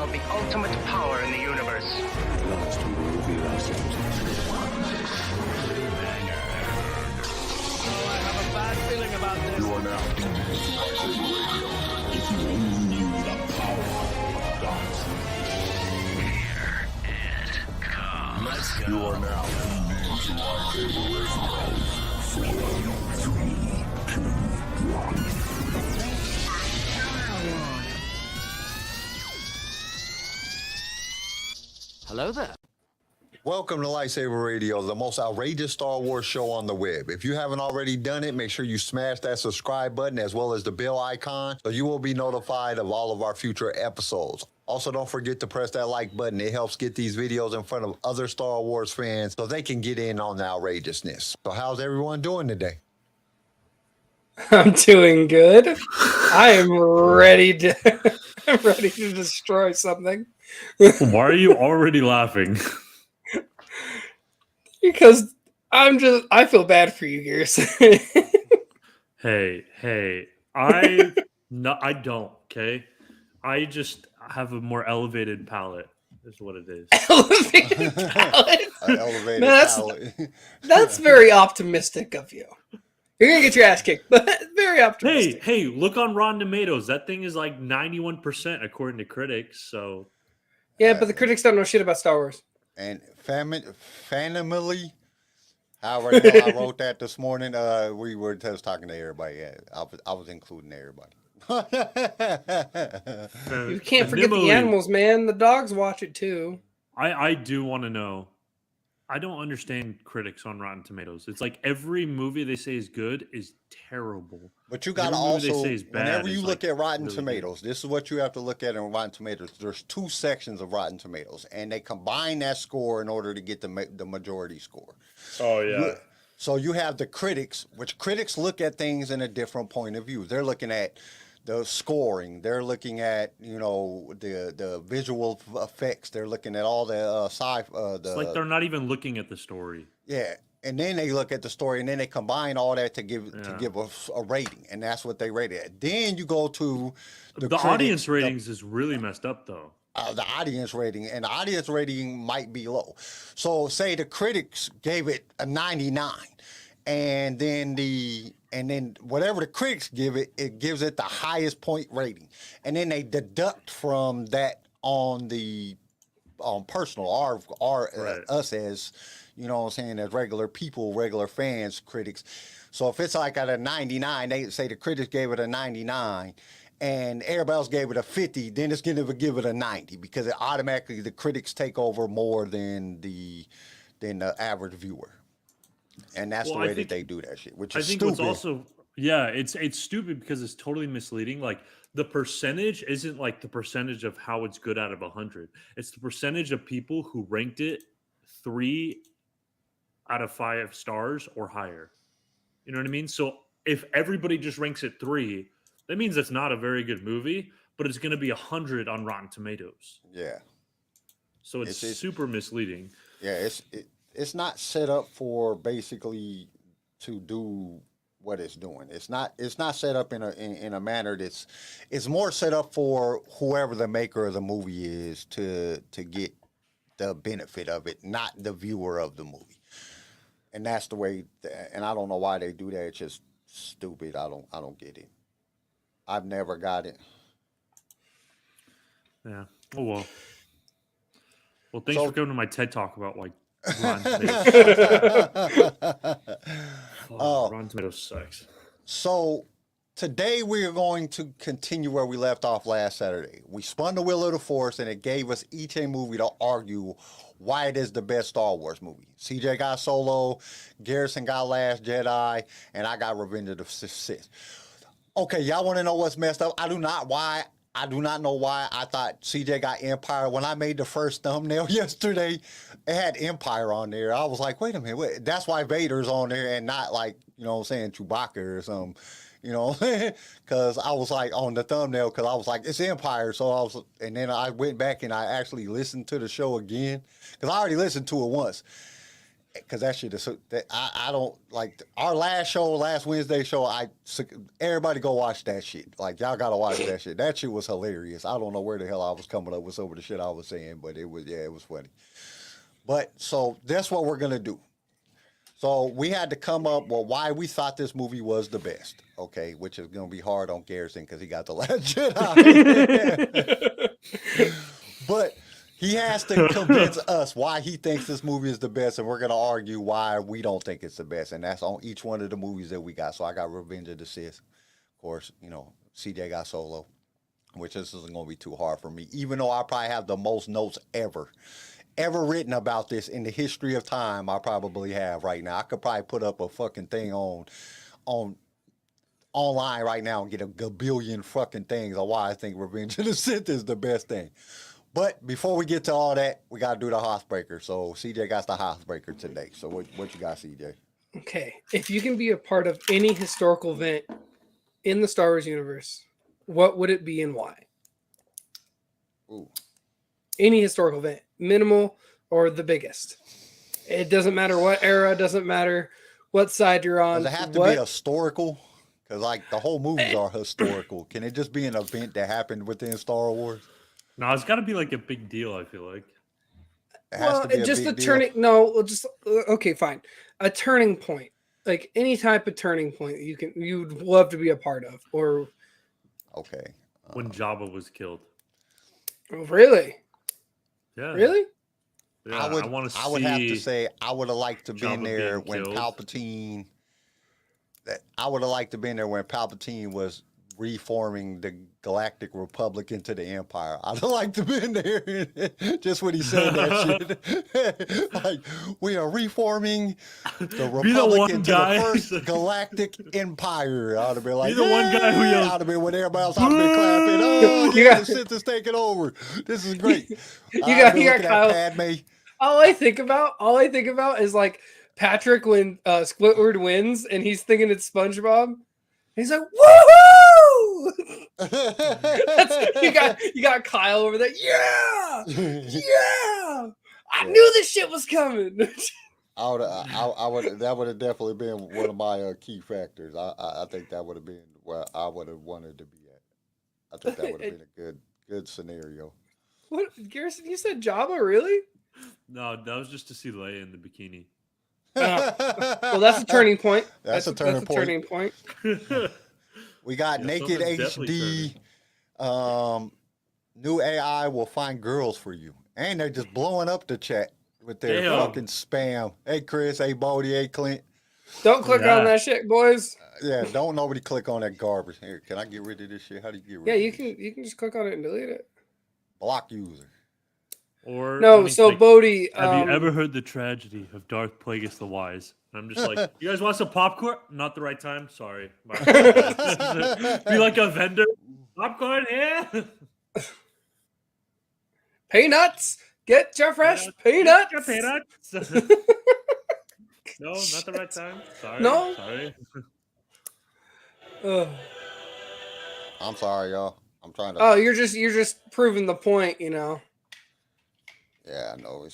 wield the ultimate power in the universe. LightSaber will be licensed. I have a bad feeling about this. You are now tuned into LightSaber Radio. If you only knew the power of dark Here it comes. Let's go. You are now tuned into LightSaber Radio. 4, 3, 2, 1. Hello there. Welcome to LightSaber Radio, the most outrageous Star Wars show on the web. If you haven't already done it, make sure you smash that subscribe button as well as the bell icon so you will be notified of all of our future episodes. Also, don't forget to press that like button. It helps get these videos in front of other Star Wars fans so they can get in on the outrageousness. So how's everyone doing today? I'm doing good. I am ready to I'm ready to destroy something. Why are you already laughing? Because I feel bad for you, Gears. Hey, I don't, okay? I just have a more elevated palate, is what it is. Elevated palate. Elevated No, palette. that's very optimistic of you. You're gonna get your ass kicked, but very optimistic. Hey, look on Rotten Tomatoes. That thing is like 91% according to critics, so Yeah, but the critics don't know shit about Star Wars. And family, however the hell I wrote that this morning, we were just talking to everybody. Yeah, I was including everybody. You can't forget the animals, man. The dogs watch it too. I do want to know. I don't understand critics on Rotten Tomatoes. It's like every movie they say is good is terrible. But you got to Every movie they also, say is bad whenever is, you look like, at Rotten really Tomatoes, this is what you have to look at in Rotten Tomatoes. There's two sections of Rotten Tomatoes, and they combine that score in order to get the majority score. Oh yeah. So you have the critics, which critics look at things in a different point of view. They're looking at the scoring. They're looking at, the visual effects. They're looking at all the It's like they're not even looking at the story. Yeah, and then they look at the story, and then they combine all that to give a rating, and that's what they rate it. Then you go to The audience ratings is really messed up though. the audience rating, and the audience rating might be low. So say the critics gave it a 99, and then whatever the critics give it, it gives it the highest point rating, and then they deduct from that on the personal us as as regular people, regular fans, critics. So if it's like at a 99, they say the critics gave it a 99 and everybody else gave it a 50, then it's going to give it a 90 because it automatically the critics take over more than the average viewer. And that's the way that they do that shit, which is stupid. What's also it's stupid because it's totally misleading. Like the percentage isn't like the percentage of how it's good out of 100. It's the percentage of people who ranked it 3 out of 5 stars or higher. You know what I mean? So if everybody just ranks it 3, that means it's not a very good movie, but it's going to be 100 on Rotten Tomatoes. Yeah. So it's super misleading. Yeah, it's not set up for basically to do what it's doing. It's not set up in a manner it's more set up for whoever the maker of the movie is to get the benefit of it, not the viewer of the movie. And that's the way. And I don't know why they do that. It's just stupid. I don't get it. I've never got it. Yeah. Oh well. Well, thanks for coming to my TED Talk about like Rotten Tomatoes. Rotten Tomatoes sucks. So today we are going to continue where we left off last Saturday. We spun the wheel of the Force, and it gave us each a movie to argue why it is the best Star Wars movie. CJ got Solo, Garrison got Last Jedi, and I got Revenge of the Sith. Okay, y'all want to know what's messed up? I do not know why I thought CJ got Empire. When I made the first thumbnail yesterday, it had Empire on there. I was like, wait a minute, that's why Vader's on there and not like, Chewbacca or something. Because I was like on the thumbnail, because I was like, it's Empire. And then I went back and I actually listened to the show again, because I already listened to it once. because that shit is I don't like our last Wednesday show. Everybody go watch that shit. Like y'all gotta watch that shit. That shit was hilarious. I don't know where the hell I was coming up with some of the shit I was saying, but it was funny. But so that's what we're gonna do. So we had to come up with why we thought this movie was the best. Okay, which is gonna be hard on Garrison because he got the Last Jedi. But he has to convince us why he thinks this movie is the best, and we're going to argue why we don't think it's the best. And that's on each one of the movies that we got. So I got Revenge of the Sith. Of course, CJ got Solo, which this isn't going to be too hard for me, even though I probably have the most notes ever written about this in the history of time. I probably have right now. I could probably put up a fucking thing online right now and get a gabillion fucking things on why I think Revenge of the Sith is the best thing. But before we get to all that, we got to do the Housebreaker. So CJ got the Housebreaker today. So what you got, CJ? Okay. If you can be a part of any historical event in the Star Wars universe, what would it be and why? Ooh. Any historical event, minimal or the biggest. It doesn't matter what era, doesn't matter what side you're on. Does it have to be historical? Because like the whole movies are historical. Can it just be an event that happened within Star Wars? No, it's got to be like a big deal. I feel like. It has to be just a big deal. turning. No, just okay, fine. A turning point, like any type of turning point you'd love to be a part of, or okay. When Jabba was killed. Oh, really? Yeah. Really? Yeah, I would have to say I would have liked to be there when Palpatine. I would have liked to be there when Palpatine was reforming the Galactic Republic into the Empire. I'd have liked to be there just when he said that shit. Like, we are reforming the Republic into the first Galactic Empire. I'd have been like, be the one guy who yells. I'd have been when everybody else would have been clapping. Oh, yeah, the Sith is taking over. This is great. you got Kyle. Padme. All I think about is like Patrick when Squidward wins and he's thinking it's SpongeBob. He's like, woohoo! you got Kyle over there. Yeah, yeah. I knew this shit was coming. I would. That would have definitely been one of my key factors. I think that would have been where I would have wanted to be at. I think that would have been a good scenario. What, Garrison? You said Jabba, really? No, that was just to see Leia in the bikini. Well, that's a turning point. That's a turning point. We got Naked HD. New AI will find girls for you, and they're just blowing up the chat with their fucking spam. Hey Chris, hey Bodie, hey Clint. Don't click on that shit, boys. Yeah, don't nobody click on that garbage. Here, can I get rid of this shit? How do you get rid of it? You can just click on it and delete it. Block user. Or no, so Bodie, have you ever heard the tragedy of Darth Plagueis the Wise? And I'm just like, you guys want some popcorn? Not the right time. Sorry. Be like a vendor. Popcorn, yeah. Peanuts. Get your fresh peanuts. Get your peanuts. No, not the right time. Sorry. No. Sorry. I'm sorry, y'all. I'm trying to. Oh, you're just proving the point, you know. Yeah, I know.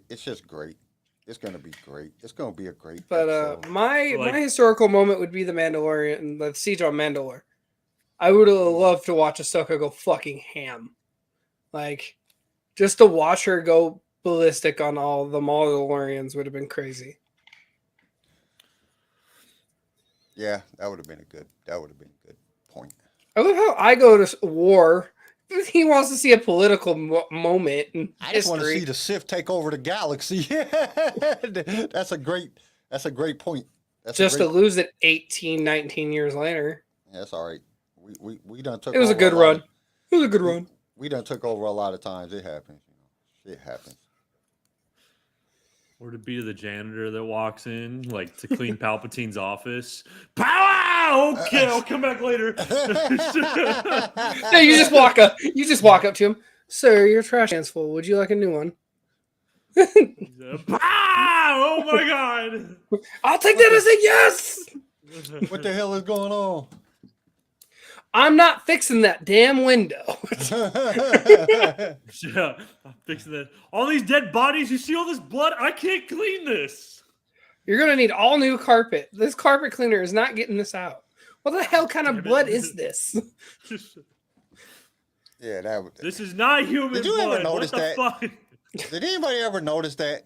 It's just great. It's gonna be great. It's gonna be a great. But episode. my historical moment would be the Mandalorian and the siege on Mandalore. I would have loved to watch Ahsoka go fucking ham, like just to watch her go ballistic on all the Mandalorians would have been crazy. Yeah, that would have been a good point. I love how I go to war. He wants to see a political moment in I just want to see the Sith take over the galaxy. That's a great point. To lose it 18, 19 years later. Yeah, that's all right. We done took. It was a good run. It was a good run. We done took over a lot of times. It happens. Shit happens. Or to be the janitor that walks in, like to clean Palpatine's office. Pow! Okay, I'll come back later. No, you just walk up. You just walk up to him, sir. Your trash can's full. Would you like a new one? Pow! Oh my god! I'll take that as a yes. What the hell is going on? I'm not fixing that damn window. Yeah, I'm fixing that. All these dead bodies. You see all this blood? I can't clean this. You're gonna need all new carpet. This carpet cleaner is not getting this out. What the hell kind of blood is this? Yeah, that would. This is not human Did you blood. ever notice what the that? fuck? Did anybody ever notice that?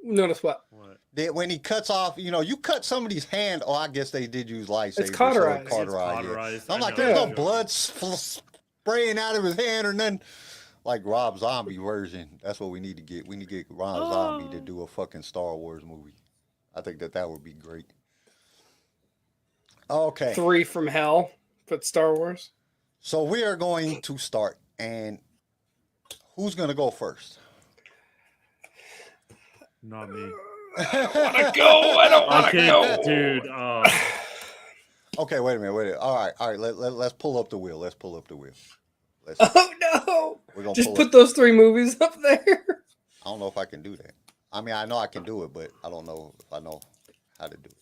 Notice what? What? That when he cuts off, you cut somebody's hand. Oh, I guess they did use lightsabers. It's cauterized. So It's cauterized. I'm I like, know. there's no Yeah. blood spraying out of his hand or nothing. Like Rob Zombie version. That's what we need to get. We need to get Rob Zombie to do a fucking Star Wars movie. I think that would be great. Okay. 3 from hell, but Star Wars. So we are going to start. And who's going to go first? Not me. I don't I can't, dude. Okay, wait a minute. All right. Let's pull up the wheel. Let's. Oh no! We're gonna Just pull put it. those 3 movies up there. I don't know if I can do that. I mean, I know I can do it, but I don't know if I know how to do it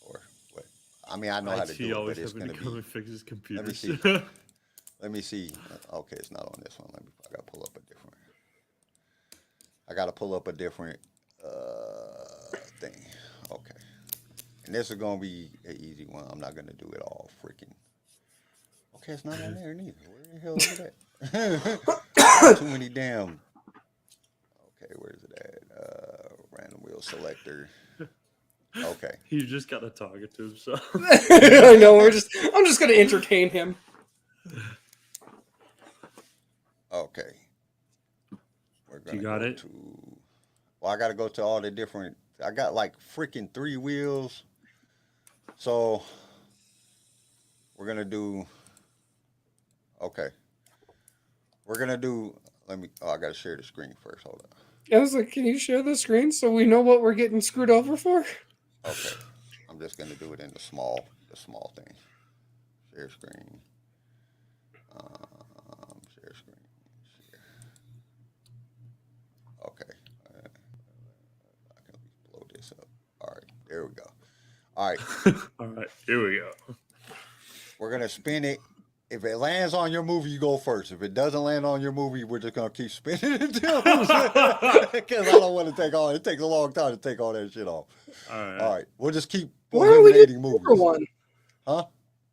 or what. I mean, I know how to IT do it, always but it's having going to to come be. and fix his Let me computers. see. Let me see. Okay, it's not on this one. I got to pull up a different. I got to pull up a different thing. Okay. And this is going to be an easy one. I'm not going to do it all freaking. Okay, it's not on there neither. Where the hell is that? Too many damn. Okay, where is it at? Random wheel selector. Okay. He just got to target to himself. I know. I'm just gonna entertain him. Okay. We're gonna You got go it? Well, I got to go to all the different. I got like freaking 3 wheels. So we're gonna do. Okay. We're gonna do. Let me. Oh, I gotta share the screen first. Hold on. I was like, can you share the screen so we know what we're getting screwed over for? Okay. I'm just gonna do it in the small thing. Share screen. Share screen. Share. Okay. I can blow this up. All right. There we go. All right. All right, here we go. We're gonna spin it. If it lands on your movie, you go first. If it doesn't land on your movie, we're just gonna keep spinning it because I don't want to take all. It takes a long time to take all that shit off. All right. All right, we'll just keep Why don't we do the eliminating number movies. one? Huh?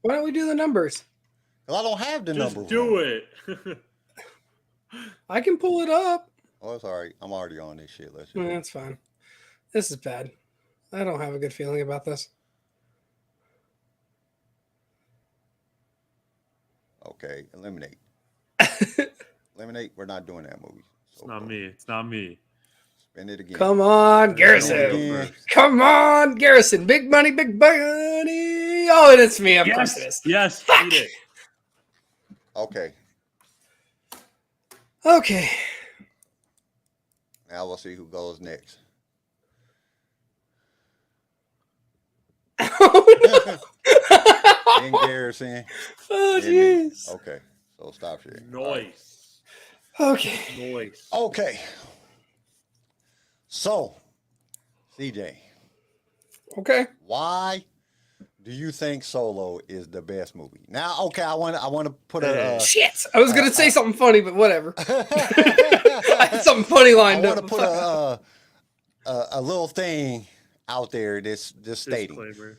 Why don't we do the numbers? 'Cause I don't have the Just number. do one. it. I can pull it up. Oh, it's all right. I'm already on this shit. Let's just That's fine. This is bad. I don't have a good feeling about this. Okay, eliminate. Eliminate. We're not doing that movie. It's not me. It's not me. Spin it again. Come on, Spin it Garrison. again. Come on, Garrison. Big money, big money. Oh, and it's me. Of course it is. Yes. Eat it. Okay. Okay. Now we'll see who goes next. Oh, no. In Garrison. Oh, and me. jeez. Okay. So stop sharing. All right. Noise. Okay. Noise. Okay. So, CJ, Okay. why do you think Solo is the best movie? Now, okay, I want to put a. Shit. I was going to say something funny, but whatever. I had something funny I lined want up. to put a little thing out there. This stating. Disclaimer.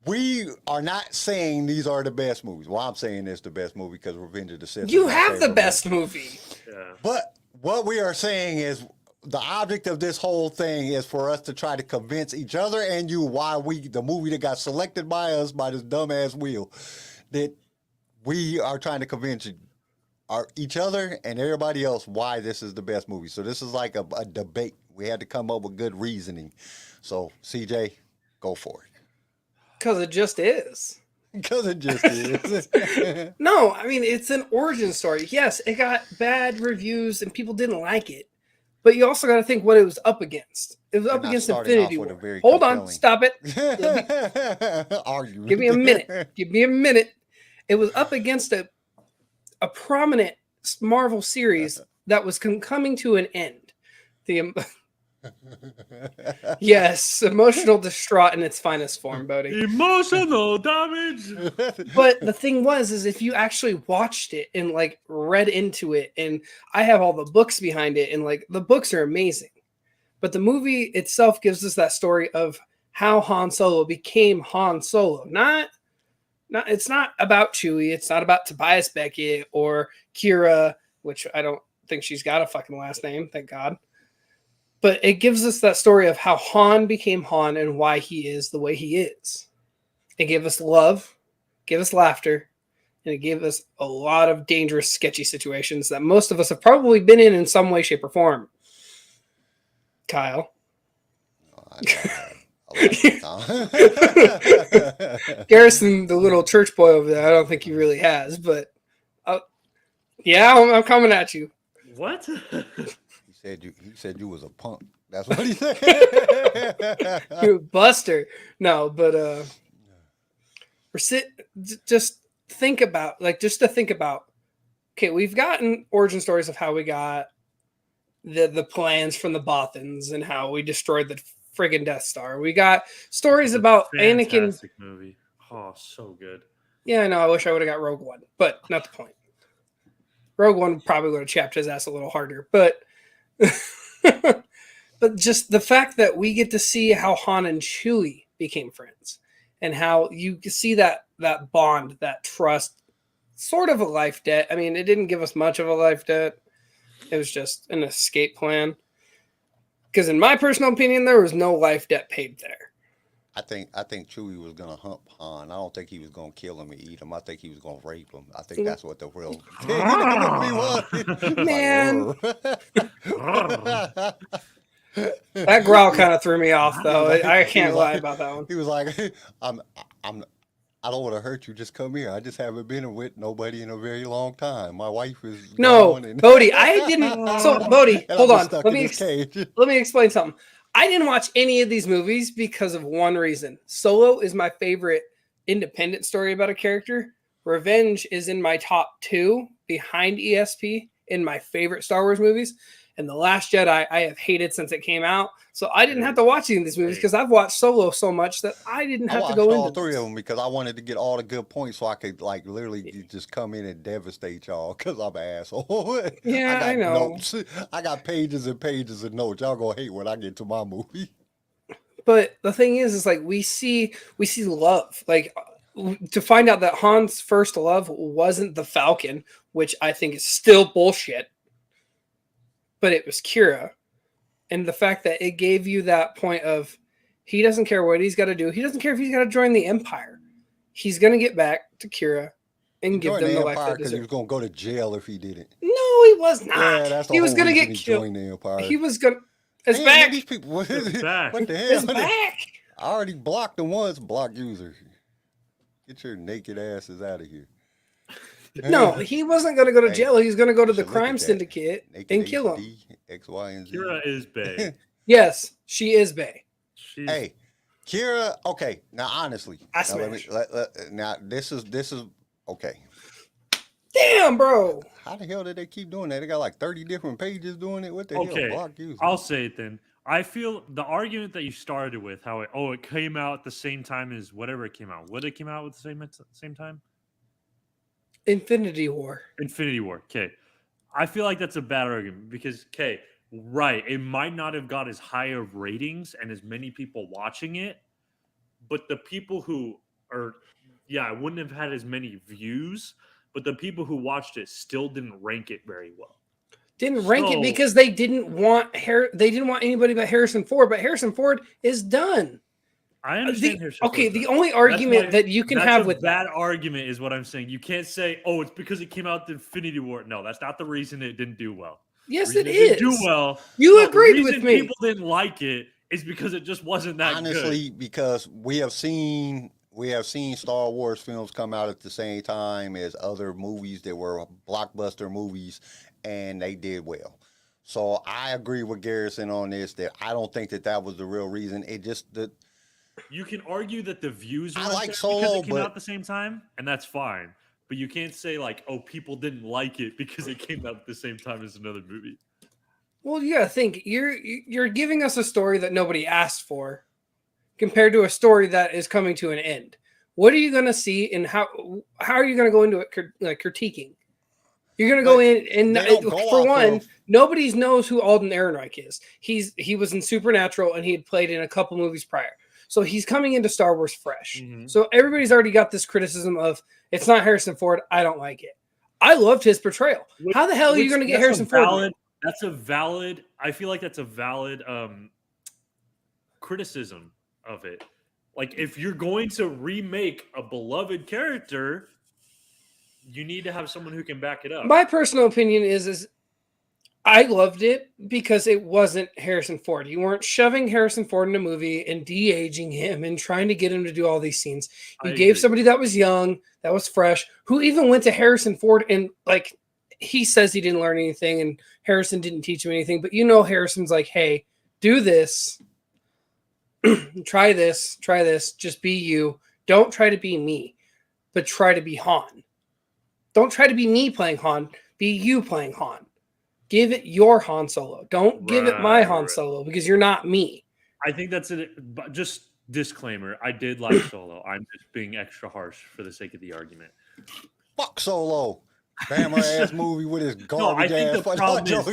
We are not saying these are the best movies. Well, I'm saying it's the best movie because Revenge of the Sith. You is my have the favorite best movie. movie. Yeah. But what we are saying is the object of this whole thing is for us to try to convince each other and you why the movie that got selected by us by this dumbass wheel, that we are trying to convince each other and everybody else why this is the best movie. So this is like a debate. We had to come up with good reasoning. So CJ, go for it. Because it just is. Because it just is. No, I mean, it's an origin story. Yes, it got bad reviews and people didn't like it. But you also got to think what it was up against. It was We're up not against starting Infinity off with War. a very Hold on, compelling- stop it. Argument. Give me a minute. Give me a minute. It was up against a prominent Marvel series that was coming to an end. Yes, emotional distraught in its finest form, Bodie. Emotional damage. But the thing is if you actually watched it and like read into it, and I have all the books behind it, and like the books are amazing, but the movie itself gives us that story of how Han Solo became Han Solo. Not it's not about Chewie. It's not about Tobias Beckett or Kira, which I don't think she's got a fucking last name, thank God. But it gives us that story of how Han became Han and why he is the way he is. It gave us love, gave us laughter, and it gave us a lot of dangerous, sketchy situations that most of us have probably been in some way, shape, or form. Kyle. Garrison, the little church boy over there, I don't think he really has, but yeah, I'm coming at you. What? He said you was a punk. That's what he said. You buster. No, but just think about okay, we've gotten origin stories of how we got the plans from the Bothans and how we destroyed the friggin' Death Star. We got stories about Anakin. Fantastic movie. Oh, so good. Yeah, I know. I wish I would have got Rogue One, but not the point. Rogue One probably would have chapped his ass a little harder, but but just the fact that we get to see how Han and Chewie became friends and how you see that bond, that trust, sort of a life debt. I mean, it didn't give us much of a life debt. It was just an escape plan. Because in my personal opinion, there was no life debt paid there. I think Chewie was gonna hump Han. I don't think he was gonna kill him and eat him. I think he was gonna rape him. I think that's what the real thing was. Man. That growl kind of threw me off, though. I can't lie about that one. He was like, I don't want to hurt you. Just come here. I just haven't been with nobody in a very long time. My wife is Bodhi. I didn't. So Bodhi, hold on. Let me explain something. I didn't watch any of these movies because of one reason. Solo is my favorite independent story about a character. Revenge is in my top 2 behind ESP in my favorite Star Wars movies. And The Last Jedi I have hated since it came out. So I didn't have to watch any of these movies because I've watched Solo so much that I didn't have to go into all 3 of them because I wanted to get all the good points so I could like literally just come in and devastate y'all because I'm an asshole. Yeah, I know. Notes. I got pages and pages of notes. Y'all gonna hate when I get to my movie. But the thing is like we see love. Like to find out that Han's first love wasn't the Falcon, which I think is still bullshit, but it was Kira. And the fact that it gave you that point of he doesn't care what he's got to do. He doesn't care if he's got to join the Empire. He's going to get back to Kira and give them the life they deserve. He was going to go to jail if he didn't. No, he was not. Yeah, that's the he was going to get killed. The Empire. He was going to... It's back. These people, what the hell? It's back. I already blocked the ones. Block user. Get your naked asses out of here. No, he wasn't going to go to jail. He's going to go to the crime syndicate and kill him. X, Y, and Z. Kira is bae. Yes, she is bae. Hey, Kira. Okay, now honestly, now this is okay. Damn, bro. How the hell did they keep doing that? They got like 30 different pages doing it. What the hell? Block user. I'll say it then. I feel the argument that you started with, how it came out at the same time as whatever it came out. What it came out with the same time? Infinity War. Okay. I feel like that's a bad argument because, right, it might not have got as high of ratings and as many people watching it, but the people who it wouldn't have had as many views, but the people who watched it still didn't rank it very well. Didn't rank it because they didn't want anybody but Harrison Ford, but Harrison Ford is done. I understand. The only argument that you can have with that argument is what I'm saying. You can't say, it's because it came out the Infinity War. No, that's not the reason it didn't do well. Yes, it is. Do well. You agreed with me. People didn't like it is because it just wasn't that good. Honestly, because we have seen Star Wars films come out at the same time as other movies that were blockbuster movies, and they did well. So I agree with Garrison on this. That I don't think that was the real reason. It just you can argue that the views I like Solo, because it came out at the same time, and that's fine. But you can't say people didn't like it because it came out at the same time as another movie. Well, you gotta think you're giving us a story that nobody asked for, compared to a story that is coming to an end. What are you gonna see, and how are you gonna go into it critiquing? You're gonna go in and for one, nobody knows who Alden Ehrenreich is. He was in Supernatural and he had played in a couple movies prior. So he's coming into Star Wars fresh. Mhm. So everybody's already got this criticism of it's not Harrison Ford. I don't like it. I loved his portrayal. How the hell are you going to get Harrison Ford? That's a valid. I feel like that's a valid criticism of it. Like, if you're going to remake a beloved character, you need to have someone who can back it up. My personal opinion is I loved it because it wasn't Harrison Ford. You weren't shoving Harrison Ford in a movie and de-aging him and trying to get him to do all these scenes. You gave somebody that was young, that was fresh, who even went to Harrison Ford and, like, he says he didn't learn anything and Harrison didn't teach him anything, but you know Harrison's like, hey, do this. try this, just be you. Don't try to be me, but try to be Han. Don't try to be me playing Han, be you playing Han. Give it your Han Solo. Don't give it my Han Solo because you're not me. I think that's it. But just disclaimer, I did like Solo. I'm just being extra harsh for the sake of the argument. Fuck Solo. Bammer ass movie with his garbage ass. The problem is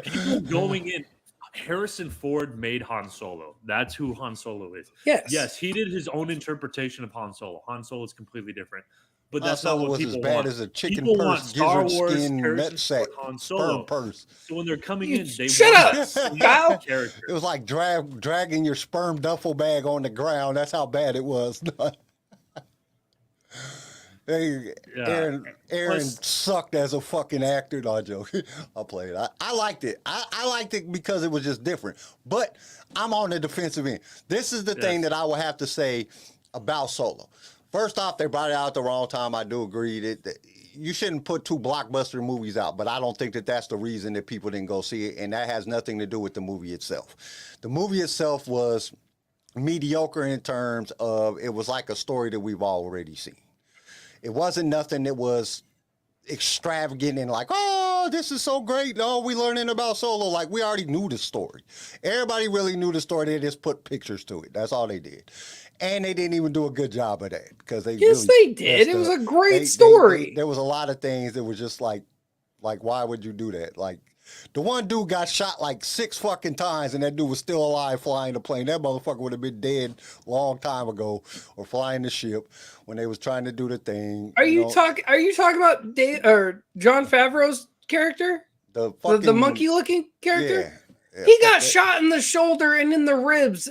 people going in. Harrison Ford made Han Solo. That's who Han Solo is. Yes, he did his own interpretation of Han Solo. Han Solo is completely different. But that's not what people want. as a chicken people purse, want Star Wars, skin, Harrison nutsack, Ford, Han Solo. purse. So when they're coming in, they shut want up, Kyle. Character. It was like dragging your sperm duffel bag on the ground. That's how bad it was. Aaron sucked as a fucking actor. No, I'm joking. I'll play it. I liked it. I liked it because it was just different. But I'm on the defensive end. This is the thing that I will have to say about Solo. First off, they brought it out at the wrong time. I do agree that you shouldn't put two blockbuster movies out, but I don't think that that's the reason that people didn't go see it, and that has nothing to do with the movie itself. The movie itself was mediocre in terms of it was like a story that we've already seen. It wasn't nothing that was extravagant and like, oh, this is so great. Oh, we learning about Solo. Like, we already knew the story. Everybody really knew the story. They just put pictures to it. That's all they did. And they didn't even do a good job of that because they they did. It was a great story. There was a lot of things that were just like, why would you do that? Like, the one dude got shot like 6 fucking times, and that dude was still alive flying the plane. That motherfucker would have been dead a long time ago, or flying the ship when they was trying to do the thing. Are you talking about Jon Favreau's character? The monkey looking character? Yeah, he got shot in the shoulder and in the ribs.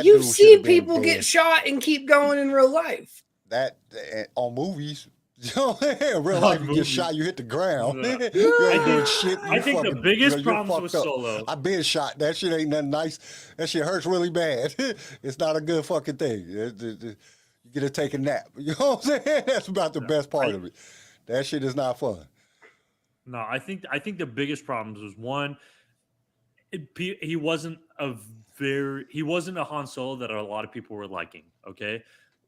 You've seen people get shot and keep going in real life. That on movies. In real life, you get shot, you hit the ground. I think the biggest problems with Solo. I've been shot. That shit ain't nothing nice. That shit hurts really bad. It's not a good fucking thing. You get to take a nap. You know what I'm saying? That's about the best part of it. That shit is not fun. No, I think the biggest problems was one. He wasn't a Han Solo that a lot of people were liking. Okay.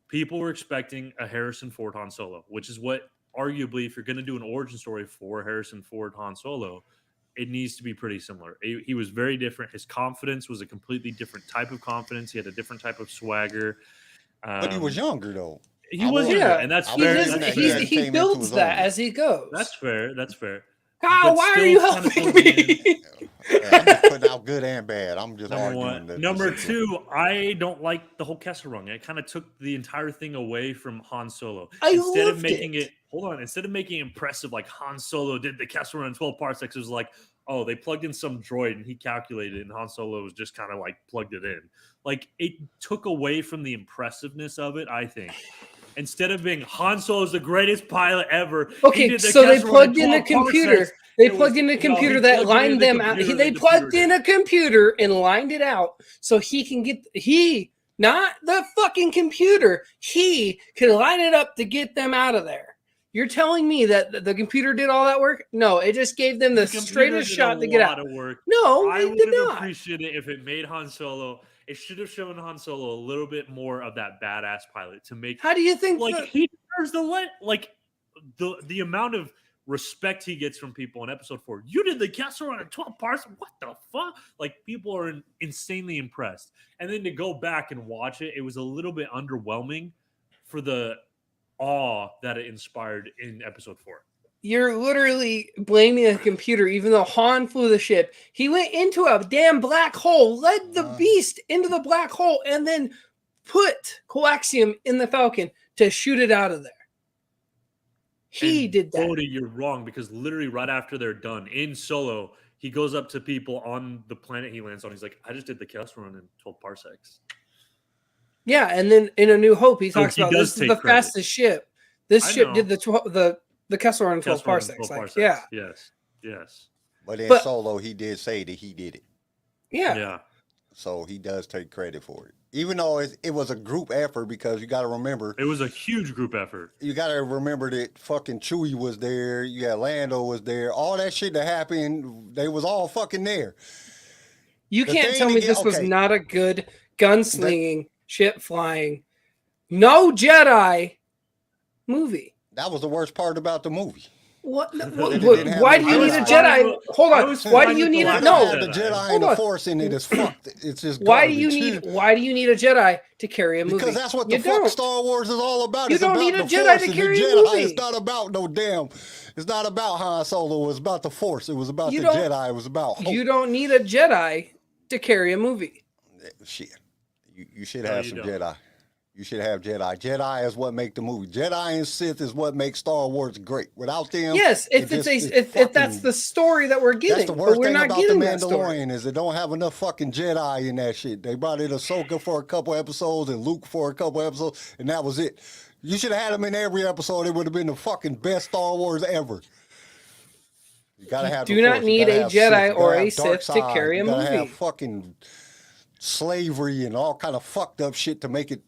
People were expecting a Harrison Ford Han Solo, which is what, arguably, if you're going to do an origin story for Harrison Ford Han Solo, it needs to be pretty similar. He was very different. His confidence was a completely different type of confidence. He had a different type of swagger. But he was younger, though. He was younger, and that's fair. He builds that as he goes. That's fair. Kyle, why are you helping me? I'm just putting out good and bad. I'm just arguing. Number two, I don't like the whole Kessel Run. It kind of took the entire thing away from Han Solo. Instead of making it impressive, like Han Solo did the Kessel Run in 12 parsecs, it was like, oh, they plugged in some droid and he calculated it, and Han Solo was just kind of like plugged it in. Like, it took away from the impressiveness of it, I think. Instead of being Han Solo is the greatest pilot ever. Okay, so they plugged in a computer. They plugged in a computer that lined them out. They plugged in a computer and lined it out so he can get not the fucking computer. He could line it up to get them out of there. You're telling me that the computer did all that work? No, it just gave them the straightest shot to get out. No, I it did not. would have appreciated it if it made Han Solo. It should have shown Han Solo a little bit more of that badass pilot to make. How do you think? He deserves the amount of respect he gets from people in Episode 4. You did the Kessel Run at 12 parts. What the fuck? Like, people are insanely impressed. And then to go back and watch it, it was a little bit underwhelming for the awe that it inspired in Episode 4. You're literally blaming a computer, even though Han flew the ship. He went into a damn black hole, led the beast into the black hole, and then put coaxium in the Falcon to shoot it out of there. He And did that. Bodhi, you're wrong because literally right after they're done in Solo, he goes up to people on the planet he lands on. He's like, "I just did the Kessel Run in 12 parsecs." Yeah, and then in A New Hope, he So talks he about does this is take the credit. fastest ship. This I ship know. did the Kessel Run in 12 Kessel Run in parsecs. 12 Like, parsecs. yeah, Yes. But in But- Solo, he did say that he did it. yeah. So he does take credit for it. Even though it was a group effort, because you got to remember, It was a huge group effort. you got to remember that fucking Chewie was there. You got Lando was there. All that shit that happened, they was all fucking there. You The can't thing tell to me get- this was okay. not a good gunslinging, ship flying, no Jedi movie. That was the worst part about the movie. What? It didn't have Why no do you need a Jedi. Jedi? Hold I on. was Why fine do you with the need a lack of no? The Jedi. Jedi Hold and the on. Force in it is fucked. It's just Why do garbage. you need a Jedi to carry a movie? Because that's what the You fuck don't. Star Wars is all about. You It's don't about need a the Jedi Force to and carry the a Jedi. movie. It's not about no damn. It's not about Han Solo. It was about the Force. It was about You the don't- Jedi. It was about hope. You don't need a Jedi to carry a movie. Shit. You should No, have you some don't. Jedi. You should have Jedi. Jedi is what make the movie. Jedi and Sith is what makes Star Wars great. Without them, Yes, if it it's just- if that's fucking- the story that we're getting, That's the but worst we're thing not about the getting that story. Mandalorian is they don't have enough fucking Jedi in that shit. They brought in Ahsoka for a couple episodes and Luke for a couple episodes, and that was it. You should have had them in every episode. It would have been the fucking best Star Wars ever. You gotta have. do the not Force. You need gotta a have Jedi Sith. You or gotta a have dark Sith to side. carry a You gotta have movie. fucking slavery and all kind of fucked up shit to make it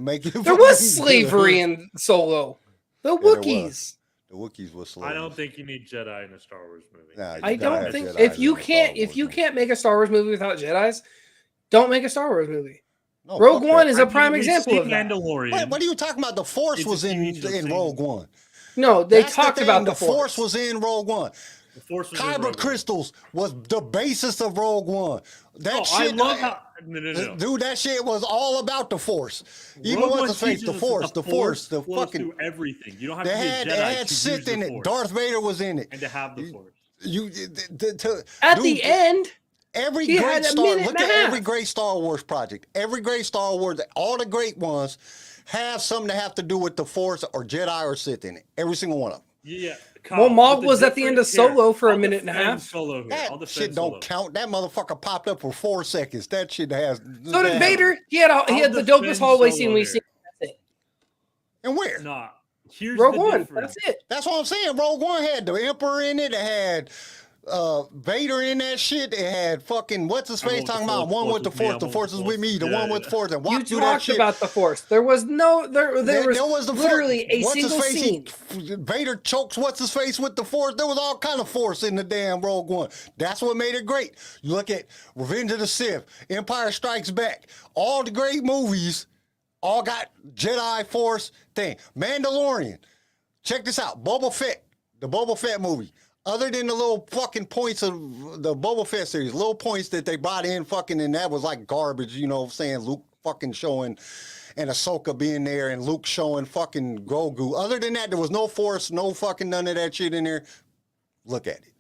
make it. There was slavery in Solo. The there was. Wookiees. The Wookiees was slaves. I don't think you need Jedi in a Star Wars movie. Nah, you I gotta don't have think Jedis if in you a can't Star if Wars you movie. can't make a Star Wars movie without Jedi's, don't make a Star Wars movie. No, Rogue fuck One that. is I a mean, prime we've example seen of that. Mandalorian. What are you talking about? The Force It's a was in TV show in scene. Rogue One. No, they That's the talked thing, about the Force was in Rogue One. The Force was in Kyber Rogue One. crystals was the basis of Rogue One. That Oh, shit, I love how. No. dude, that shit was all about the Force. Even Rogue what's One his face, teaches the us Force, that the Force, the flows fucking. through everything. You don't have They to be a had, Jedi they had to Sith use the in it. Force Darth Vader was in it. and to have the Force. You, At dude, the end. Every He great had a Star, minute look and at a half. every great Star Wars project. Every great Star Wars, all the great ones have something to have to do with the Force or Jedi or Sith in it. Every single one of them. Yeah. Well, Maul but was at the end of difference- Solo for a I'll minute and a defend half. Solo here. That I'll defend shit Solo. don't count. That motherfucker popped up for 4 seconds. That shit has. So did Vader. He had the dopest defend hallway Solo scene we've here. seen. That's it. And where? Nah. Here's Rogue the One. difference. That's it. That's what I'm saying. Rogue One had the Emperor in it. It had Vader in that shit. It had fucking what's his I'm face with the talking Force, about one Force with the with me, Force. I'm The with Force the is with Force. me. The Yeah, one with yeah. Force and You walk through that talked shit. about the Force. There was no there was literally a what's his single face? scene. Vader chokes what's his face with the Force. There was all kind of Force in the damn Rogue One. That's what made it great. You look at Revenge of the Sith, Empire Strikes Back, all the great movies, all got Jedi Force thing. Mandalorian. Check this out. Boba Fett, the Boba Fett movie. Other than the little fucking points of the Boba Fett series, little points that they brought in fucking, and that was like garbage, you know what I'm saying? Luke fucking showing, and Ahsoka being there, and Luke showing fucking Grogu. Other than that, there was no Force, no fucking none of that shit in there. Look at it.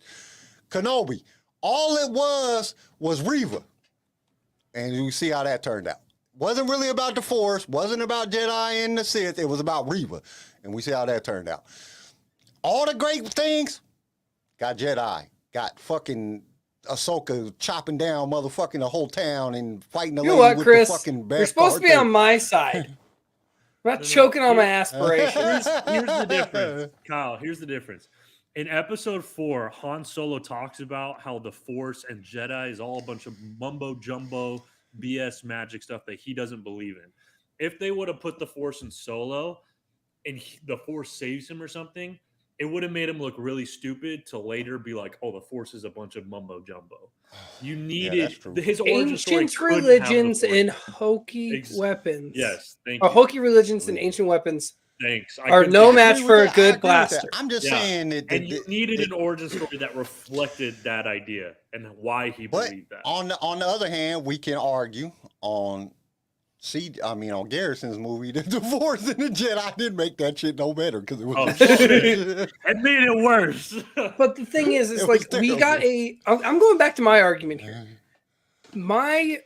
Kenobi. All it was Reva. And you see how that turned out. Wasn't really about the Force, wasn't about Jedi and the Sith, it was about Reva. And we see how that turned out. All the great things, got Jedi, got fucking Ahsoka chopping down motherfucking the whole town and fighting the You know lady what, with Chris? the fucking You're supposed to be on my side. I'm not choking on my aspirations. Here's the difference, Kyle. Here's the difference. In episode 4, Han Solo talks about how the Force and Jedi is all a bunch of mumbo jumbo BS magic stuff that he doesn't believe in. If they would have put the Force in Solo and the Force saves him or something, it would have made him look really stupid to later be like, oh, the Force is a bunch of mumbo jumbo. You needed that's true. his origin story. Ancient couldn't have the religions Force. and hokey Ex- weapons. Yes, thank Or you. hokey religions and ancient weapons Thanks. I are couldn't no think- match agree for with a that. I good agree with that. blaster. I'm just Yeah. saying that. And you needed an origin story that reflected that idea and why he But believed that. on the other hand, we can argue on on Garrison's movie that the Force and the Jedi didn't make that shit no better because it was. Oh, shit. It made it worse. But the thing is, It it's was like we got I'm going back to my argument here. My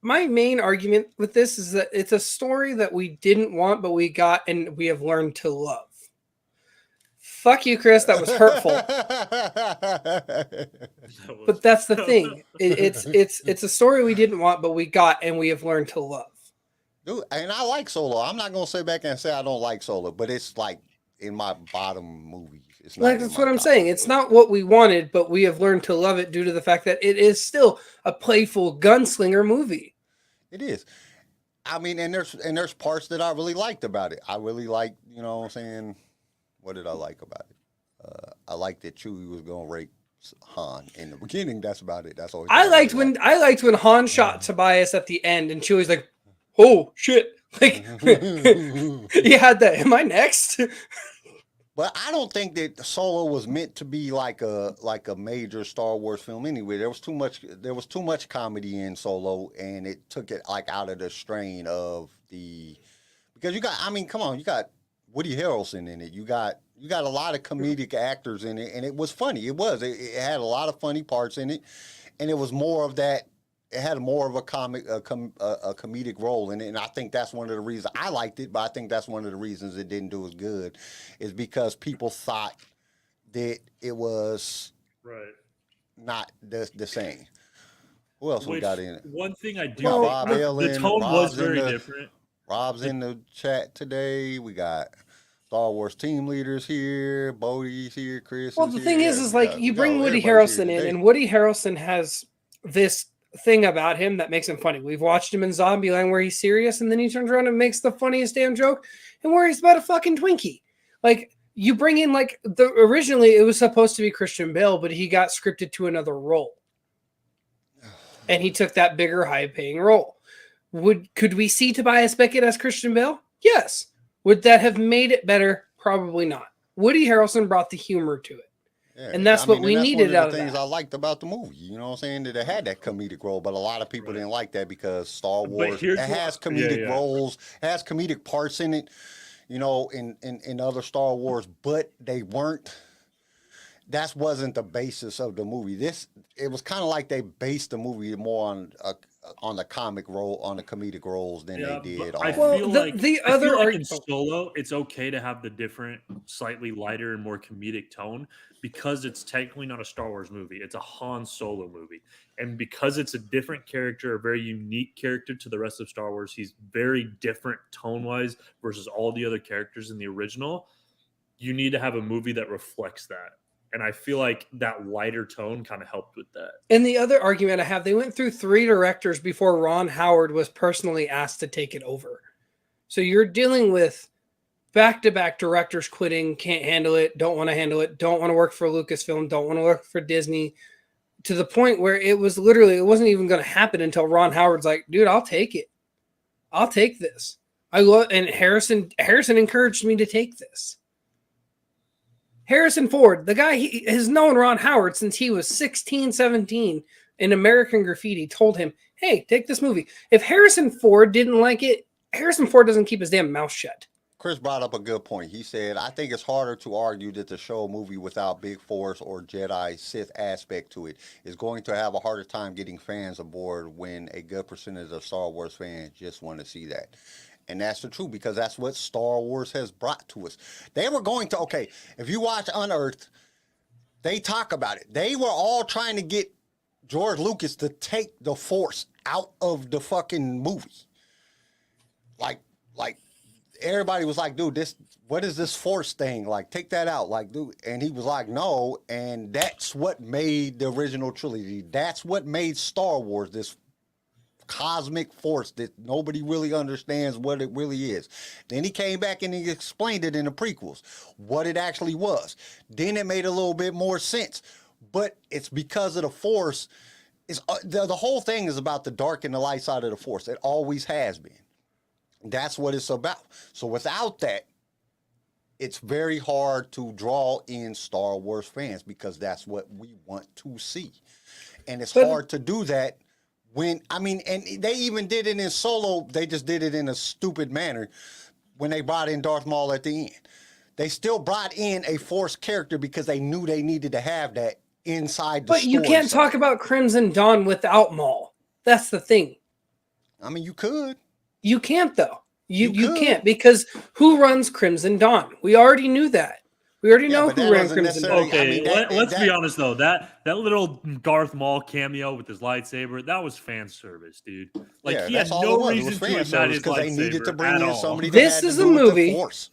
my main argument with this is that it's a story that we didn't want, but we got, and we have learned to love. Fuck you, Chris. That was hurtful. But that's the thing. It's a story we didn't want, but we got, and we have learned to love. Dude, and I like Solo. I'm not gonna sit back and say I don't like Solo, but it's like in my bottom movies. It's not Like in that's my what I'm top. saying. It's not what we wanted, but we have learned to love it due to the fact that it is still a playful gunslinger movie. It is. I mean, and there's parts that I really liked about it. I really liked, you know what I'm saying? What did I like about it? I liked that Chewie was gonna rape Han in the beginning. That's about it. That's all. I liked when Han shot Tobias at the end, and Chewie's like, "Oh shit!" Like, you had that. Am I next? But I don't think that Solo was meant to be like a major Star Wars film anyway. There was too much comedy in Solo, and it took it like out of the strain of the, because you got, I mean, come on, you got Woody Harrelson in it. You got a lot of comedic actors in it, and it was funny. It had a lot of funny parts in it, and it was more of that. It had more of a comedic role in it, and I think that's one of the reasons I liked it. But I think that's one of the reasons it didn't do as good, is because people thought that it was not the same. Who else we got in it? One thing I do Well, think Bob the Ellen, tone was Rob's very different. Rob's in the chat today. We got Star Wars team leaders here. Bodie's here. Chris. Well, the thing is like you bring Woody Harrelson in, and Woody Harrelson has this thing about him that makes him funny. We've watched him in Zombieland where he's serious, and then he turns around and makes the funniest damn joke, and where he's about a fucking Twinkie. Like, you bring in, like, originally it was supposed to be Christian Bale, but he got scripted to another role, and he took that bigger, high-paying role. Could we see Tobias Beckett as Christian Bale? Yes. Would that have made it better? Probably not. Woody Harrelson brought the humor to it. Yeah, and that's what we needed out of that. Things I liked about the movie, you know what I'm saying? That it had that comedic role, but a lot of people didn't like that because Star Wars, it has comedic roles, has comedic parts in it, you know, in other Star Wars, but they weren't. That wasn't the basis of the movie. It was kind of like they based the movie more on the comic role, on the comedic roles than they did. I feel like in Solo, it's okay to have the different, slightly lighter and more comedic tone because it's technically not a Star Wars movie. It's a Han Solo movie. And because it's a different character, a very unique character to the rest of Star Wars, he's very different tone-wise versus all the other characters in the original. You need to have a movie that reflects that. And I feel like that lighter tone kind of helped with that. And the other argument I have, they went through 3 directors before Ron Howard was personally asked to take it over. So you're dealing with back-to-back directors quitting, can't handle it, don't want to handle it, don't want to work for Lucasfilm, don't want to work for Disney, to the point where it wasn't even going to happen until Ron Howard's like, dude, I'll take it. I'll take this. And Harrison encouraged me to take this. Harrison Ford, the guy has known Ron Howard since he was 16, 17 in American Graffiti, told him, hey, take this movie. If Harrison Ford didn't like it, Harrison Ford doesn't keep his damn mouth shut. Chris brought up a good point. He said, I think it's harder to argue that the show movie without Big Force or Jedi Sith aspect to it is going to have a harder time getting fans aboard when a good percentage of Star Wars fans just want to see that. And that's the truth, because that's what Star Wars has brought to us. They were going to, okay, if you watch Unearthed, they talk about it. They were all trying to get George Lucas to take the Force out of the fucking movie. Like everybody was like, dude, what is this Force thing? Like, take that out. Like, dude. And he was like, no. And that's what made the original trilogy. That's what made Star Wars this cosmic force that nobody really understands what it really is. Then he came back and he explained it in the prequels, what it actually was. Then it made a little bit more sense. But it's because of the Force. The whole thing is about the dark and the light side of the Force. It always has been. That's what it's about. So without that, it's very hard to draw in Star Wars fans because that's what we want to see. And it's hard to do that and they even did it in Solo. They just did it in a stupid manner when they brought in Darth Maul at the end. They still brought in a Force character because they knew they needed to have that inside the story. But you can't talk about Crimson Dawn without Maul. That's the thing. I mean, you could. You can't though. You could. can't, because who runs Crimson Dawn? We already knew that. We already know but that who ran doesn't Crimson necessarily- Dawn. Okay, I mean, let's be that- honest though. That little Garth Maul cameo with his lightsaber, that was fan service, dude. Like Yeah, he had that's all no it was. It reason was to fan ignite service his because they needed to lightsaber bring at in all. somebody that This had is to a do with the movie. Force.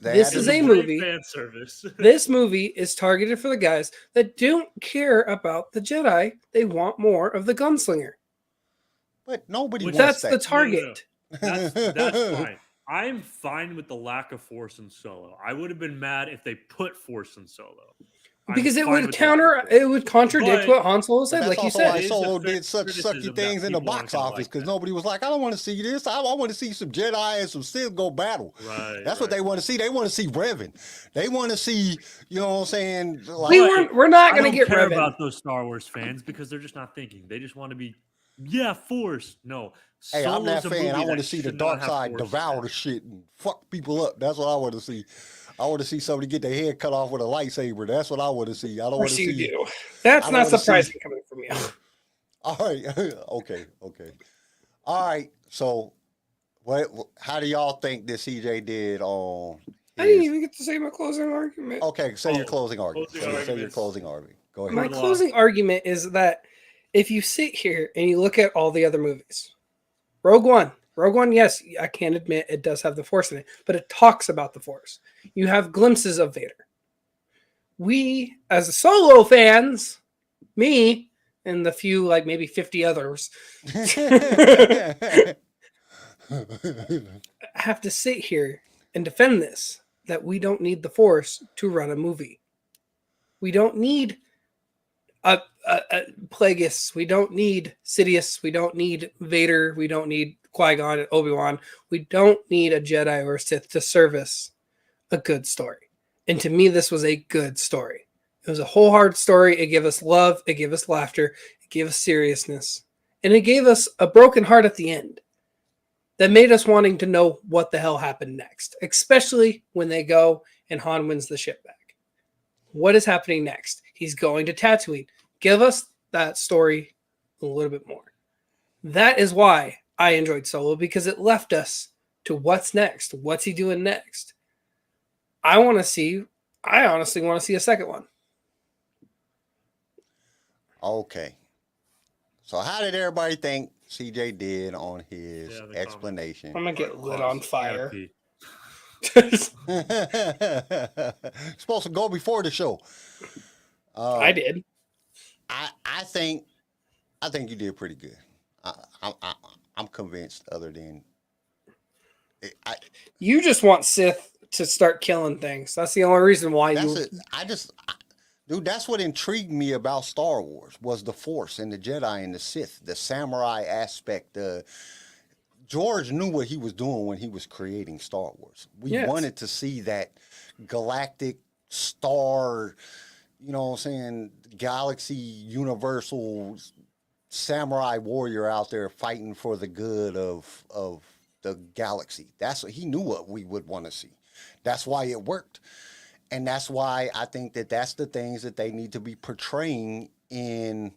They This had is to a do- Great movie. fan service. This movie is targeted for the guys that don't care about the Jedi. They want more of the gunslinger. But nobody Which- wants That's that. the target. That's fine. I'm fine with the lack of Force in Solo. I would have been mad if they put Force in Solo. I'm Because it fine would with the lack of counter, Force. it would contradict But- what Han Solo But said, that's like you also said. why It is Solo a fair did such sucky criticism that things in the people aren't box gonna office like because that. nobody was like, I don't want to see this. I want to see some Jedi and some Sith go battle. Right. That's what they want to see. They want to see Revan. They want to see, you know what I'm saying? Like, We're not I going don't to get care Revan. about those Star Wars fans because they're just not thinking. They just want to be, yeah, Force. No. hey, I'm that Solo's a fan. I movie want to that see the should dark not have side Force in devour it. the shit and fuck people up. That's what I want to see. I want to see somebody get their head cut off with a lightsaber. That's what I want to see. I don't Of want to course you see. do. That's I not wanna see- surprising coming from you. All right. Okay. All right. So, what? How do y'all think that CJ did on? I didn't his- even get to say my closing argument. Okay, say your Oh, closing argument. closing Say your arguments. closing argument. Go ahead. My Word law. closing argument is that if you sit here and you look at all the other movies, Rogue One, yes, I can admit it does have the Force in it, but it talks about the Force. You have glimpses of Vader. We, as Solo fans, me and the few, like maybe 50 others, have to sit here and defend this, that we don't need the Force to run a movie. We don't need a Plagueis. We don't need Sidious. We don't need Vader. We don't need Qui-Gon and Obi-Wan. We don't need a Jedi or a Sith to service a good story. And to me, this was a good story. It was a wholehearted story. It gave us love. It gave us laughter. It gave us seriousness. And it gave us a broken heart at the end that made us wanting to know what the hell happened next, especially when they go and Han wins the ship back. What is happening next? He's going to Tatooine. Give us that story a little bit more. That is why I enjoyed Solo, because it left us to what's next. What's he doing next? I honestly want to see a second one. Okay. So, how did everybody think CJ did on his Yeah, the explanation? I'm going to get lit on fire. Happy. Supposed to go before the show. I did. I think you did pretty good. I'm convinced. Other than, You just want Sith to start killing things. That's the only reason why that's you. it. Dude, that's what intrigued me about Star Wars was the Force and the Jedi and the Sith, the samurai aspect. George knew what he was doing when he was creating Star Wars. We Yes. wanted to see that galactic star, you know what I'm saying, galaxy universal samurai warrior out there fighting for the good of the galaxy. That's what he knew what we would want to see. That's why it worked. And that's why I think that that's the things that they need to be portraying in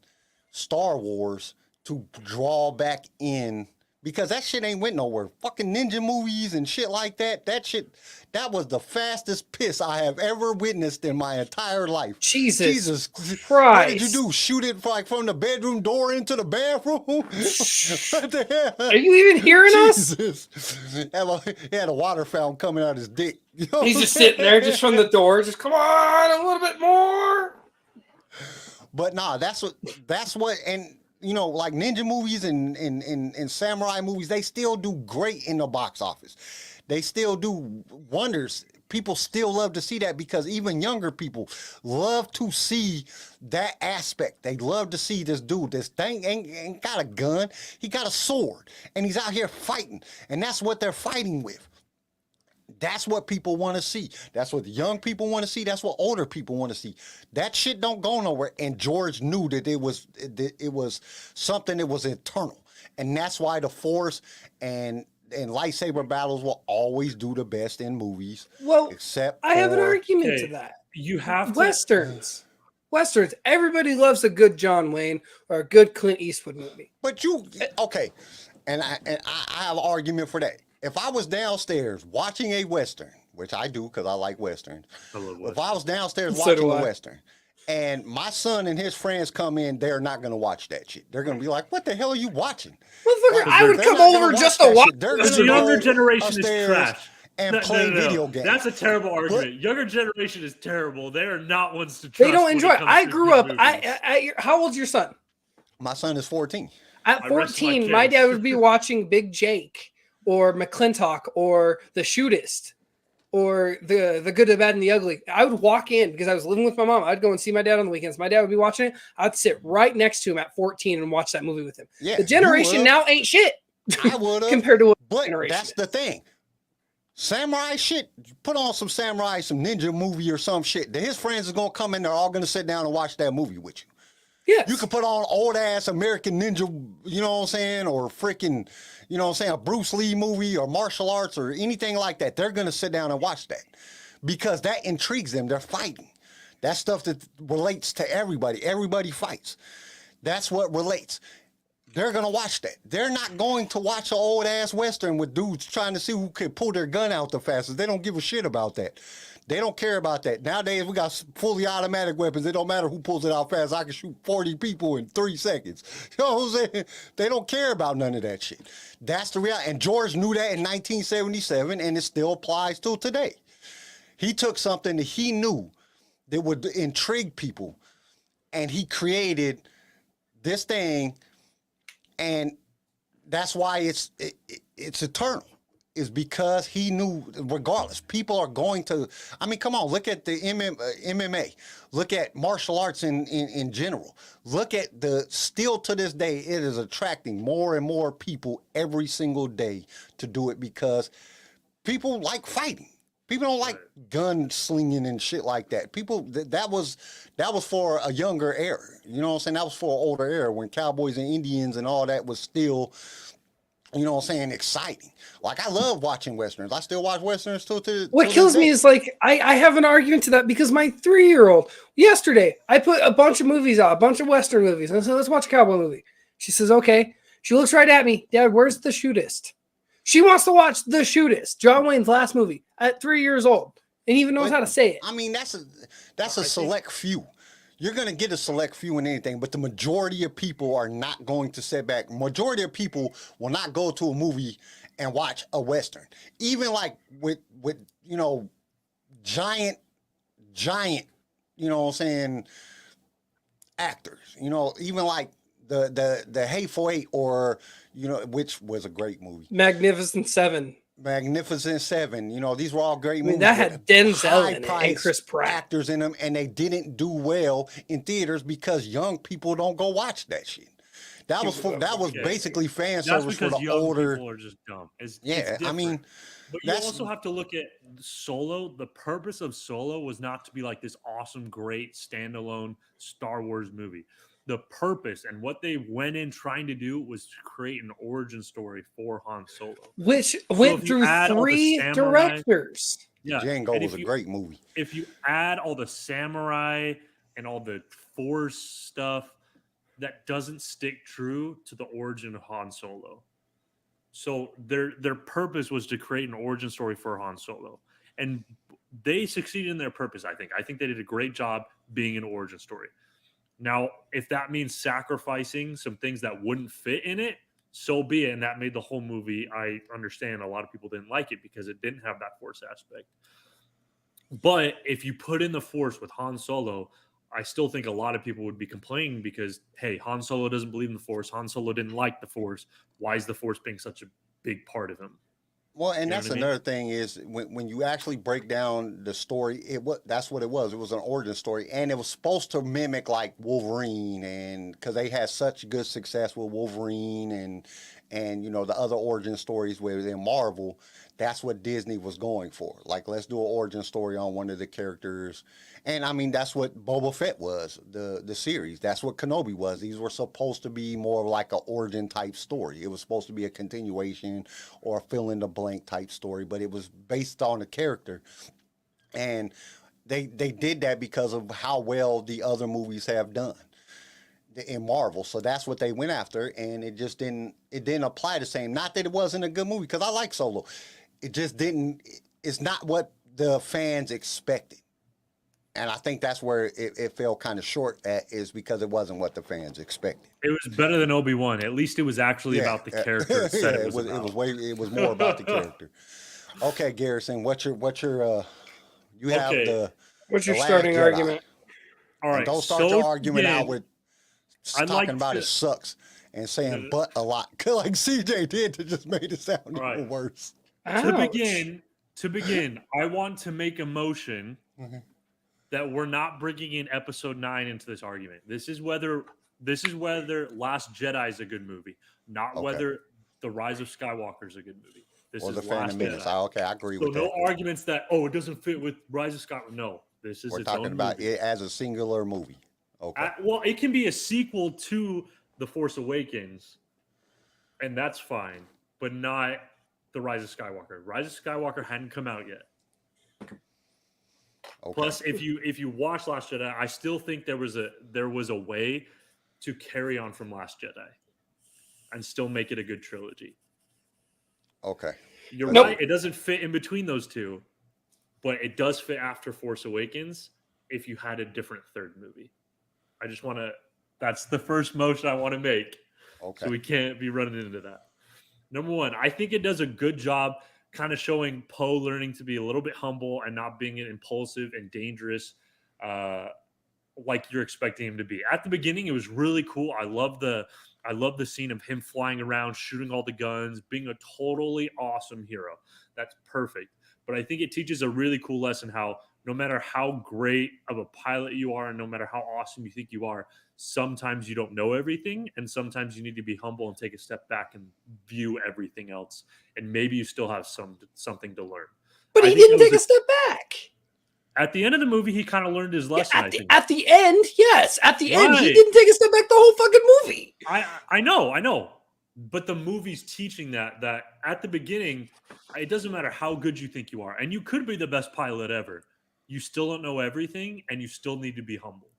Star Wars to draw back in, because that shit ain't went nowhere. Fucking ninja movies and shit like that. That was the fastest piss I have ever witnessed in my entire life. Jesus Christ. What Christ. did you do? Shoot it like from the bedroom door into the bathroom? What the hell? Are you even hearing us? Jesus. He had a water fountain coming out his dick. You know He's what just I'm sitting there, saying? just from the door, just come on, a little bit more. But nah, that's what, and you know, like ninja movies and samurai movies, they still do great in the box office. They still do wonders. People still love to see that because even younger people love to see that aspect. They love to see this dude. This thing ain't got a gun. He got a sword, and he's out here fighting, and that's what they're fighting with. That's what people want to see. That's what the young people want to see. That's what older people want to see. That shit don't go nowhere. And George knew that it was something that was internal. And that's why the Force and lightsaber battles will always do the best in movies. Well, except I have an for- argument Okay. to that. You have to. Westerns. Everybody loves a good John Wayne or a good Clint Eastwood movie. But okay, I have an argument for that. If I was downstairs watching a Western, which I do because I like Westerns. I love If I was downstairs So watching do a I. Western and my son and his friends come in, they're not going to watch that shit. They're going to be like, what the hell are you watching? Motherfucker, Like, I would they're come not gonna over watch just to that watch. shit. They're Because gonna the younger go generation is upstairs trash. and play video games. That's a terrible argument. Younger generation is terrible. They are not ones to trust. They don't when it enjoy it. comes I to grew good up. movies. How old's your son? My son is 14. At I rest my 14, my case. dad would be watching Big Jake or McClintock or The Shootist or the Good, the Bad, and the Ugly. I would walk in because I was living with my mom. I'd go and see my dad on the weekends. My dad would be watching it. I'd sit right next to him at 14 and watch that movie with him. Yeah, The you generation would. now ain't shit I would have. compared to what But generation that's is. the thing. Samurai shit, put on some samurai, some ninja movie or some shit. His friends are going to come in, they're all going to sit down and watch that movie with you. Yes. You can put on old ass American Ninja, you know what I'm saying, or freaking, you know what I'm saying, a Bruce Lee movie or martial arts or anything like that. They're going to sit down and watch that because that intrigues them. They're fighting. That's stuff that relates to everybody. Everybody fights. That's what relates. They're going to watch that. They're not going to watch an old ass Western with dudes trying to see who can pull their gun out the fastest. They don't give a shit about that. They don't care about that. Nowadays, we got fully automatic weapons. It don't matter who pulls it out fast. I can shoot 40 people in 3 seconds. You know what I'm saying? They don't care about none of that shit. That's the reality. And George knew that in 1977, and it still applies till today. He took something that he knew that would intrigue people, and he created this thing, and that's why it's eternal. Is because he knew, regardless, people are going to. I mean, come on, look at the MMA, look at martial arts in general. Look at still to this day, it is attracting more and more people every single day to do it because people like fighting. People don't like gun slinging and shit like that. People that was for a younger era. You know what I'm saying? That was for an older era when cowboys and Indians and all that was still, you know what I'm saying, exciting. Like, I love watching Westerns. I still watch Westerns till What kills me is like I have an argument to that because my 3-year-old yesterday I put a bunch of movies out, a bunch of Western movies, and I said, let's watch a cowboy movie. She says, okay. She looks right at me. Dad, where's The Shootist? She wants to watch The Shootist, John Wayne's last movie, at 3 years old, and even knows how to say it. I mean, that's a select few. You're going to get a select few in anything, but the majority of people are not going to sit back. Majority of people will not go to a movie and watch a Western. Even like with you know, giant, you know what I'm saying, actors. You know, even like the Hateful Eight, or, you know, which was a great movie. Magnificent Seven. You know, these were all great movies. That had Denzel in it and high-priced Chris Pratt. actors in them, and they didn't do well in theaters because young people don't go watch that shit. That was basically fan That's service for because the young older. people are just dumb. It's I different. mean, But you also have to look at Solo. The purpose of Solo was not to be like this awesome, great standalone Star Wars movie. The purpose and what they went in trying to do was to create an origin story for Han Solo, which went through 3 directors. Yeah, Django was a great movie. If you add all the samurai and all the Force stuff, that doesn't stick true to the origin of Han Solo. So their purpose was to create an origin story for Han Solo, and they succeeded in their purpose. I think they did a great job being an origin story. Now, if that means sacrificing some things that wouldn't fit in it, so be it. And that made the whole movie, I understand a lot of people didn't like it because it didn't have that Force aspect. But if you put in the Force with Han Solo, I still think a lot of people would be complaining because, hey, Han Solo doesn't believe in the Force. Han Solo didn't like the Force. Why is the Force being such a big part of him? Well, and that's another thing is when you actually break down the story, that's what it was. It was an origin story, and it was supposed to mimic like Wolverine, and because they had such good success with Wolverine and you know the other origin stories within Marvel. That's what Disney was going for. Like, let's do an origin story on one of the characters. And I mean, that's what Boba Fett was, the series. That's what Kenobi was. These were supposed to be more like an origin type story. It was supposed to be a continuation or a fill in the blank type story, but it was based on a character. And they did that because of how well the other movies have done. in Marvel. So that's what they went after, and it just didn't apply the same. Not that it wasn't a good movie, because I like Solo. It just didn't. It's not what the fans expected. And I think that's where it fell kind of short at, is because it wasn't what the fans expected. It was better than Obi-Wan. At least it was actually about the character it said it was about. It was more about the character. Okay, Garrison, what's your you have Okay. the What's your The Last starting Jedi. argument? All right. And don't start your argument out with I'd talking like about to- it sucks and saying but a lot, like CJ did, to just made it sound even worse. Ouch. To begin, I want to make a motion Mhm. that we're not bringing in Episode 9 into this argument. This is whether Last Jedi is a good movie, not Okay. whether The Rise of Skywalker is a good movie. This Or is the Phantom Last Menace. Jedi. Okay, I agree So with no that. arguments that it doesn't fit with Rise of Skywalker. No, this is We're its talking own about movie. it as a singular movie. Okay. Well, it can be a sequel to The Force Awakens, and that's fine, but not The Rise of Skywalker. Rise of Skywalker hadn't come out yet. Okay. Plus, if you watch Last Jedi, I still think there was a way to carry on from Last Jedi and still make it a good trilogy. Okay. You're Nope. right; it doesn't fit in between those two, but it does fit after Force Awakens if you had a different third movie. I just want to. That's the first motion I want to make. Okay. So we can't be running into that. Number one, I think it does a good job kind of showing Poe learning to be a little bit humble and not being impulsive and dangerous like you're expecting him to be. At the beginning, it was really cool. I love the scene of him flying around, shooting all the guns, being a totally awesome hero. That's perfect. But I think it teaches a really cool lesson how no matter how great of a pilot you are and no matter how awesome you think you are, sometimes you don't know everything, and sometimes you need to be humble and take a step back and view everything else, and maybe you still have something to learn. But I he think didn't that take was a step back. At the end of the movie, he kind of learned his lesson. Yeah, I think. at the end, yes. At the end, he Right. didn't take a step back the whole fucking movie. I know, but the movie's teaching that at the beginning, it doesn't matter how good you think you are, and you could be the best pilot ever. You still don't know everything, and you still need to be humble.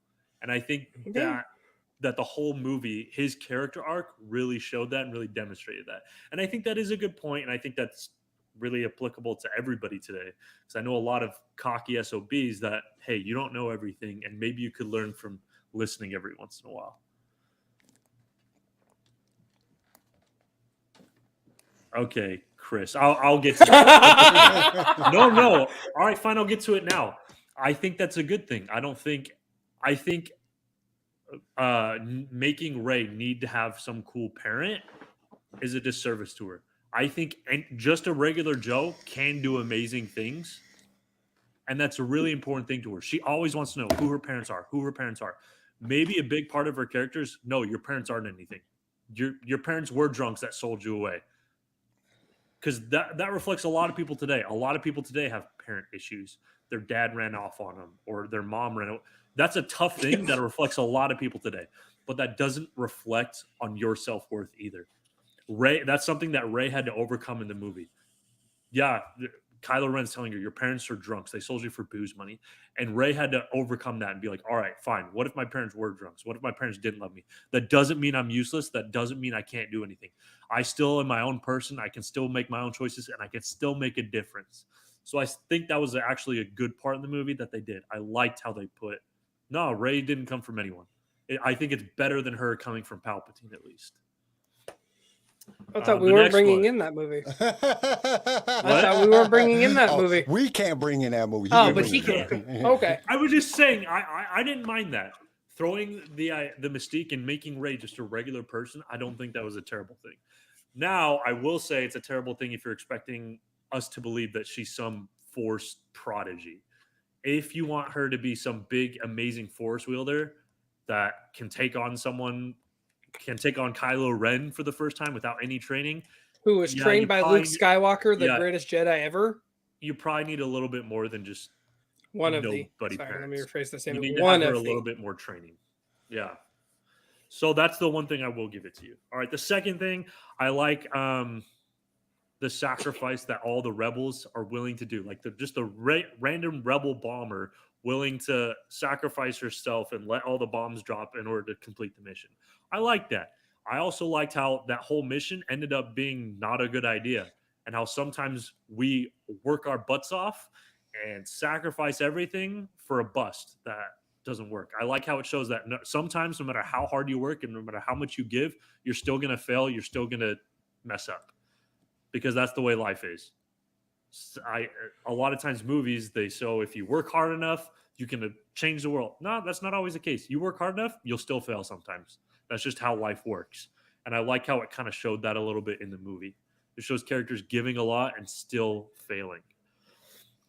And I think Okay. that the whole movie, his character arc, really showed that and really demonstrated that. And I think that is a good point, and I think that's really applicable to everybody today. Because I know a lot of cocky SOBs that, hey, you don't know everything, and maybe you could learn from listening every once in a while. Okay, Chris, I'll get to it. No. All right, fine, I'll get to it now. I think that's a good thing. I think making Rey need to have some cool parent is a disservice to her. I think just a regular Joe can do amazing things, and that's a really important thing to her. She always wants to know who her parents are. Maybe a big part of her character is, no, your parents aren't anything. Your parents were drunks that sold you away. Because that reflects a lot of people today. A lot of people today have parent issues. Their dad ran off on them, or their mom ran off. That's a tough thing that reflects a lot of people today. But that doesn't reflect on your self-worth either. Rey, that's something that Rey had to overcome in the movie. Yeah, Kylo Ren's telling her, your parents are drunks. They sold you for booze money. And Rey had to overcome that and be like, all right, fine. What if my parents were drunks? What if my parents didn't love me? That doesn't mean I'm useless. That doesn't mean I can't do anything. I still am my own person. I can still make my own choices, and I can still make a difference. So I think that was actually a good part in the movie that they did. I liked how they put, no, Rey didn't come from anyone. I think it's better than her coming from Palpatine, at least. I thought we The weren't next bringing one. in that movie. I thought we weren't bringing in that movie. We can't bring in that movie. Oh, but bring he it. can. Okay. I was just saying, I didn't mind that. Throwing the mystique and making Rey just a regular person, I don't think that was a terrible thing. Now, I will say it's a terrible thing if you're expecting us to believe that she's some Force prodigy. If you want her to be some big, amazing Force wielder that can take on Kylo Ren for the first time without any training, Who was Yeah, trained you by probably- Luke Skywalker, the yeah. greatest Jedi ever? you probably need a little bit more than just One of the. nobody Sorry, let me parents. rephrase the You statement. need to One have her of a little the. bit more training. Yeah. So that's the one thing I will give it to you. All right. The second thing I like, the sacrifice that all the rebels are willing to do. Like, they're just a random rebel bomber willing to sacrifice herself and let all the bombs drop in order to complete the mission. I like that. I also liked how that whole mission ended up being not a good idea, and how sometimes we work our butts off and sacrifice everything for a bust that doesn't work. I like how it shows that sometimes, no matter how hard you work and no matter how much you give, you're still going to fail. You're still going to mess up, because that's the way life is. A lot of times movies, they show if you work hard enough, you can change the world. No, that's not always the case. You work hard enough, you'll still fail sometimes. That's just how life works. And I like how it kind of showed that a little bit in the movie. It shows characters giving a lot and still failing.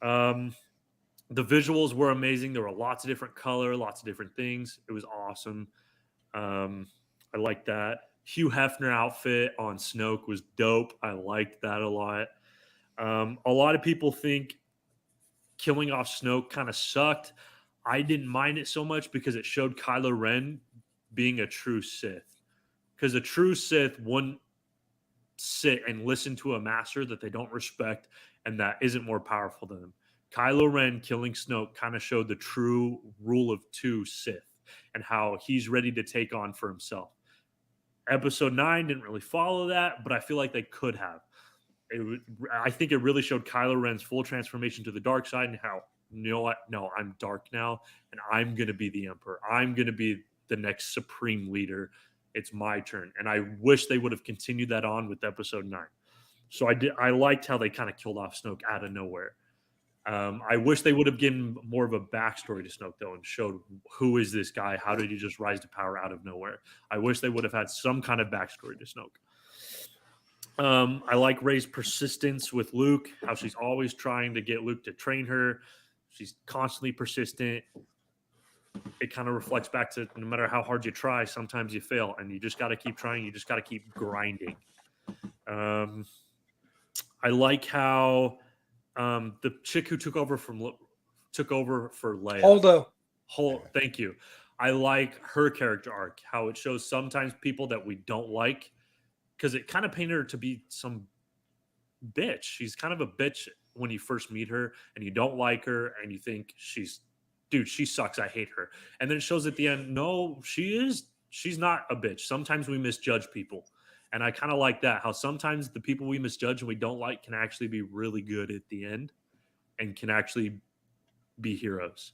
The visuals were amazing. There were lots of different color, lots of different things. It was awesome. I like that. Hugh Hefner outfit on Snoke was dope. I liked that a lot. A lot of people think killing off Snoke kind of sucked. I didn't mind it so much because it showed Kylo Ren being a true Sith. Because a true Sith wouldn't sit and listen to a master that they don't respect and that isn't more powerful than them. Kylo Ren killing Snoke kind of showed the true rule of two Sith and how he's ready to take on for himself. Episode 9 didn't really follow that, but I feel like they could have. I think it really showed Kylo Ren's full transformation to the dark side and how, you know what? No, I'm dark now, and I'm going to be the Emperor. I'm going to be the next supreme leader. It's my turn. And I wish they would have continued that on with episode 9. So I liked how they kind of killed off Snoke out of nowhere. I wish they would have given more of a backstory to Snoke, though, and showed who is this guy? How did he just rise to power out of nowhere? I wish they would have had some kind of backstory to Snoke. I like Rey's persistence with Luke, how she's always trying to get Luke to train her. She's constantly persistent. It kind of reflects back to no matter how hard you try, sometimes you fail, and you just got to keep trying. You just got to keep grinding. I like how the chick who took over for Leia. Thank you. I like her character arc, how it shows sometimes people that we don't like, because it kind of painted her to be some bitch. She's kind of a bitch when you first meet her, and you don't like her, and you think she sucks. I hate her. And then it shows at the end, no, she's not a bitch. Sometimes we misjudge people. And I kind of like that, how sometimes the people we misjudge and we don't like can actually be really good at the end and can actually be heroes.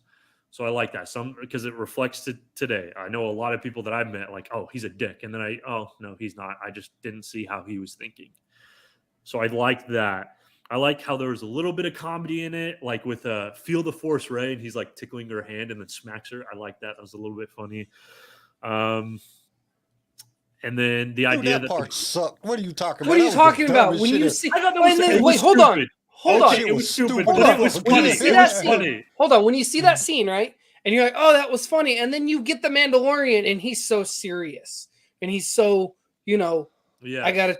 So I like that because it reflects to today. I know a lot of people that I've met like, oh, he's a dick. And then oh, no, he's not. I just didn't see how he was thinking. So I liked that. I like how there was a little bit of comedy in it, like with Feel the Force Rey, and he's like tickling her hand and then smacks her. I like that. That was a little bit funny. And then the idea that part sucked. What are you talking about? What are you talking about? When you see, I thought that was, wait, hold on. Hold on. It was stupid, but it was funny. It was funny. Hold on. When you see that scene, right? And you're like, oh, that was funny. And then you get the Mandalorian and he's so serious. And he's so, yeah. I got to,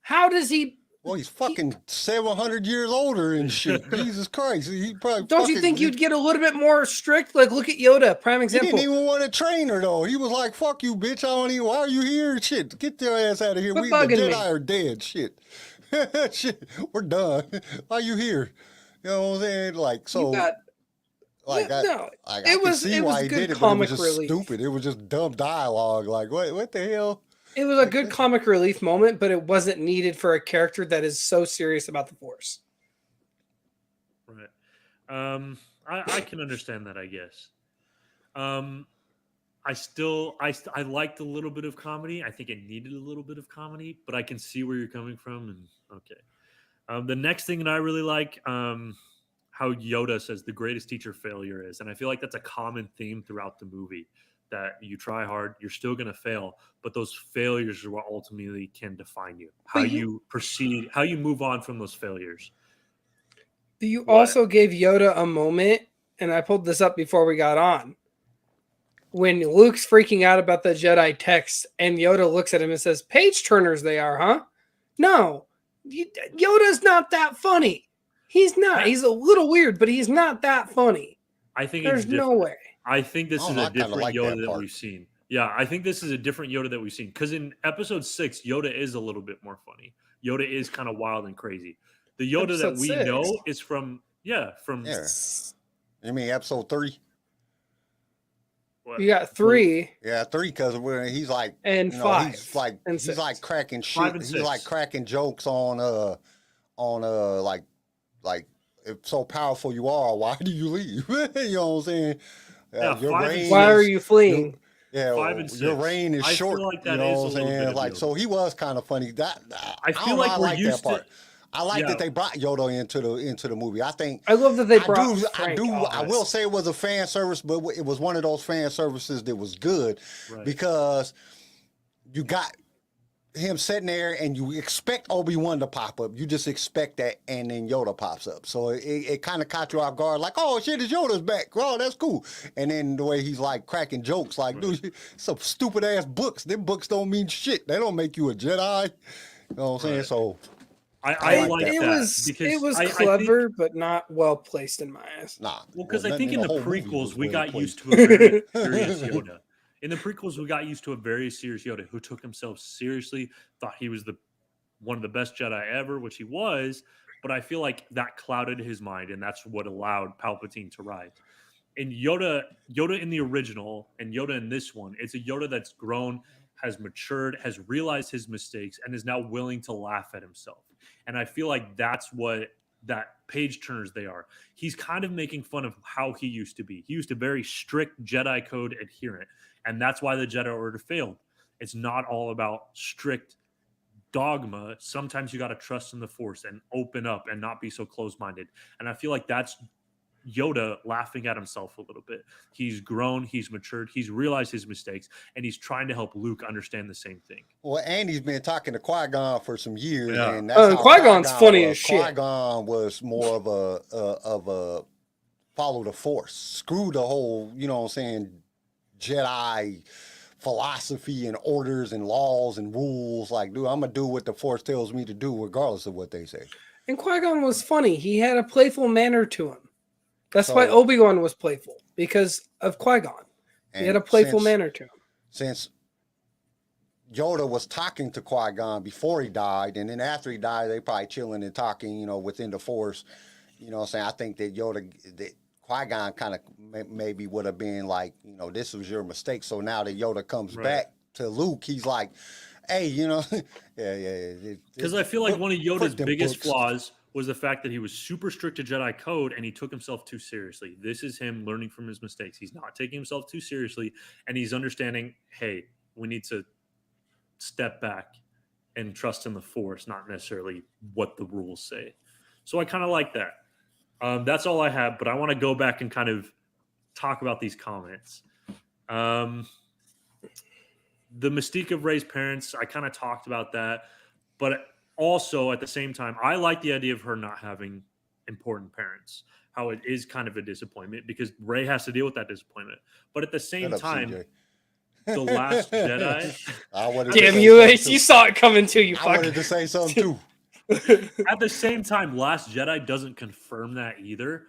how does he? Well, he's fucking 700 years older and shit. Jesus Christ. He probably Don't you think you'd get a little bit more strict? Like, look at Yoda, prime example. He didn't even want to train her, though. He was like, fuck you, bitch. Why are you here? Shit, get your ass out of here. The Jedi are dead. Shit. Shit, we're done. Why are you here? You know what I'm saying? Like, so. It was good comic relief. Stupid. It was just dumb dialogue. Like, what the hell? It was a good comic relief moment, but it wasn't needed for a character that is so serious about the Force. Right. I can understand that, I guess. I liked a little bit of comedy. I think it needed a little bit of comedy, but I can see where you're coming from. And okay. The next thing that I really like, how Yoda says the greatest teacher failure is. And I feel like that's a common theme throughout the movie, that you try hard, you're still going to fail, but those failures are what ultimately can define you. How you proceed, how you move on from those failures. You also gave Yoda a moment, and I pulled this up before we got on, when Luke's freaking out about the Jedi text, and Yoda looks at him and says, page turners they are, huh? No, Yoda's not that funny. He's not. He's a little weird, but he's not that funny. I think there's no way. I think this is a different Yoda that we've seen. Yeah, I think this is a different Yoda that we've seen. Because in episode 6, Yoda is a little bit more funny. Yoda is kind of wild and crazy. The Yoda that Episode we 6. know is from Yeah. You mean episode 3? what, You got 3 Yeah, 3 because he's like and you know 5 he's like and he's 6. like cracking 5 shit. and He's 6. like cracking jokes on like if so powerful you are, why do you leave? You know what I'm saying? Yeah, Your 5 and reign 6. Why are is- you fleeing? Yeah, 5 and your 6. reign is I feel short. like You that know is what a I'm little bit saying? of Like Yoda. so, he was kind of funny. I don't feel know, like I we're like used that part. to. I like Yeah. that they brought Yoda into the movie. I think I love that they brought Frank I will Oz. say it was a fan service, but it was one of those fan services that was good Right. because you got him sitting there and you expect Obi-Wan to pop up. You just expect that, and then Yoda pops up. So it kind of caught you off guard, like, oh shit, it's Yoda's back. Oh, that's cool. And then the way he's like cracking jokes, like, dude, some stupid ass books. Them books don't mean shit. They don't make you a Jedi. You know what I'm saying? Right. So I like like that. that because it was I think, clever, but not well placed in my eyes. nah. well, because I nothing think in the whole movie prequels was we well got placed. used to a very serious Yoda. In the prequels, we got used to a very serious Yoda who took himself seriously, thought he was one of the best Jedi ever, which he was. But I feel like that clouded his mind, and that's what allowed Palpatine to rise. And Yoda in the original and Yoda in this one, it's a Yoda that's grown, has matured, has realized his mistakes, and is now willing to laugh at himself. And I feel like that's what that page turners they are. He's kind of making fun of how he used to be. He used to very strict Jedi code adherent, and that's why the Jedi Order failed. It's not all about strict dogma. Sometimes you got to trust in the Force and open up and not be so close-minded. And I feel like that's Yoda laughing at himself a little bit. He's grown, he's matured, he's realized his mistakes, and he's trying to help Luke understand the same thing. Well, Andy's been talking to Qui-Gon for some years, Yeah. and that's how Qui-Gon's funny was. as shit. Qui-Gon was more of a follow the Force. Screw the whole, you know what I'm saying, Jedi philosophy and orders and laws and rules. Like, dude, I'm gonna do what the Force tells me to do, regardless of what they say. And Qui-Gon was funny. He had a playful manner to him. That's why So- Obi-Wan was playful, because of Qui-Gon. He had a playful manner to him. Since Yoda was talking to Qui-Gon before he died, and then after he died, they probably chilling and talking, you know, within the Force. You know what I'm saying? I think that Qui-Gon kind of maybe would have been like, you know, this was your mistake. So now that Yoda comes back to Luke, he's like, hey, you know, yeah. Because I feel like one of Yoda's them biggest books. flaws was the fact that he was super strict to Jedi code and he took himself too seriously. This is him learning from his mistakes. He's not taking himself too seriously, and he's understanding, hey, we need to step back and trust in the Force, not necessarily what the rules say. So I kind of like that. That's all I have, but I want to go back and kind of talk about these comments. The mystique of Rey's parents, I kind of talked about that, but also at the same time, I like the idea of her not having important parents, how it is kind of a disappointment because Rey has to deal with that disappointment. But at the same Shut up, time, CJ. The Last Jedi, I wanted to Damn say you, something Ace. too. You saw it coming too, you I fuck. wanted to say something too. at the same time, Last Jedi doesn't confirm that either.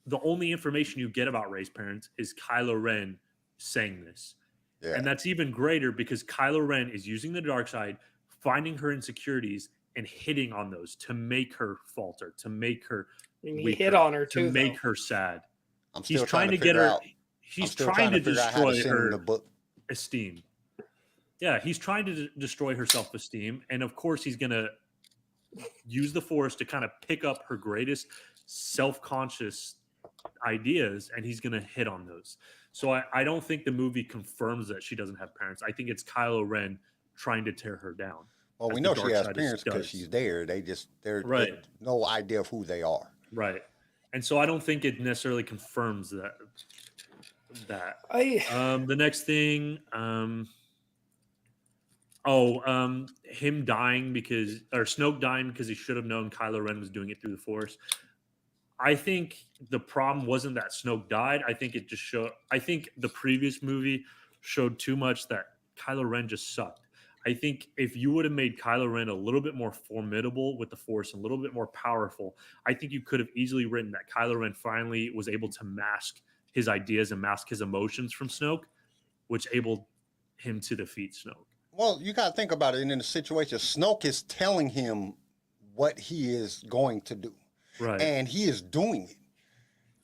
The only information you get about Rey's parents is Kylo Ren saying this. Yeah. And that's even greater because Kylo Ren is using the dark side, finding her insecurities and hitting on those to make her falter, to make her And he weaker, hit on her to too, make though. her sad. I'm He's still trying to get figure her. out- I'm He's still trying to figure out how destroy send him her the book. esteem. Yeah, he's trying to destroy her self-esteem, and of course, he's gonna use the Force to kind of pick up her greatest self-conscious ideas, and he's gonna hit on those. So I don't think the movie confirms that she doesn't have parents. I think it's Kylo Ren trying to tear her down. Well, as we the know she dark has side parents because does. she's there. They're Right. no idea of who they are. Right. And so I don't think it necessarily confirms that. The next thing, him dying Snoke dying because he should have known Kylo Ren was doing it through the Force. I think the problem wasn't that Snoke died. I think the previous movie showed too much that Kylo Ren just sucked. I think if you would have made Kylo Ren a little bit more formidable with the Force, a little bit more powerful, I think you could have easily written that Kylo Ren finally was able to mask his ideas and mask his emotions from Snoke, which enabled him to defeat Snoke. Well, you got to think about it. And in the situation, Snoke is telling him what he is going to do, Right. and he is doing it.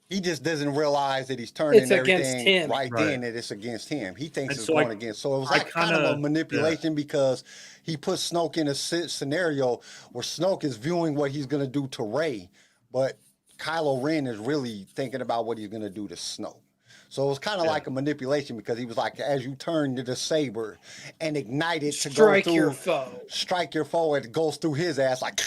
He just doesn't realize that he's turning It's against everything him. right Right. then that it's against him. He thinks And it's so going against. So it was like kind of a manipulation because he put Snoke in a scenario where Snoke is viewing what he's going to do to Rey, but Kylo Ren is really thinking about what he's going to do to Snoke. So it was kind of like a manipulation because he was like, as you turn to the saber and ignite it to Strike go through, your foe. strike your foe, it goes through his ass like,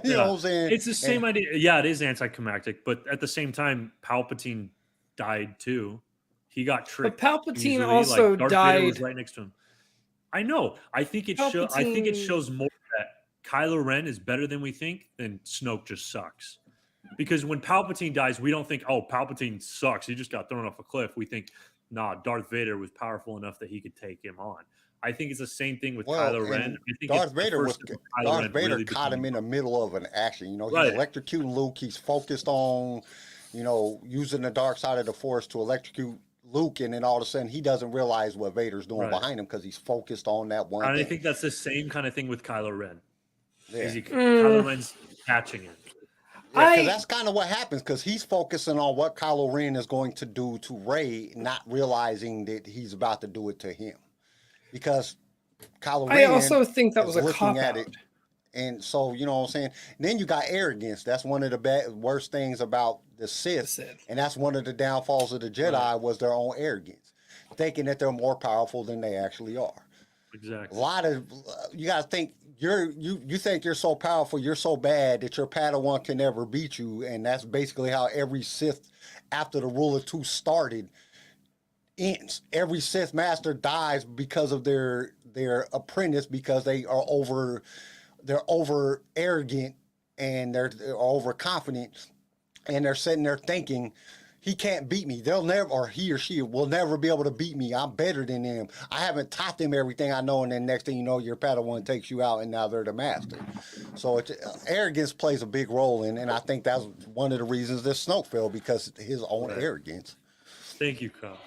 you know what I'm saying? It's the same idea. Yeah, it is anticlimactic, but at the same time, Palpatine died too. He got tricked. Palpatine easily. also like, Darth Vader was died. right next to him. I know. I think it Palpatine- shows more that Kylo Ren is better than we think, than Snoke just sucks. Because when Palpatine dies, we don't think, oh, Palpatine sucks. He just got thrown off a cliff. We think, nah, Darth Vader was powerful enough that he could take him on. I think it's the same thing with Kylo Ren. I think Darth Vader really caught him in the middle of an action. You know, he's Right. electrocuting Luke. He's focused on, you know, using the dark side of the Force to electrocute Luke, and then all of a sudden he doesn't realize what Vader's doing behind him because he's focused on that one And thing. I think that's the same kind of thing with Kylo Ren. Yeah. Kylo Ren's catching him. Yeah, because that's kind of what happens because he's focusing on what Kylo Ren is going to do to Rey, not realizing that he's about to do it to him. Because Kylo Ren I also think that was a looking cop at out. it. And so, you know what I'm saying? And then you got arrogance. That's one of the worst things about the Sith. And that's one of the downfalls of the Jedi was their own arrogance. Thinking that they're more powerful than they actually are. Exactly. A lot of, you got to think, you think you're so powerful, you're so bad that your Padawan can never beat you. And that's basically how every Sith after the Rule of Two started ends. Every Sith master dies because of their apprentice because they're over arrogant and they're overconfident and they're sitting there thinking he can't beat me. They'll never, or he or she will never be able to beat me. I'm better than them. I haven't taught them everything I know, and then next thing you know, your Padawan takes you out, and now they're the master. So arrogance plays a big role in, and I think that's one of the reasons that Snoke fell because of his own arrogance. Thank you, Kyle.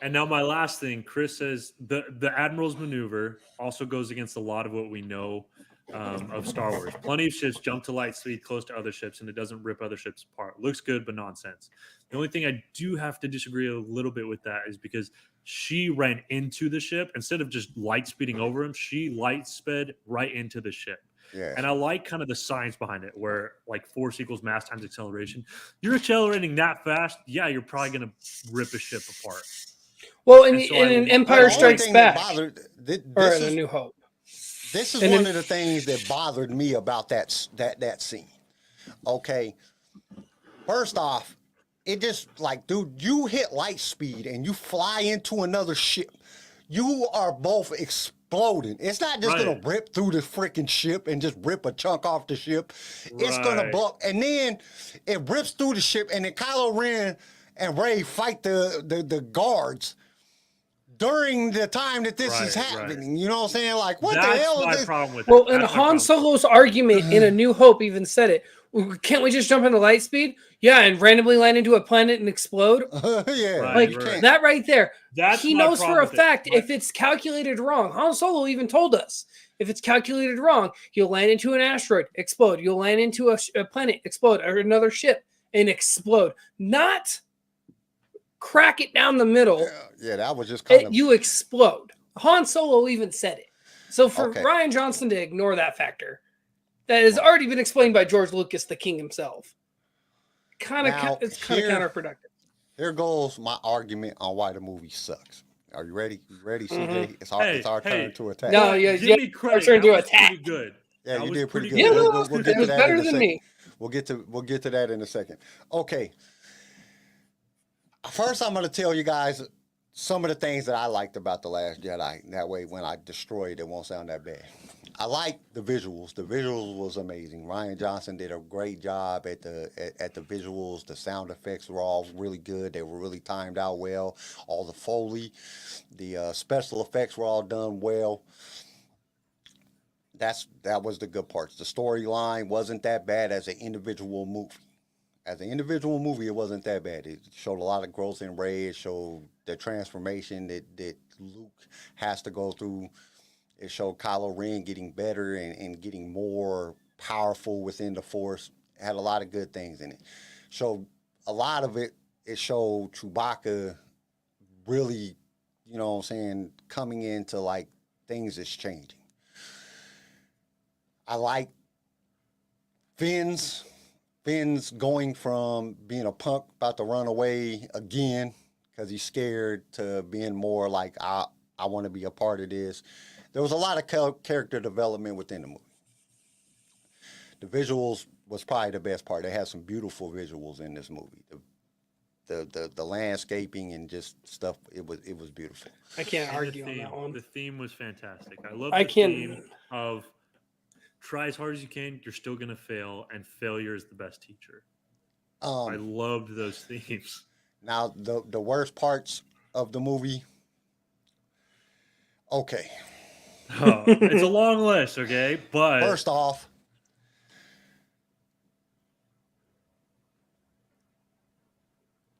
And now my last thing, Chris says the Admiral's maneuver also goes against a lot of what we know of Star Wars. Plenty of ships jump to light speed close to other ships, and it doesn't rip other ships apart. Looks good, but nonsense. The only thing I do have to disagree a little bit with that is because she ran into the ship. Instead of just light speeding over him, she light sped right into the ship. Yeah. And I like kind of the science behind it, where like force equals mass times acceleration. You're accelerating that fast, yeah, you're probably going to rip a ship apart. Well, And so I in would- Empire The only Strikes thing that Back, bothered- or in A New Hope. This is And one then- of the things that bothered me about that scene. Okay. First off, it just like, dude, you hit light speed and you fly into another ship. You are both exploding. It's not just Right. gonna rip through the freaking ship and just rip a chunk off the ship. It's gonna Right. blow, and then it rips through the ship, and then Kylo Ren and Rey fight the guards during the time that this is Right, happening. You know what I'm saying? Like, what That's the hell is my this? problem with Well, it. and That's my Han problem. Solo's argument in A New Hope even said it. Can't we just jump into light speed? Yeah, and randomly land into a planet and explode? Yeah, Right, Like you right. can't. that right there. That's He my knows for problem a with it. fact My- if it's calculated wrong. Han Solo even told us if it's calculated wrong, you'll land into an asteroid, explode. You'll land into a planet, explode, or another ship and explode. Not crack it down the middle. Yeah, that was just kind of. You explode. Han Solo even said it. So for Okay. Ryan Johnson to ignore that factor, that has already been explained by George Lucas, the king himself. It's kind of counterproductive. Here goes my argument on why the movie sucks. Are you ready? You ready, CJ? It's our turn to attack. No, yeah, Give yeah, me credit. turn to That was attack. pretty good. Yeah, That you was did pretty good. Yeah, We'll it get to was that better in a than second. me. We'll get to that in a second. Okay. First, I'm going to tell you guys some of the things that I liked about The Last Jedi. That way, when I destroy it, it won't sound that bad. I like the visuals. The visuals was amazing. Ryan Johnson did a great job at the visuals. The sound effects were all really good. They were really timed out well. All the Foley, the special effects were all done well. That was the good parts. The storyline wasn't that bad as an individual movie. As an individual movie, it wasn't that bad. It showed a lot of growth in Rey. It showed the transformation that Luke has to go through It showed Kylo Ren getting better and getting more powerful within the Force. It had a lot of good things in it. So a lot of it showed Chewbacca really, you know what I'm saying, coming into like things is changing. I like Finn's going from being a punk about to run away again because he's scared to being more like, I want to be a part of this. There was a lot of character development within the movie. The visuals was probably the best part. They had some beautiful visuals in this movie. The landscaping and just stuff, it was beautiful. I can't And argue on that one. The theme was fantastic. I love I the can- theme of try as hard as you can, you're still gonna fail, and failure is the best teacher. I loved those themes. Now the worst parts of the movie. Okay. Oh, it's a long list, okay? But First off,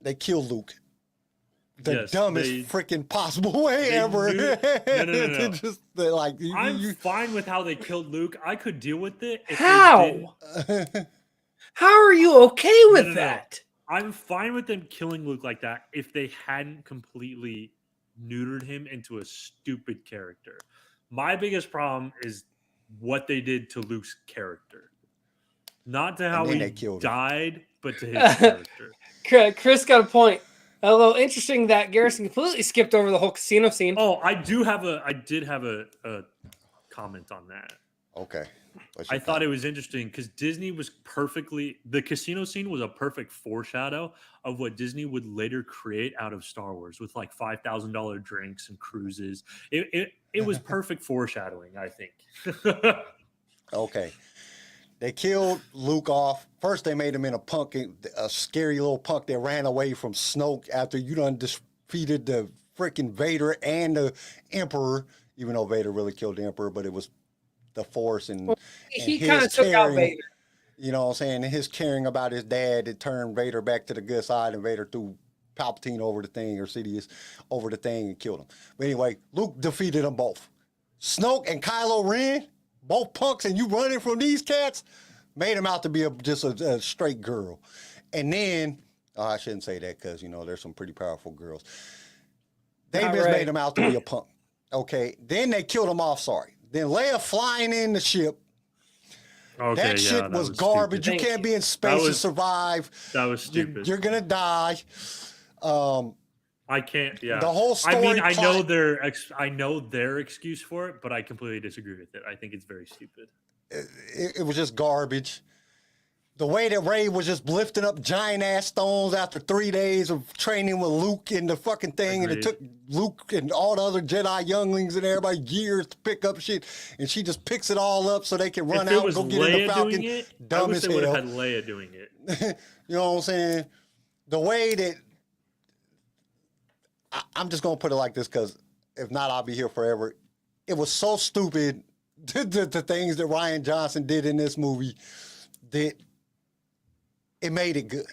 they killed Luke. The Yes, dumbest they- freaking possible way they ever. knew- No. They're like, I'm fine with how they killed Luke. I could deal with it. If they How? didn't- How are you okay with no. that? I'm fine with them killing Luke like that if they hadn't completely neutered him into a stupid character. My biggest problem is what they did to Luke's character. Not to how then he they killed him. died, but to his character. Chris got a point. Although interesting that Garrison completely skipped over the whole casino scene. Oh, I did have a comment on that. Okay. I thought it was interesting because Disney was the casino scene was a perfect foreshadow of what Disney would later create out of Star Wars with like $5,000 drinks and cruises. It was perfect foreshadowing, I think. Okay. They killed Luke off. First, they made him in a scary little punk that ran away from Snoke after you done defeated the freaking Vader and the Emperor, even though Vader really killed the Emperor, but it was the Force and He his kind of took out caring, Vader. You know what I'm saying? And his caring about his dad, it turned Vader back to the good side, and Vader threw Palpatine over the thing, or Sidious over the thing, and killed him. But anyway, Luke defeated them both. Snoke and Kylo Ren, both punks, and you running from these cats, made him out to be just a straight girl. And then, I shouldn't say that because, there's some pretty powerful girls. They Not just right. made him out to be a punk. Okay, then they killed him off, sorry. Then Leia flying in the ship. Okay, That shit was garbage. stupid. You can't be in space That and was- survive. That was stupid. You're going to die. I can't. Yeah, The whole story I mean, I know plot- I know their excuse for it, but I completely disagree with it. I think it's very stupid. It was just garbage. The way that Rey was just lifting up giant ass stones after 3 days of training with Luke and the fucking thing, and it took Luke and all the other Jedi younglings and everybody years to pick up shit, and she just picks it all up so they can run If it out and was go get in the Leia Falcon. doing it, I Dumb wish as they would have hell. had Leia doing it. You know what I'm saying? The way that I'm just gonna put it like this, because if not, I'll be here forever. It was so stupid, the things that Rian Johnson did in this movie, that it made it good.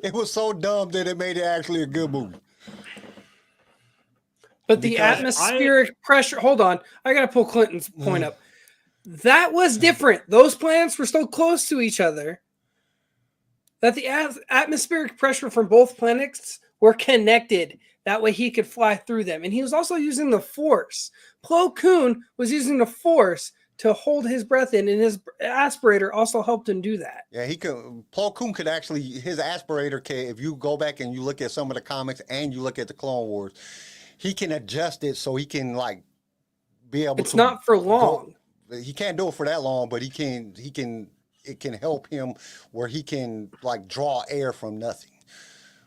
It was so dumb that it made it actually a good movie. But the Because atmospheric pressure. Hold on, I gotta pull Clinton's point up. That was different. Those planets were so close to each other that the atmospheric pressure from both planets were connected. That way he could fly through them. And he was also using the Force. Plo Koon was using the Force to hold his breath in, and his aspirator also helped him do that. Yeah, he could. Plo Koon could actually, his aspirator can, if you go back and you look at some of the comics and you look at the Clone Wars, he can adjust it so he can be able to. It's not for long. He can't do it for that long, but he can. It can help him where he can draw air from nothing,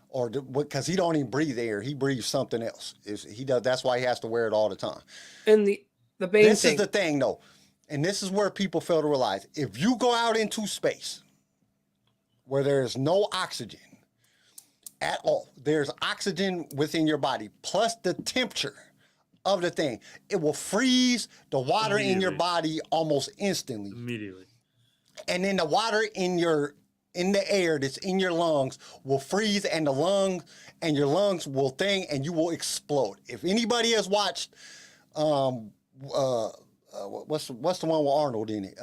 or because he don't even breathe air, he breathes something else. He does. That's why he has to wear it all the time. And the main This thing. is the thing, though, and this is where people fail to realize: if you go out into space where there is no oxygen at all, there's oxygen within your body plus the temperature of the thing. It will freeze the water in your Immediately. body almost instantly. Immediately. And then the water in your in the air that's in your lungs will freeze, and your lungs will thing, and you will explode. If anybody has watched, what's the one with Arnold in it?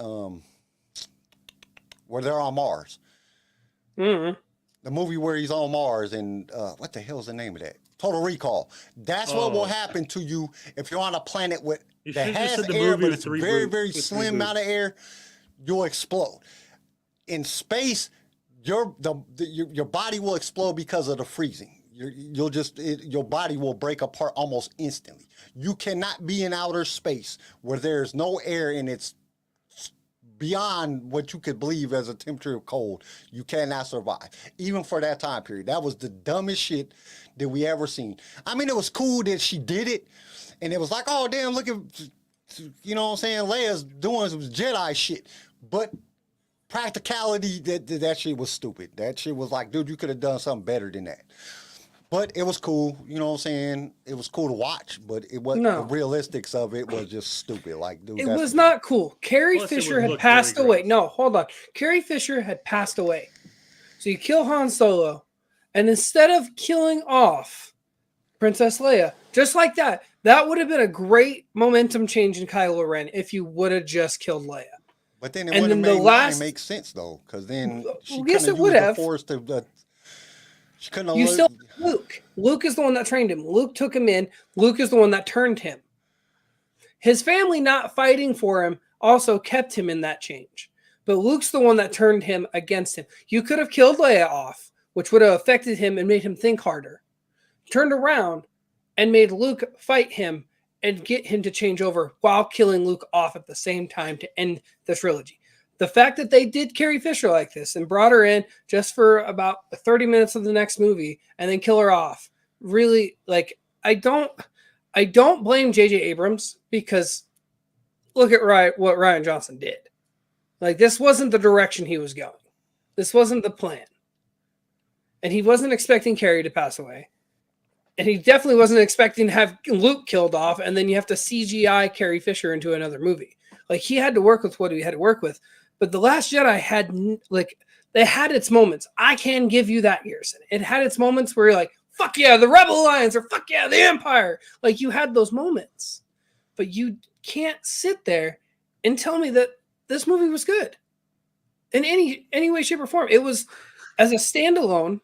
Where they're on Mars. Mm-hmm. The movie where he's on Mars, and what the hell is the name of that? Total Recall. That's what will happen to you if you're on a planet that has air, but it's very, very slim amount of air. You'll explode. In space, your body will explode because of the freezing. Your body will break apart almost instantly. You cannot be in outer space where there's no air and it's beyond what you could believe as a temperature of cold. You cannot survive, even for that time period. That was the dumbest shit that we ever seen. I mean, it was cool that she did it, and it was like, oh damn, look at, you know what I'm saying, Leia's doing some Jedi shit. But practicality, that shit was stupid. That shit was like, dude, you could have done something better than that. But it was cool, you know what I'm saying? It was cool to watch, but it wasn't, the realistics of it was just stupid. Like, dude, it was not cool. Carrie Plus, Fisher had passed away. No, hold on. Carrie Fisher had passed away. So you kill Han Solo, and instead of killing off Princess Leia, just like that, that would have been a great momentum change in Kylo Ren if you would have just killed Leia. But then it wouldn't make sense, though, because then she yes, it couldn't would use have. the Force to... She couldn't You still Luke. Luke is the one that trained him. Luke took him in. Luke is the one that turned him. His family not fighting for him also kept him in that change. But Luke's the one that turned him against him. You could have killed Leia off, which would have affected him and made him think harder. Turned around and made Luke fight him and get him to change over while killing Luke off at the same time to end the trilogy. The fact that they did Carrie Fisher like this and brought her in just for about 30 minutes of the next movie and then kill her off, really, like, I don't blame J.J. Abrams, because look at what Rian Johnson did. Like, this wasn't the direction he was going. This wasn't the plan. And he wasn't expecting Carrie to pass away. And he definitely wasn't expecting to have Luke killed off, and then you have to CGI Carrie Fisher into another movie. Like, he had to work with what he had to work with. But The Last Jedi had, like, they had its moments. I can give you that, Garrison. It had its moments where you're like, fuck yeah, the Rebel Alliance, or fuck yeah, the Empire. Like, you had those moments. But you can't sit there and tell me that this movie was good in any way, shape, or form. It was, as a standalone,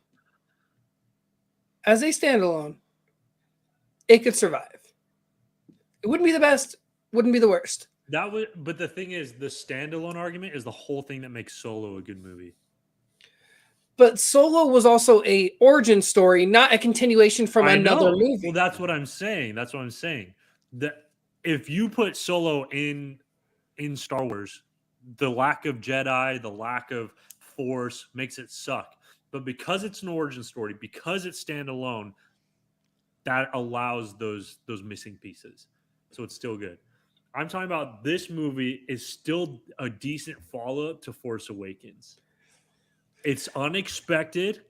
it could survive. It wouldn't be the best, wouldn't be the worst. But the thing is, the standalone argument is the whole thing that makes Solo a good movie. But Solo was also a origin story, not a continuation from another movie. Well, that's what I'm saying. That if you put Solo in Star Wars, the lack of Jedi, the lack of Force makes it suck. But because it's an origin story, because it's standalone, that allows those missing pieces. So it's still good. I'm talking about this movie is still a decent follow-up to Force Awakens. It's unexpected.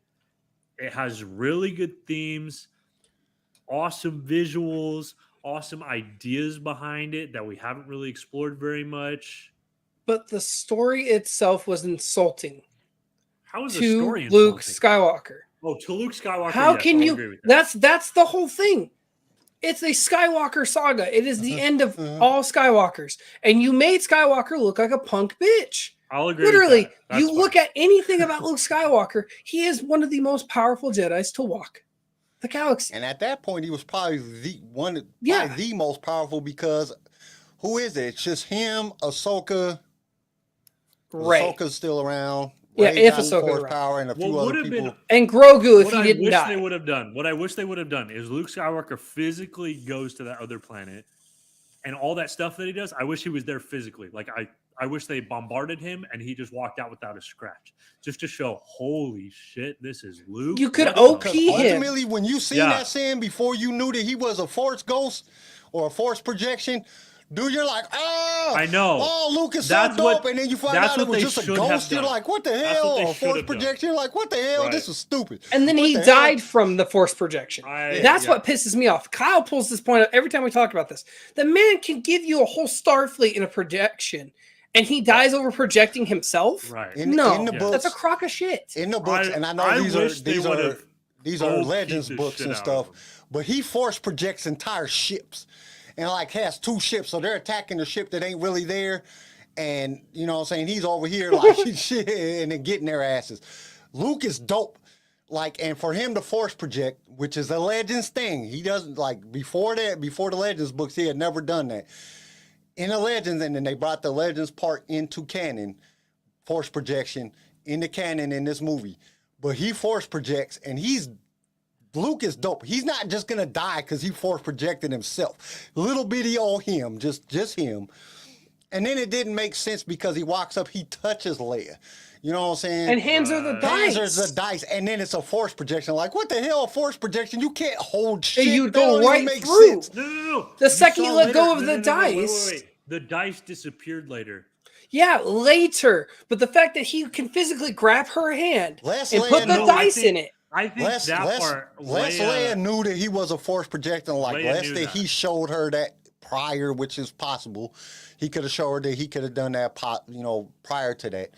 It has really good themes, awesome visuals, awesome ideas behind it that we haven't really explored very much. But the story itself was insulting. How is the story insulting? Luke Skywalker. Oh, to Luke Skywalker. How can you? Agree with that. That's the whole thing. It's a Skywalker saga. It is the end of all Skywalkers. And you made Skywalker look like a punk bitch. I'll agree. Literally, you look at anything about Luke Skywalker, he is one of the most powerful Jedis to walk the galaxy. And at that point, he was probably the most powerful, because who is it? It's just him, Ahsoka. Rey. Ahsoka's still around. Yeah, Rey if got Ahsoka force power and a few other people. And Grogu, if he didn't die. What I wish they would have done is Luke Skywalker physically goes to that other planet, and all that stuff that he does, I wish he was there physically. Like, I wish they bombarded him and he just walked out without a scratch, just to show, holy shit, this is Luke. You could OP him. Ultimately, when you seen that scene before you knew that he was a Force ghost or a Force projection, dude, you're like, I know. Oh, Luke is so dope. And then you find out it was just a ghost. You're like, what the hell? Or Force projection. You're like, what the hell? Right. This is stupid. And then he died from the Force projection. That's what pisses me off. Kyle pulls this point up every time we talk about this. The man can give you a whole Starfleet in a projection and he dies over projecting himself. Right. No, in the Yeah. books, that's a crock of shit. in the books, and I know I these wish they are would've these are OP'd Legends the books shit and out of stuff, him. but he force projects entire ships, and like has 2 ships, so they're attacking the ship that ain't really there, and you know what I'm saying, he's over here like shit, and then getting their asses. Luke is dope. Like, and for him to force project, which is a Legends thing, he doesn't like before the Legends books, he had never done that. In the Legends, and then they brought the Legends part into canon, force projection into canon in this movie. But he force projects, and Luke is dope. He's not just gonna die because he force projected himself. Little bitty old him, just him. And then it didn't make sense because he walks up, he touches Leia. You know what I'm saying? And hands her the dice. Hands her the dice, and then it's a force projection. Like, what the hell, a force projection? You can't hold shit. you'd That go don't even right make through. sense. No. The second saw you let go later- of the Wait. dice- The dice disappeared later. Yeah, later. But the fact that he can physically grab her hand Les and put Leia the knew- dice in it. I think that part. Leia knew that he was a force projector, like Leia less knew that that. he showed her that prior, which is possible. He could have showed her that he could have done that, prior to that.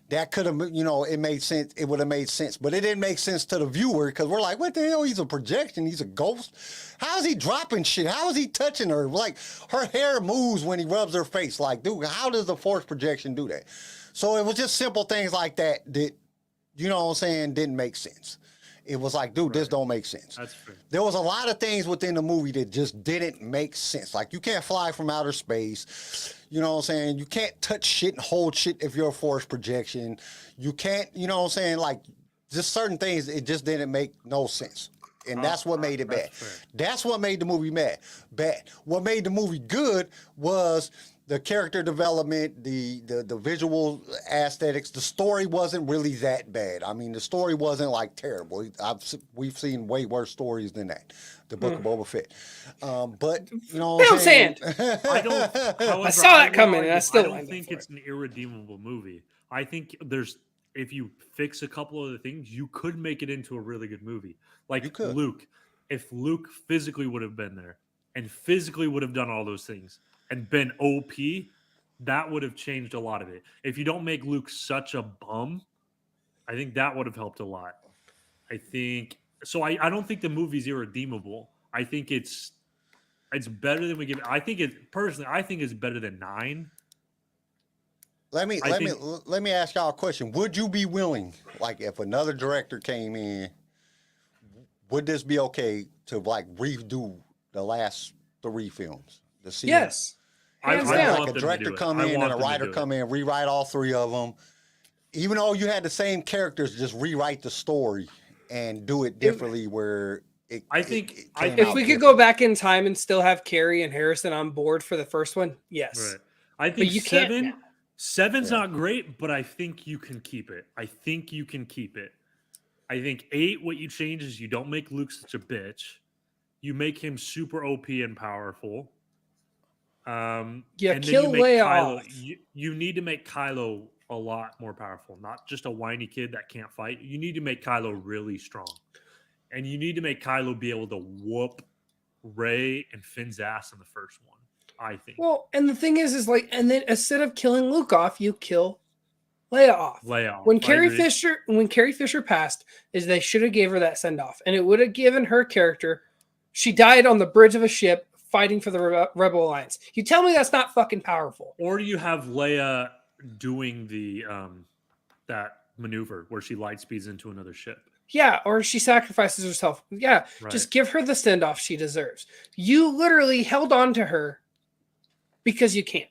That could have, it made sense. It would have made sense, but it didn't make sense to the viewer because we're like, what the hell? He's a projection. He's a ghost. How is he dropping shit? How is he touching her? Like, her hair moves when he rubs her face. Like, dude, how does the force projection do that? So it was just simple things like that, you know what I'm saying, didn't make sense. It was like, dude, this don't make sense. That's fair. There was a lot of things within the movie that just didn't make sense. Like, you can't fly from outer space. You know what I'm saying? You can't touch shit and hold shit if you're a force projection. You can't, you know what I'm saying? Like, just certain things, it just didn't make no sense. And that's what made it bad. That's fair. That's what made the movie bad. What made the movie good was the character development, the visual aesthetics. The story wasn't really that bad. I mean, the story wasn't like terrible. We've seen way worse stories than that. The Book of Boba Fett. But you know, what I'm Bill saying? I don't. However, I saw that will coming, and I argue, still don't lined up think for it's an irredeemable movie. I think if you fix a couple of the things, you could make it into a really good movie. Like You could. Luke, if Luke physically would have been there and physically would have done all those things and been OP, that would have changed a lot of it. If you don't make Luke such a bum, I think that would have helped a lot. I think so. I don't think the movie's irredeemable. I think it's better than we give it. I think it's better than 9. Let me ask y'all a question. Would you be willing, like, if another director came in, would this be okay to like redo the last 3 films? The series? Yes. Hands down. Like a director come in and a writer come in, rewrite all 3 of them. Even though you had the same characters, just rewrite the story and do it differently. If we could go back in time and still have Carrie and Harrison on board for the first one, yes. Right. I think you can't now. Seven's not great, but I think you can keep it. I think 8, what you change is you don't make Luke such a bitch. You make him super OP and powerful. And then kill you make Leia Kylo. off. You need to make Kylo a lot more powerful, not just a whiny kid that can't fight. You need to make Kylo really strong. And you need to make Kylo be able to whoop Rey and Finn's ass in the first one, I think. Well, and the thing is like, and then instead of killing Luke off, you kill Leia off. When Carrie Fisher passed, is they should have gave her that send off, and it would have given her character. She died on the bridge of a ship fighting for the Rebel Alliance. You tell me that's not fucking powerful. Or do you have Leia doing the that maneuver where she light speeds into another ship? Yeah, or she sacrifices herself. Yeah, Right. Just give her the send off she deserves. You literally held on to her because you can't.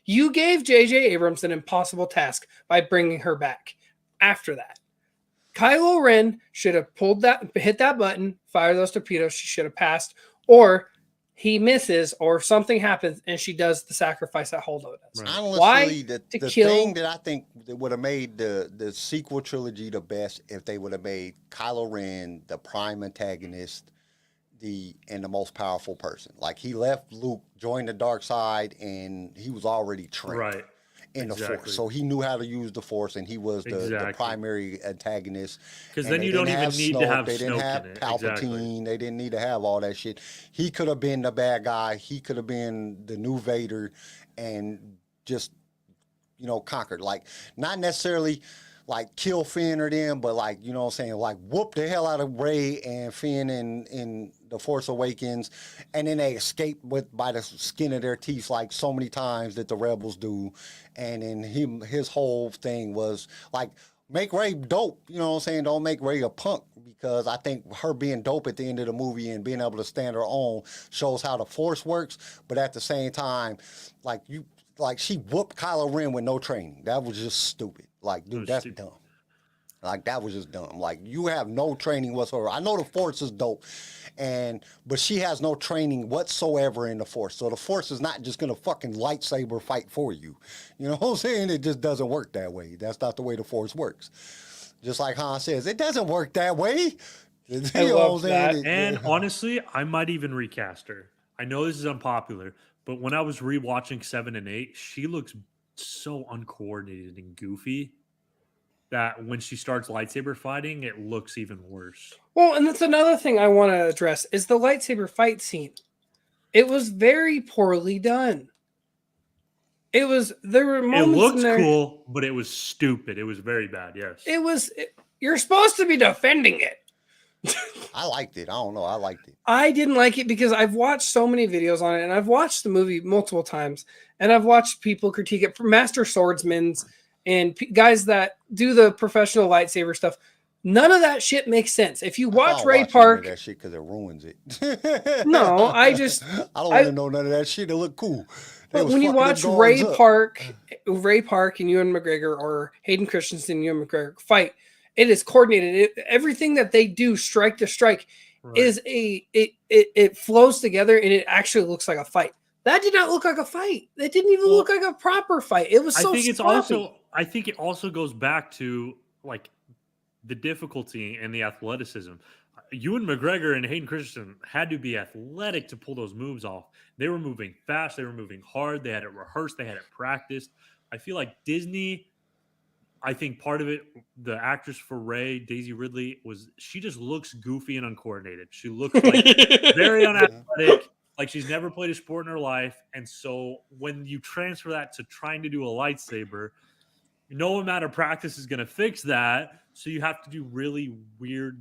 You gave J.J. Abrams an impossible task by bringing her back. After that, Kylo Ren should have hit that button, fire those torpedoes. She should have passed, or he misses, or something happens, and she does the sacrifice that Holdo does. Right. Honestly, Why the kill- thing that I think that would have made the sequel trilogy the best if they would have made Kylo Ren the prime antagonist, and the most powerful person. Like, he left Luke, joined the dark side, and he was already trained in the Force. So he knew how to use the Force, and he was the primary antagonist. Because And then they you don't didn't even have need to Snoke, have they didn't Snoke have in it. Palpatine. Exactly. They didn't need to have all that shit. He could have been the bad guy. He could have been the new Vader, and just conquered. Like, not necessarily like kill Finn or them, but like, you know what I'm saying, like whoop the hell out of Rey and Finn in The Force Awakens, and then they escape by the skin of their teeth like so many times that the rebels do. And then his whole thing was like, make Rey dope, you know what I'm saying? Don't make Rey a punk, because I think her being dope at the end of the movie and being able to stand her own shows how the Force works. But at the same time, like she whooped Kylo Ren with no training. That was just stupid. Like, dude, that's dumb. Like, that was just dumb. Like, you have no training whatsoever. I know the Force is dope, but she has no training whatsoever in the Force. So the Force is not just gonna fucking lightsaber fight for you. You know what I'm saying? It just doesn't work that way. That's not the way the Force works. Just like Han says, it doesn't work that way. I love that. And honestly, I might even recast her. I know this is unpopular, but when I was rewatching 7 and 8, she looks so uncoordinated and goofy that when she starts lightsaber fighting, it looks even worse. Well, and that's another thing I want to address is the lightsaber fight scene. It was very poorly done. There were moments It looked in there, cool, but it was stupid. It was very bad, yes. You're supposed to be defending it. I liked it. I don't know. I liked it. I didn't like it because I've watched so many videos on it, and I've watched the movie multiple times, and I've watched people critique it from master swordsmen and guys that do the professional lightsaber stuff. None of that shit makes sense. If you watch Ray Park, that shit because it ruins it. No, I don't want to know none of that shit. It look cool. But when you watch Ray Park and Ewan McGregor, or Hayden Christensen and Ewan McGregor fight, it is coordinated. Everything that they do, strike to strike, is it flows together, and it actually looks like a fight. That did not look like a fight. It didn't even look like a proper fight. It was so sloppy. I think it also goes back to like the difficulty and the athleticism. Ewan McGregor and Hayden Christensen had to be athletic to pull those moves off. They were moving fast. They were moving hard. They had it rehearsed. They had it practiced. I feel like Disney, I think part of it, the actress for Rey, Daisy Ridley, she just looks goofy and uncoordinated. She looks like very unathletic, like she's never played a sport in her life. And so when you transfer that to trying to do a lightsaber, no amount of practice is going to fix that. So you have to do really weird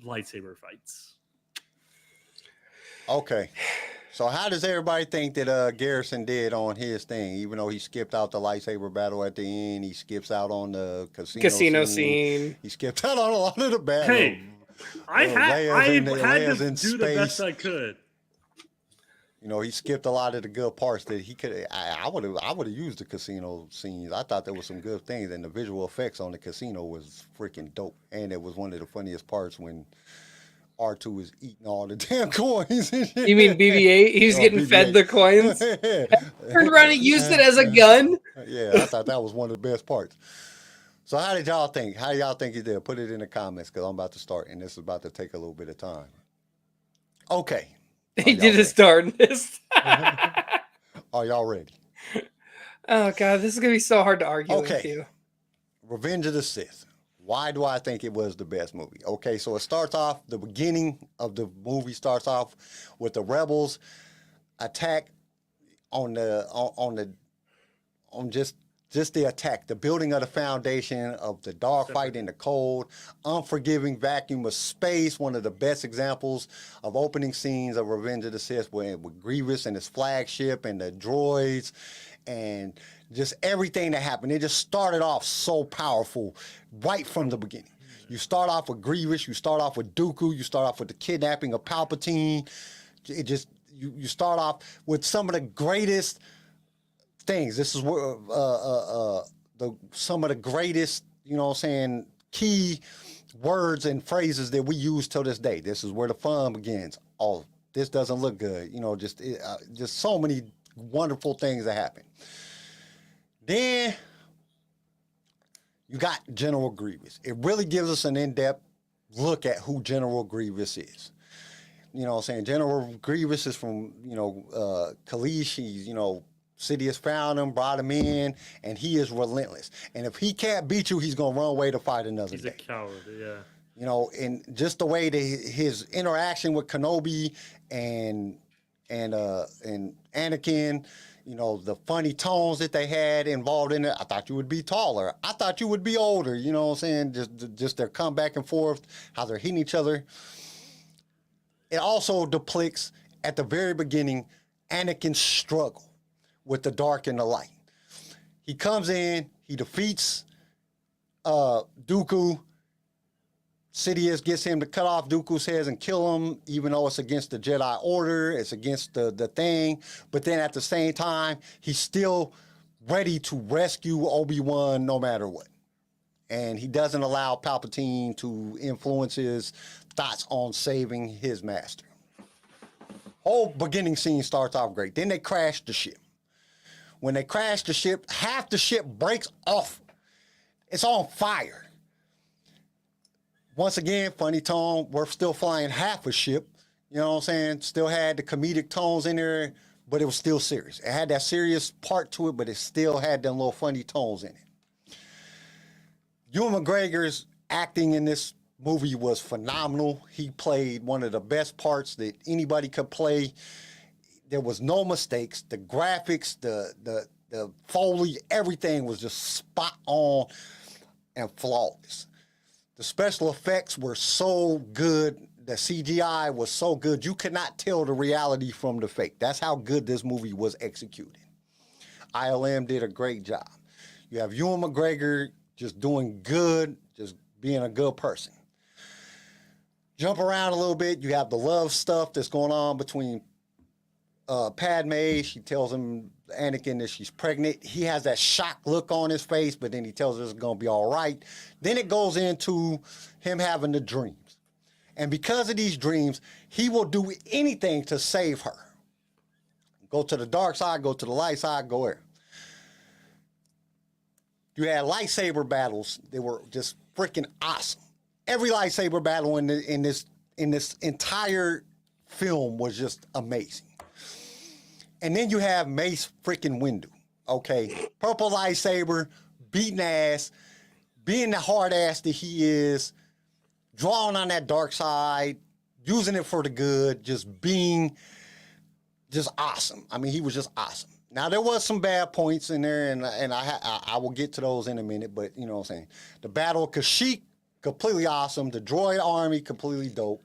lightsaber fights. Okay. So how does everybody think that Garrison did on his thing? Even though he skipped out the lightsaber battle at the end, he skips out on the casino scene. He skipped out on a lot of the battle. Hey, I had to do the best I could. You know, he skipped a lot of the good parts that he could. I would have used the casino scenes. I thought there was some good things, and the visual effects on the casino was freaking dope. And it was one of the funniest parts when R2 was eating all the damn coins. You mean BB-8? He was getting BB-8. Fed the coins. Turned around and used it as a gun. Yeah, I thought that was one of the best parts. So how did y'all think? How y'all think he did? Put it in the comments, because I'm about to start, and this is about to take a little bit of time. Okay. He did a start in this. Are y'all ready? Oh, God, this is going to be so hard to argue with you. Revenge of the Sith. Why do I think it was the best movie? Okay, so it starts off, the beginning of the movie starts off with the rebels attack on just the attack, the building of the foundation of the dogfight in the cold, unforgiving vacuum of space, one of the best examples of opening scenes of Revenge of the Sith with Grievous and his flagship and the droids and just everything that happened. It just started off so powerful right from the beginning. You start off with Grievous, you start off with Dooku, you start off with the kidnapping of Palpatine. It just, you start off with some of the greatest things. This is where some of the greatest, you know what I'm saying, key words and phrases that we use till this day. This is where the fun begins. Oh, this doesn't look good. You know, just so many wonderful things that happen. Then you got General Grievous. It really gives us an in-depth look at who General Grievous is. You know what I'm saying? General Grievous is from, Kalish. He's, Sidious found him, brought him in, and he is relentless. And if he can't beat you, he's going to run away to fight another day. He's a coward, yeah. And just the way that his interaction with Kenobi and Anakin, you know, the funny tones that they had involved in it. I thought you would be taller. I thought you would be older. You know what I'm saying? Just their come back and forth, how they're hitting each other. It also depicts at the very beginning Anakin's struggle with the dark and the light. He comes in, he defeats Dooku. Sidious gets him to cut off Dooku's heads and kill him, even though it's against the Jedi Order, it's against the thing. But then at the same time, he's still ready to rescue Obi-Wan no matter what. And he doesn't allow Palpatine to influence his thoughts on saving his master. Whole beginning scene starts off great. Then they crash the ship. When they crash the ship, half the ship breaks off. It's on fire. Once again, funny tone. We're still flying half a ship. You know what I'm saying? Still had the comedic tones in there, but it was still serious. It had that serious part to it, but it still had them little funny tones in it. Ewan McGregor's acting in this movie was phenomenal. He played one of the best parts that anybody could play. There was no mistakes. The graphics, the Foley, everything was just spot on and flawless. The special effects were so good. The CGI was so good. You could not tell the reality from the fake. That's how good this movie was executed. ILM did a great job. You have Ewan McGregor just doing good, just being a good person. Jump around a little bit. You have the love stuff that's going on between Padme. She tells him, Anakin, that she's pregnant. He has that shocked look on his face, but then he tells her it's going to be all right. Then it goes into him having the dreams. And because of these dreams, he will do anything to save her. Go to the dark side, go to the light side, go there. You had lightsaber battles. They were just freaking awesome. Every lightsaber battle in this entire film was just amazing. And then you have Mace freaking Windu, okay? Purple lightsaber, beating ass, being the hard ass that he is, drawing on that dark side, using it for the good, just being just awesome. I mean, he was just awesome. Now, there was some bad points in there, and I will get to those in a minute, but you know what I'm saying. The Battle of Kashyyyk, completely awesome. The droid army, completely dope.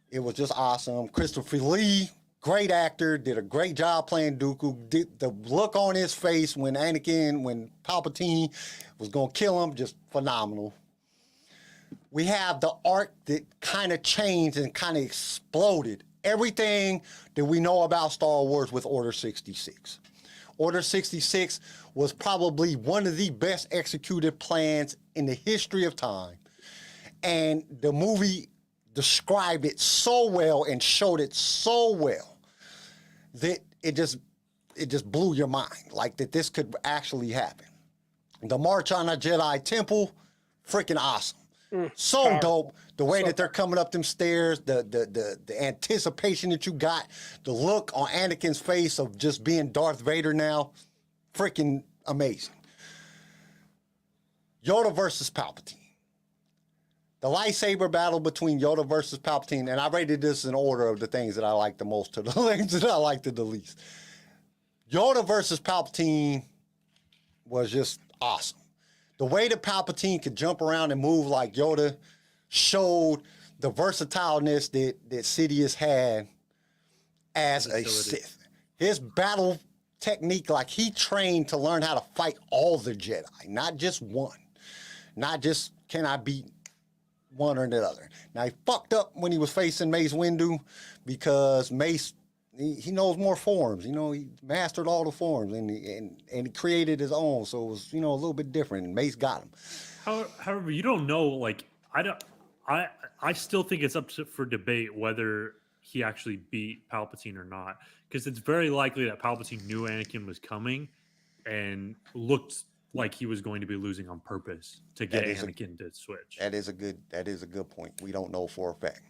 It was just awesome. Christopher Lee, great actor, did a great job playing Dooku. The look on his face when Palpatine was going to kill him, just phenomenal. We have the arc that kind of changed and kind of exploded everything that we know about Star Wars with Order 66. Order 66 was probably one of the best executed plans in the history of time. And the movie described it so well and showed it so well that it just blew your mind, like that this could actually happen. The March on a Jedi Temple, freaking awesome. So powerful. Dope. The way that they're coming up them stairs, the anticipation that you got, the look on Anakin's face of just being Darth Vader now, freaking amazing. Yoda versus Palpatine. The lightsaber battle between Yoda versus Palpatine, and I rated this in order of the things that I like the most to the things that I liked the least. Yoda versus Palpatine was just awesome. The way that Palpatine could jump around and move like Yoda showed the versatileness that Sidious had as a Sith. His battle technique, like he trained to learn how to fight all the Jedi, not just one. Not just, can I beat one or the other. Now, he fucked up when he was facing Mace Windu because Mace, he knows more forms. You know, he mastered all the forms and he created his own. So it was, you know, a little bit different. And Mace got him. However, you don't know, like, I still think it's up for debate whether he actually beat Palpatine or not. Because it's very likely that Palpatine knew Anakin was coming and looked like he was going to be losing on purpose to get Anakin to switch. That is a good point. We don't know for a fact.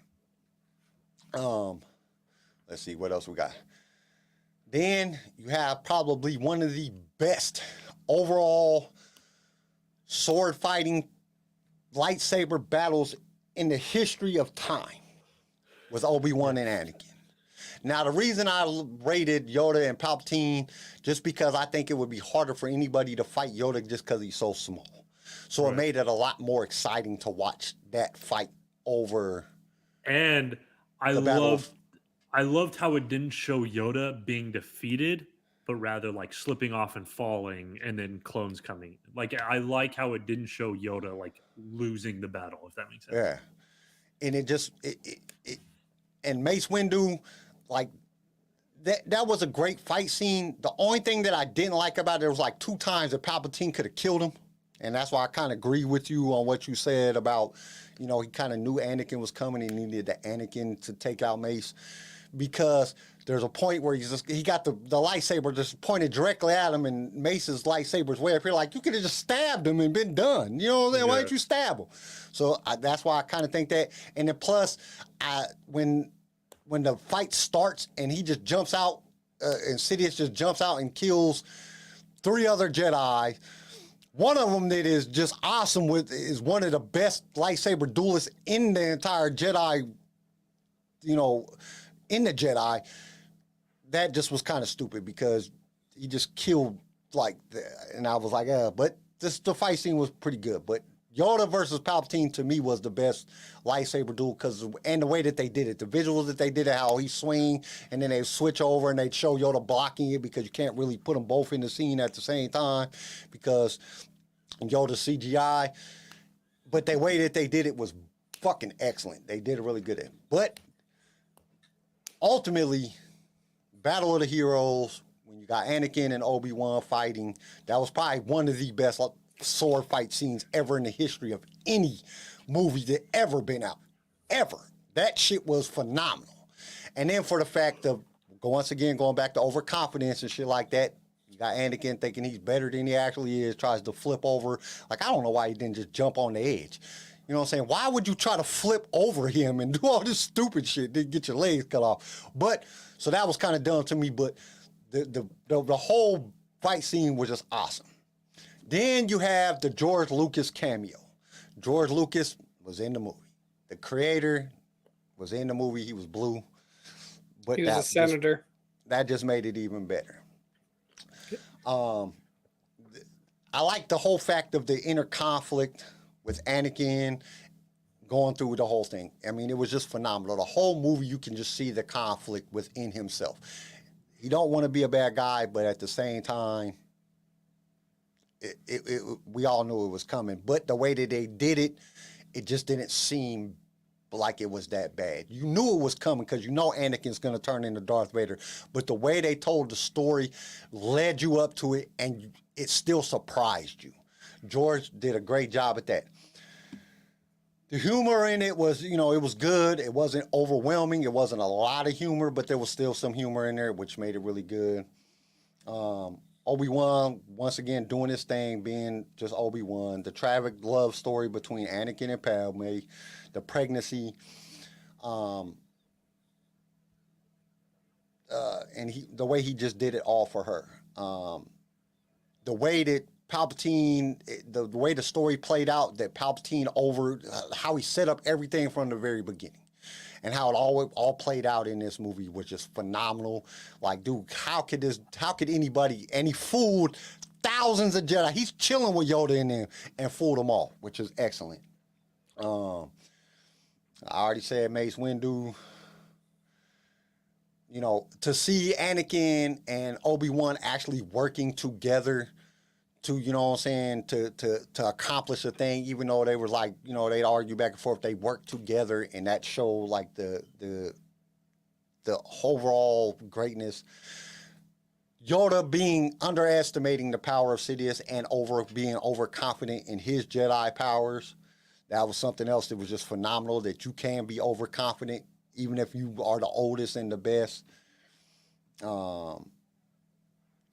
Let's see what else we got. Then you have probably one of the best overall sword fighting lightsaber battles in the history of time with Obi-Wan and Anakin. Now, the reason I rated Yoda and Palpatine, just because I think it would be harder for anybody to fight Yoda just because he's so small. So it made it a lot more exciting to watch that fight over. And I loved how it didn't show Yoda being defeated, but rather like slipping off and falling and then clones coming. Like I like how it didn't show Yoda like losing the battle, if that makes sense. Yeah. And it just and Mace Windu, like that was a great fight scene. The only thing that I didn't like about it was like 2 times that Palpatine could have killed him. And that's why I kind of agree with you on what you said about, you know, he kind of knew Anakin was coming and he needed the Anakin to take out Mace. Because there's a point where he got the lightsaber just pointed directly at him, and Mace's lightsaber's way up here. Like, you could have just stabbed him and been done. You know what I'm saying? Why didn't you stab him? So that's why I kind of think that. And then plus, when the fight starts and he just jumps out, and Sidious just jumps out and kills 3 other Jedi. One of them that is just awesome is one of the best lightsaber duelists in the entire Jedi, you know, in the Jedi. That just was kind of stupid because he just killed like that. And I was like, but the fight scene was pretty good. But Yoda versus Palpatine to me was the best lightsaber duel and the way that they did it, the visuals that they did it, how he swing and then they switch over and they'd show Yoda blocking it because you can't really put them both in the scene at the same time because Yoda's CGI. But the way that they did it was fucking excellent. They did it really good at it. But ultimately, Battle of the Heroes, when you got Anakin and Obi-Wan fighting, that was probably one of the best sword fight scenes ever in the history of any movie that ever been out. Ever. That shit was phenomenal. And then for the fact of, once again, going back to overconfidence and shit like that, you got Anakin thinking he's better than he actually is, tries to flip over. Like, I don't know why he didn't just jump on the edge. You know what I'm saying? Why would you try to flip over him and do all this stupid shit to get your legs cut off? But, so that was kind of dumb to me, but the whole fight scene was just awesome. Then you have the George Lucas cameo. George Lucas was in the movie. The creator was in the movie. He was blue. But he was a senator. That just made it even better. I like the whole fact of the inner conflict with Anakin going through the whole thing. I mean, it was just phenomenal. The whole movie, you can just see the conflict within himself. He don't want to be a bad guy, but at the same time, we all knew it was coming. But the way that they did it, it just didn't seem like it was that bad. You knew it was coming because you know Anakin's going to turn into Darth Vader. But the way they told the story led you up to it, and it still surprised you. George did a great job at that. The humor in it was, you know, it was good. It wasn't overwhelming. It wasn't a lot of humor, but there was still some humor in there, which made it really good. Obi-Wan, once again, doing his thing, being just Obi-Wan. The tragic love story between Anakin and Padme. The pregnancy. And the way he just did it all for her. The way that Palpatine, the way the story played out, that Palpatine how he set up everything from the very beginning, and how it all played out in this movie was just phenomenal. Like, dude, how could anybody, and he fooled thousands of Jedi. He's chilling with Yoda in there and fooled them all, which is excellent. I already said Mace Windu. You know, to see Anakin and Obi-Wan actually working together to, you know what I'm saying, to accomplish a thing, even though they were like, you know, they'd argue back and forth, they worked together, and that showed like the overall greatness. Yoda underestimating the power of Sidious and being overconfident in his Jedi powers. That was something else that was just phenomenal, that you can be overconfident even if you are the oldest and the best.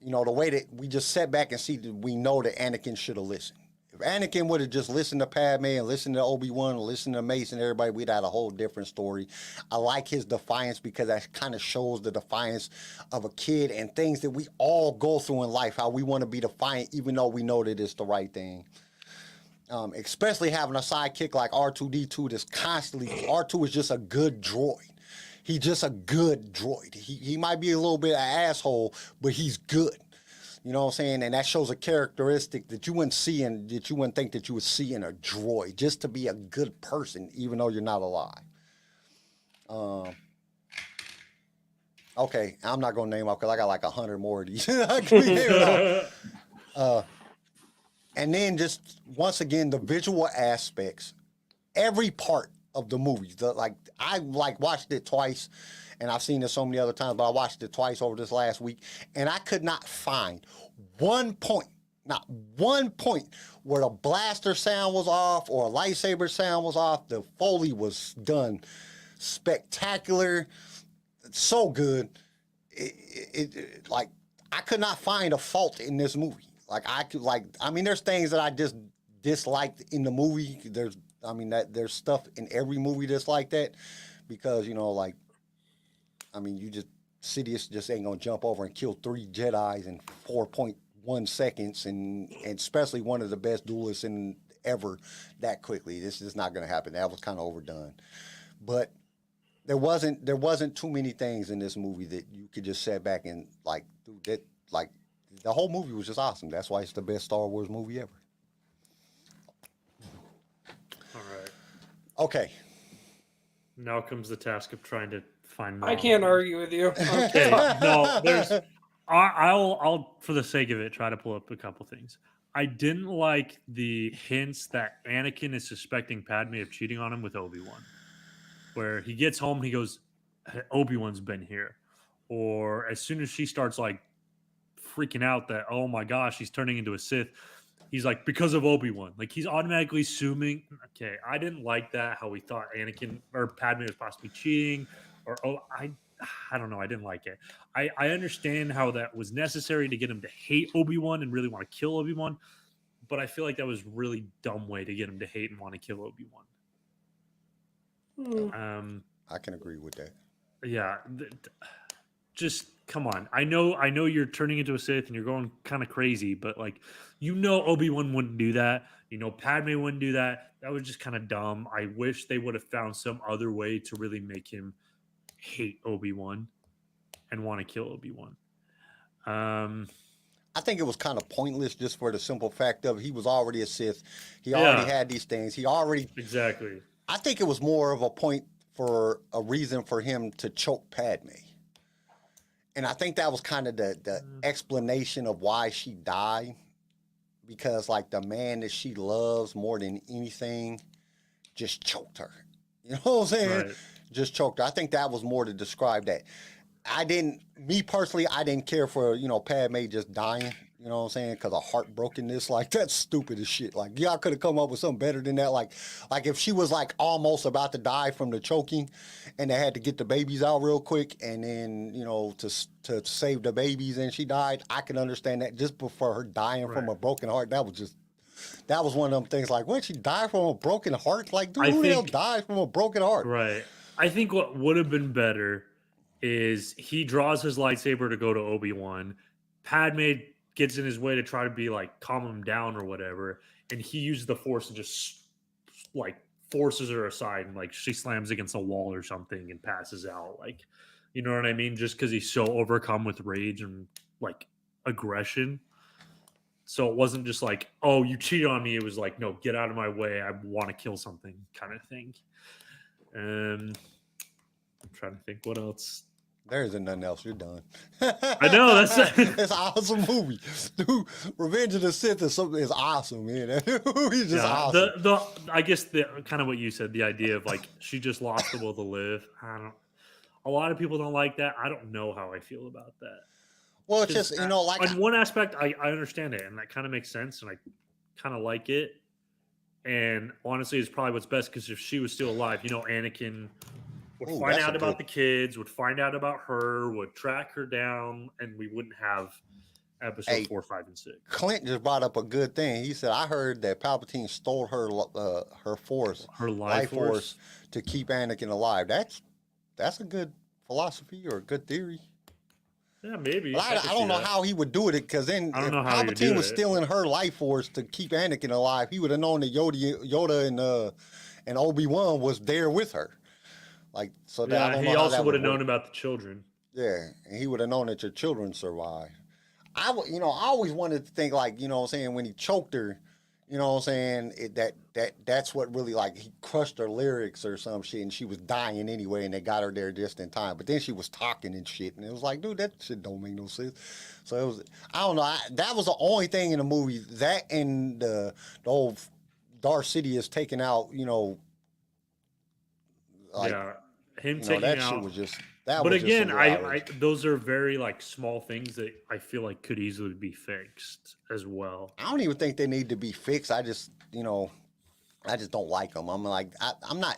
You know, the way that we just sat back and see that we know that Anakin should have listened. If Anakin would have just listened to Padme and listened to Obi-Wan and listened to Mace and everybody, we'd had a whole different story. I like his defiance because that kind of shows the defiance of a kid and things that we all go through in life, how we want to be defiant even though we know that it's the right thing. Especially having a sidekick like R2-D2 that's constantly, R2 is just a good droid. He's just a good droid. He might be a little bit of an asshole, but he's good. You know what I'm saying? And that shows a characteristic that you wouldn't see and that you wouldn't think that you would see in a droid, just to be a good person, even though you're not alive. Okay, I'm not gonna name off because I got like 100 more of these. I can name off. And then just once again, the visual aspects, every part of the movie. I watched it twice, and I've seen it so many other times, but I watched it twice over this last week, and I could not find not one point where a blaster sound was off or a lightsaber sound was off. The Foley was done spectacular, so good. I could not find a fault in this movie. There's things that I just disliked in the movie. There's stuff in every movie that's like that, because Sidious just ain't gonna jump over and kill 3 Jedis in 4.1 seconds, and especially one of the best duelists in ever that quickly. This is not gonna happen. That was kind of overdone, but there wasn't too many things in this movie that you could just sit back and the whole movie was just awesome. That's why it's the best Star Wars movie ever. All right. Okay. Now comes the task of trying to find. I can't argue with you. Okay. No, there's. I'll for the sake of it try to pull up a couple things. I didn't like the hints that Anakin is suspecting Padme of cheating on him with Obi-Wan, where he gets home, he goes, Obi-Wan's been here, or as soon as she starts freaking out that, oh my gosh, he's turning into a Sith, he's like, because of Obi-Wan. He's automatically assuming. Okay, I didn't like that, how we thought Anakin or Padme was possibly cheating, I don't know, I didn't like it. I understand how that was necessary to get him to hate Obi-Wan and really want to kill Obi-Wan, but I feel like that was a really dumb way to get him to hate and want to kill Obi-Wan. I can agree with that. Yeah, just come on. I know you're turning into a Sith and you're going kind of crazy, but Obi-Wan wouldn't do that. Padme wouldn't do that. That was just kind of dumb. I wish they would have found some other way to really make him hate Obi-Wan and want to kill Obi-Wan. I think it was kind of pointless, just for the simple fact of he was already a Sith. He already had these things. Exactly. I think it was more of a point for a reason for him to choke Padme. And I think that was kind of the explanation of why she died, because the man that she loves more than anything just choked her. You know what I'm saying? Right. Just choked her. I think that was more to describe that. Me personally, I didn't care for, Padme just dying, you know what I'm saying, because of heartbrokenness. That's stupid as shit. Y'all could have come up with something better than that. Like if she was almost about to die from the choking and they had to get the babies out real quick and then, to save the babies and she died, I can understand that. Just before her dying from a broken heart, that was one of them things when she died from a broken heart, who the hell died from a broken heart? Right. I think what would have been better is he draws his lightsaber to go to Obi-Wan. Padme gets in his way to try to be calm him down or whatever, and he uses the Force and just forces her aside and she slams against a wall or something and passes out. You know what I mean? Just because he's so overcome with rage and aggression. So it wasn't just oh, you cheated on me. It was no, get out of my way. I want to kill something kind of thing. I'm trying to think what else. There isn't nothing else. You're done. I know, that's it's an awesome movie. Dude, Revenge of the Sith is awesome, man. That movie's just awesome. I guess the kind of what you said, the idea of she just lost the will to live. A lot of people don't like that. I don't know how I feel about that. Well, it's just, in one aspect, I understand it, and that kind of makes sense, and I kind of like it. And honestly, it's probably what's best, because if she was still alive, Anakin would find out about the kids, would find out about her, would track her down, and we wouldn't have episode 4, 5, and 6. Clint just brought up a good thing. He said, I heard that Palpatine stole her force, her life force, to keep Anakin alive. That's a good philosophy or a good theory. Yeah, maybe. I don't know how he would do it, because then if Palpatine was stealing her life force to keep Anakin alive, he would have known that Yoda and Obi-Wan was there with her. Like, so that I Yeah, don't he know how also that would have work. known about the children. Yeah, and he would have known that your children survived. I always wanted to think like, what I'm saying, when he choked her, what I'm saying, that's what really like he crushed her lyrics or some shit, and she was dying anyway, and they got her there just in time. But then she was talking and shit, and it was like, dude, that shit don't make no sense. So it was, I don't know, that was the only thing in the movie that and the old Darth Sidious taking out, like, Yeah, him taking that out. shit was just that But was just a again, little I outrageous. those are very like small things that I feel like could easily be fixed as well. I don't even think they need to be fixed. I just, I just don't like them. I'm like, I'm not.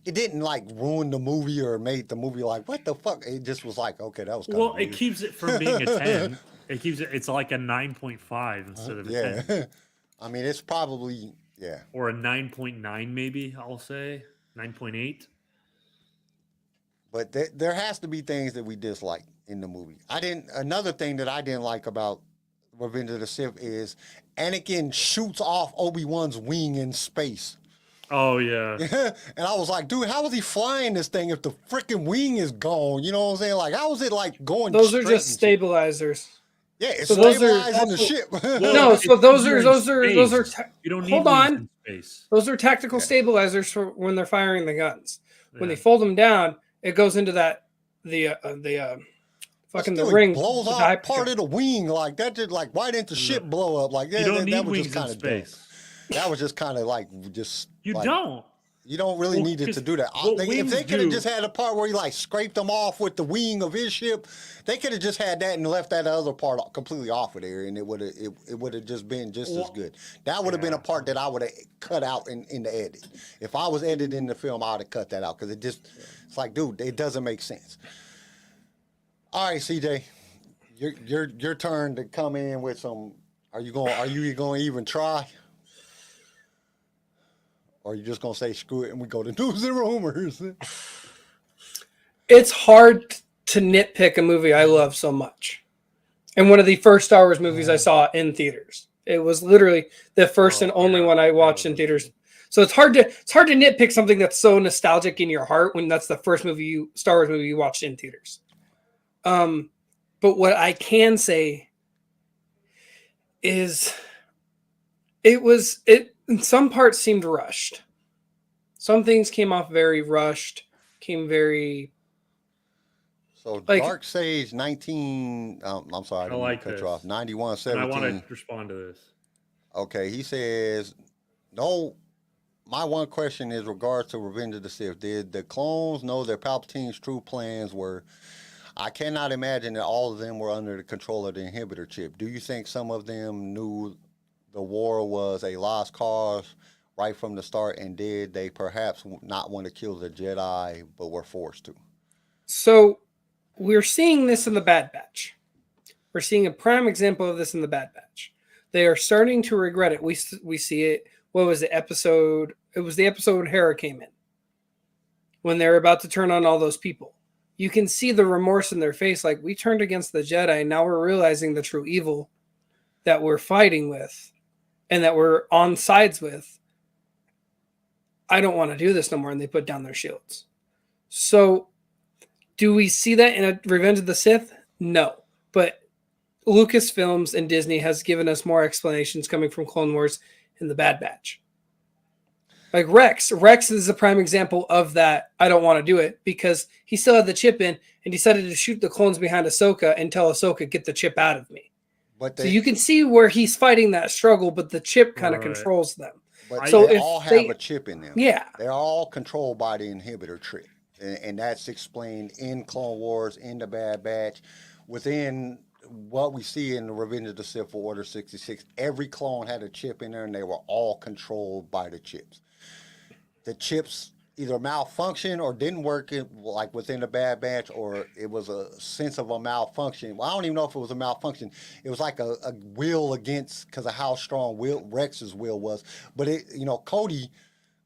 It didn't like ruin the movie or made the movie like what the fuck. It just was like, okay, that was kind Well, of it weird. keeps it from being a 10. It keeps it. It's like a 9.5 instead of a 10, Yeah, I mean, it's probably or a 9.9 maybe. I'll say 9.8. but there has to be things that we dislike in the movie. Another thing that I didn't like about Revenge of the Sith is Anakin shoots off Obi-Wan's wing in space. Oh yeah. And I was like, dude, how is he flying this thing if the freaking wing is gone? You know what I'm saying? Like, how is it like going? Those are straight just and shit? stabilizers. Yeah, it's So those are stabilizing the also- ship. Well, No, so it's those easier are in those are space. You don't need hold wings on. in space. Those are tactical Yeah. stabilizers for when they're firing the guns. When Yeah. they fold them down, it goes into the But fucking still, the he ring. blows with the off hypercube. part of the wing like that. Did like why didn't the ship blow up? Like You don't need that was wings just in kind of dumb. space. That was just kind of like just. You like, don't. You don't really Well, need it to 'cause do that. what If wings they could have do- just had a part where he like scraped them off with the wing of his ship, they could have just had that and left that other part completely off of there, and it would have just been just as good. That would have been a part that I would have cut out in the edit. If I was editing the film, I would have cut that out because it's like, dude, it doesn't make sense. All right, CJ, your turn to come in with some. Are you going to even try? Or are you just going to say screw it and we go to news and rumors? It's hard to nitpick a movie I love so much. And one of the first Star Wars movies I saw in theaters. It was literally the first and only one I watched in theaters. So it's hard to nitpick something that's so nostalgic in your heart when that's the first Star Wars movie you watched in theaters. But what I can say is it in some parts seemed rushed. Some things came off very rushed, So like- Dark Sage 19. I'm sorry, I didn't mean to cut you off. 9117. And I want to respond to this. Okay, he says, no. My one question is regards to Revenge of the Sith. Did the clones know their Palpatine's true plans were? I cannot imagine that all of them were under the control of the inhibitor chip. Do you think some of them knew the war was a lost cause right from the start, and did they perhaps not want to kill the Jedi, but were forced to? So we're seeing this in the Bad Batch. We're seeing a prime example of this in the Bad Batch. They are starting to regret it. We see it. What was the episode? It was the episode when Hera came in. When they're about to turn on all those people. You can see the remorse in their face. Like, we turned against the Jedi, and now we're realizing the true evil that we're fighting with and that we're on sides with. I don't want to do this no more. And they put down their shields. So do we see that in a Revenge of the Sith? No. But Lucasfilms and Disney has given us more explanations coming from Clone Wars in the Bad Batch. Like Rex is a prime example of that. I don't want to do it because he still had the chip in and decided to shoot the clones behind Ahsoka and tell Ahsoka, get the chip out of me. But So you can see where he's fighting that struggle, but the chip kind of Right. controls them. But So they if all have they- a chip in them. Yeah. They're all controlled by the inhibitor chip. And that's explained in Clone Wars, in the Bad Batch. Within what we see in the Revenge of the Sith for Order 66, every clone had a chip in there, and they were all controlled by the chips. The chips either malfunctioned or didn't work like within the Bad Batch, or it was a sense of a malfunction. Well, I don't even know if it was a malfunction. It was like a will against, because of how strong Rex's will was. But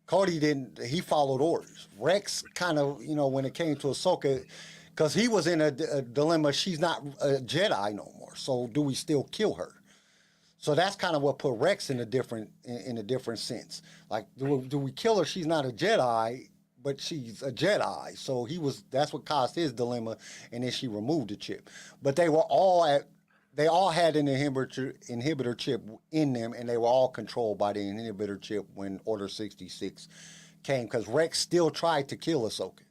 Cody didn't. He followed orders. Rex kind of, when it came to Ahsoka, because he was in a dilemma. She's not a Jedi no more. So do we still kill her? So that's kind of what put Rex in a different sense. Like, do we kill her? She's not a Jedi, but she's a Jedi. So that's what caused his dilemma, and then she removed the chip. But they all had an inhibitor chip in them, and they were all controlled by the inhibitor chip when Order 66 came, because Rex still tried to kill Ahsoka.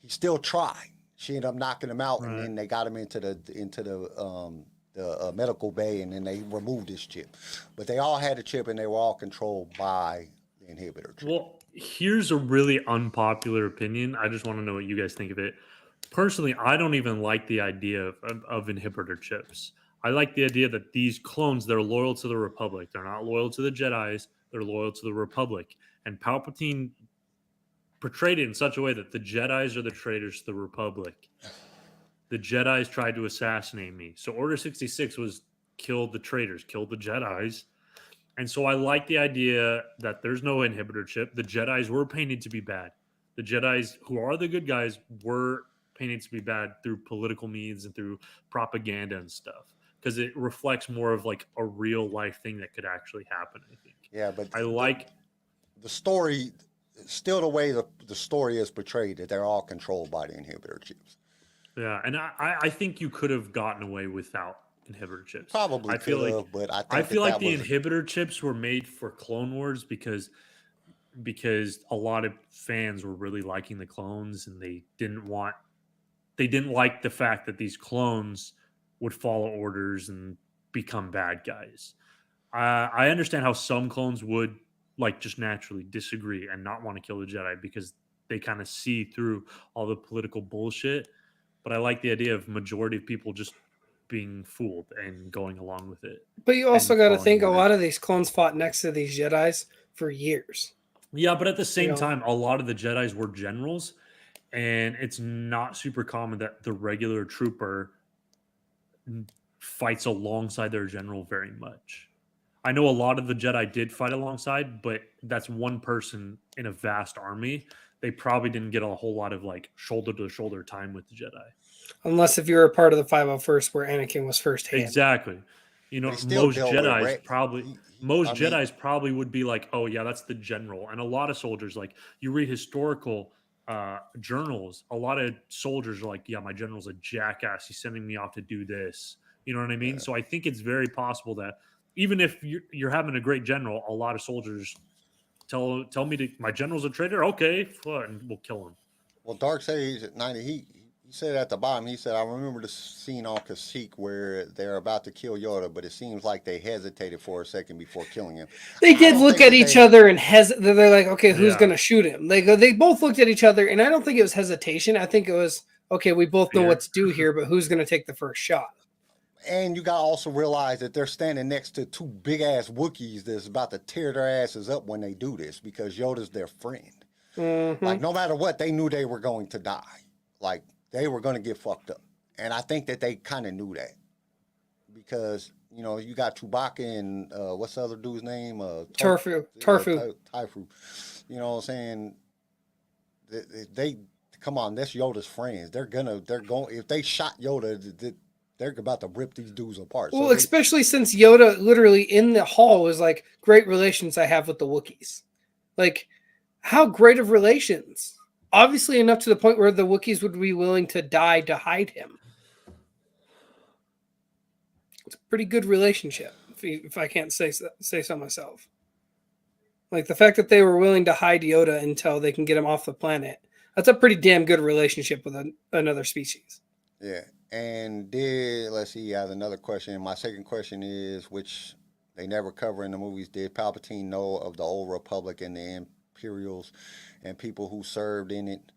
He still tried. She ended up knocking him out, and then they got him into the medical bay, and then they removed his chip. But they all had a chip, and they were all controlled by the inhibitor chip. Well, here's a really unpopular opinion. I just want to know what you guys think of it. Personally, I don't even like the idea of inhibitor chips. I like the idea that these clones, they're loyal to the Republic. They're not loyal to the Jedis. They're loyal to the Republic. And Palpatine portrayed it in such a way that the Jedis are the traitors to the Republic. The Jedis tried to assassinate me. So Order 66 was killed the traitors, killed the Jedis. And so I like the idea that there's no inhibitor chip. The Jedis were painted to be bad. The Jedis, who are the good guys, were painted to be bad through political means and through propaganda and stuff. Because it reflects more of like a real life thing that could actually happen, I think. Yeah, but I like the story, still the way the story is portrayed, that they're all controlled by the inhibitor chips. Yeah, and I think you could have gotten away without inhibitor chips. Probably I feel could like, have, but I feel like the was inhibitor chips were made for Clone Wars because a lot of fans were really liking the clones, and they didn't like the fact that these clones would follow orders and become bad guys. I understand how some clones would like just naturally disagree and not want to kill the Jedi because they kind of see through all the political bullshit. But I like the idea of majority of people just being fooled and going along with it. But you also And got to following think a orders. lot of these clones fought next to these Jedis for years. Yeah, but at the same know. time, a lot of the Jedis were generals, and it's not super common that the regular trooper fights alongside their general very much. I know a lot of the Jedi did fight alongside, but that's one person in a vast army. They probably didn't get a whole lot of like shoulder to shoulder time with the Jedi. Unless if you were a part of the 501st where Anakin was first hand. Exactly. You know, They still most dealt with Jedis Rex. probably Jedis probably would be like, oh yeah, that's the general. And a lot of soldiers, like you read historical journals, a lot of soldiers are like, yeah, my general's a jackass. He's sending me off to do this. You know what I mean? Yeah. So I think it's very possible that even if you're having a great general, a lot of soldiers tell me my general's a traitor. Okay, and we'll kill him. Well, Darkseid at 90, he said at the bottom, he said, I remember the scene on Kashyyyk where they're about to kill Yoda, but it seems like they hesitated for a second before killing him. They did look at each other and they're like, okay, who's going to shoot him? They both looked at each other, and I don't think it was hesitation. I think it was, okay, we both know what to do here, but who's going to take the first shot? And you got to also realize that they're standing next to two big-ass Wookiees that's about to tear their asses up when they do this because Yoda's their friend. Mm-hmm. Like, no matter what, they knew they were going to die. Like, they were going to get fucked up. And I think that they kind of knew that. Because, you know, you got Chewbacca and, what's the other dude's name? Tarfu. Tarfu. You know what I'm saying? They come on, that's Yoda's friends. They're going, if they shot Yoda, they're about to rip these dudes apart. Well, so especially since Yoda literally in the hall was like, great relations I have with the Wookiees. Like, how great of relations? Obviously enough to the point where the Wookiees would be willing to die to hide him. It's a pretty good relationship, if I can't say so myself. Like, the fact that they were willing to hide Yoda until they can get him off the planet, that's a pretty damn good relationship with another species. Yeah. And let's see, I have another question. My second question is, which they never cover in the movies, did Palpatine know of the Old Republic and the Imperials and people who served in it?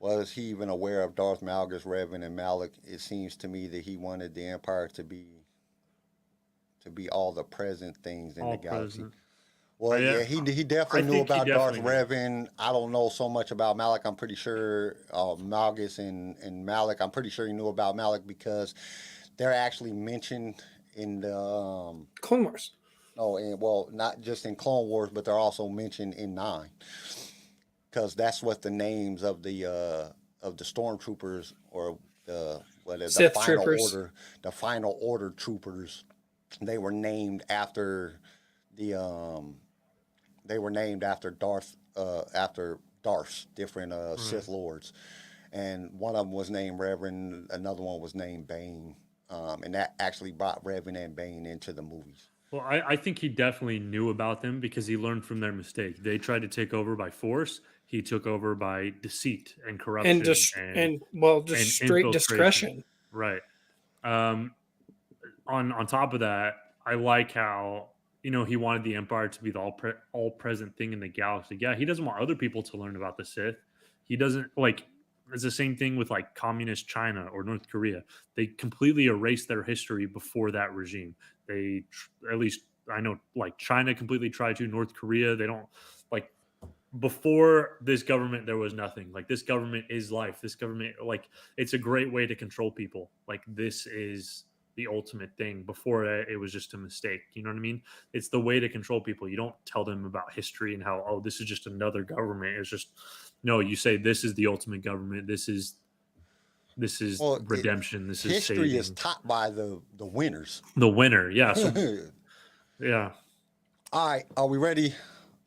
Was he even aware of Darth Malgus, Revan, and Malak? It seems to me that he wanted the Empire to be all the present things in the galaxy. Present. Well, yeah, he definitely knew about Darth Revan. I don't know so much about Malak. I'm pretty sure Malgus and Malak. I'm pretty sure he knew about Malak because they're actually mentioned in the Clone Wars. Well, not just in Clone Wars, but they're also mentioned in 9, because that's what the names of the stormtroopers or the Sith final troopers. The final order troopers. They were named after Darth after Darths, different Sith Lords. And one of them was named Reverend, another one was named Bane. And that actually brought Reverend and Bane into the movies. Well, I think he definitely knew about them because he learned from their mistake. They tried to take over by force. He took over by deceit and corruption and just straight infiltration. discretion. Right. On top of that, I like how he wanted the Empire to be the all present thing in the galaxy. Yeah, he doesn't want other people to learn about the Sith. He doesn't like. It's the same thing with like communist China or North Korea. They completely erased their history before that regime. They, at least I know, like China completely tried to. North Korea, they don't like. Before this government, there was nothing. Like this government is life. This government, like, it's a great way to control people. Like this is the ultimate thing. Before it was just a mistake. You know what I mean? It's the way to control people. You don't tell them about history and how, oh, this is just another government. It's just, no, you say this is the ultimate government. This is redemption. This is history saving. is taught by the winners. The winner. Yeah. So, yeah. All right, are we ready?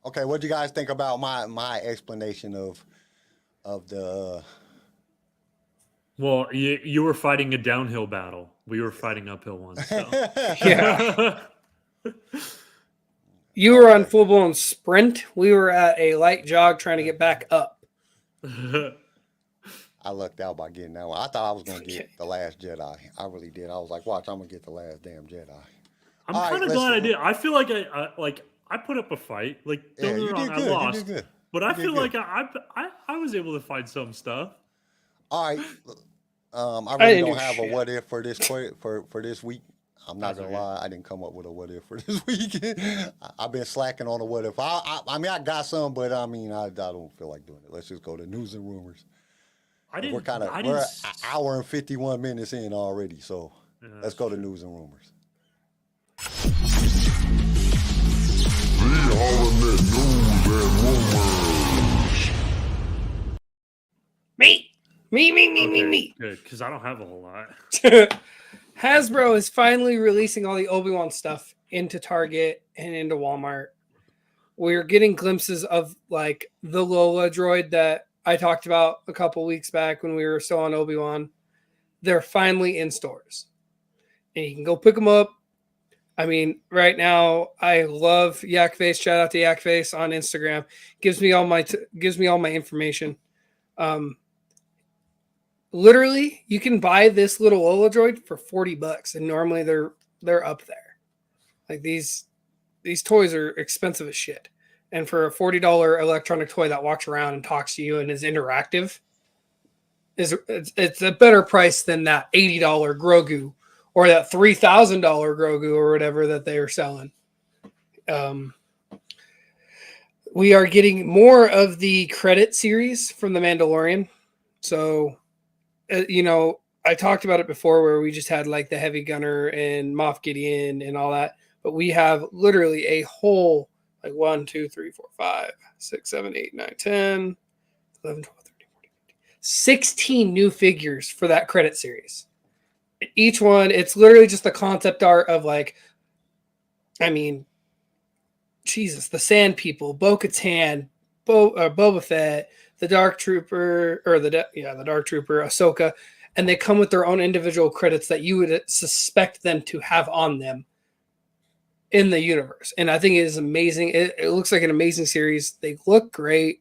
Okay, what do you guys think about my explanation of the? Well, you were fighting a downhill battle. We were fighting uphill ones. So. Yeah. You were on full blown sprint. We were at a light jog trying to get back up. I lucked out by getting that one. I thought I was going to get The Last Jedi. I really did. I was like, watch, I'm going to get The Last damn Jedi. I'm kind of glad I did. I feel like I put up a fight. Like, don't get me wrong, I lost. You did good. But I feel like I was able to find some stuff. All right. I really don't have a what if for this week. I'm not gonna lie, I didn't come up with a what if for this week. I've been slacking on a what if. I mean, I got some, but I mean, I don't feel like doing it. Let's just go to news and rumors. We're an hour and 51 minutes in already, so let's go to news and rumors. The ultimate news and rumors. Me. Good, because I don't have a whole lot. Hasbro is finally releasing all the Obi-Wan stuff into Target and into Walmart. We're getting glimpses of like the Lola droid that I talked about a couple weeks back when we were still on Obi-Wan. They're finally in stores. And you can go pick them up. I mean, right now, I love Yakface. Shout out to Yakface on Instagram. Gives me all my information. Literally, you can buy this little Lola droid for $40, and normally they're up there. Like these toys are expensive as shit, and for a $40 electronic toy that walks around and talks to you and is interactive, it's a better price than that $80 Grogu or that $3,000 Grogu or whatever that they are selling. We are getting more of the credit series from The Mandalorian, so. I talked about it before where we just had like the Heavy Gunner and Moff Gideon and all that, but we have literally a whole like 1, 2, 3, 4, 5, 6, 7, 8, 9, 10, 11, 12, 13, 14, 15, 16 new figures for that credit series. Each one, it's literally just the concept art of like, I mean, Jesus, the Sand People, Bo-Katan, Boba Fett, the Dark Trooper, or the Dark Trooper, Ahsoka, and they come with their own individual credits that you would suspect them to have on them in the universe. And I think it is amazing. It looks like an amazing series. They look great.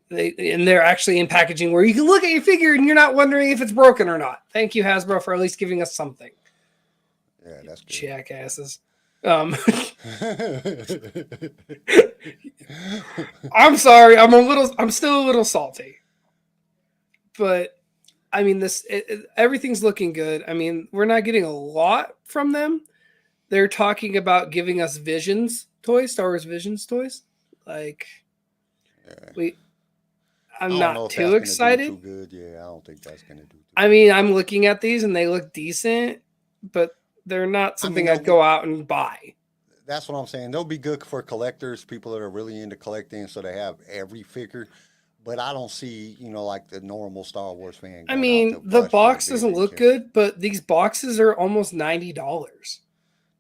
They're actually in packaging where you can look at your figure and you're not wondering if it's broken or not. Thank you, Hasbro, for at least giving us something. Yeah, that's good. Jackasses. I'm sorry. I'm still a little salty, but I mean, everything's looking good. I mean, we're not getting a lot from them. They're talking about giving us Visions toys, Star Wars Visions toys. Like, I'm not too excited. Too good. Yeah, I don't think that's gonna do. I mean, I'm looking at these and they look decent, but they're not something I'd go out and buy. That's what I'm saying. They'll be good for collectors, people that are really into collecting, so they have every figure. But I don't see, like the normal Star Wars fan. I mean, the box doesn't look good, but these boxes are almost $90.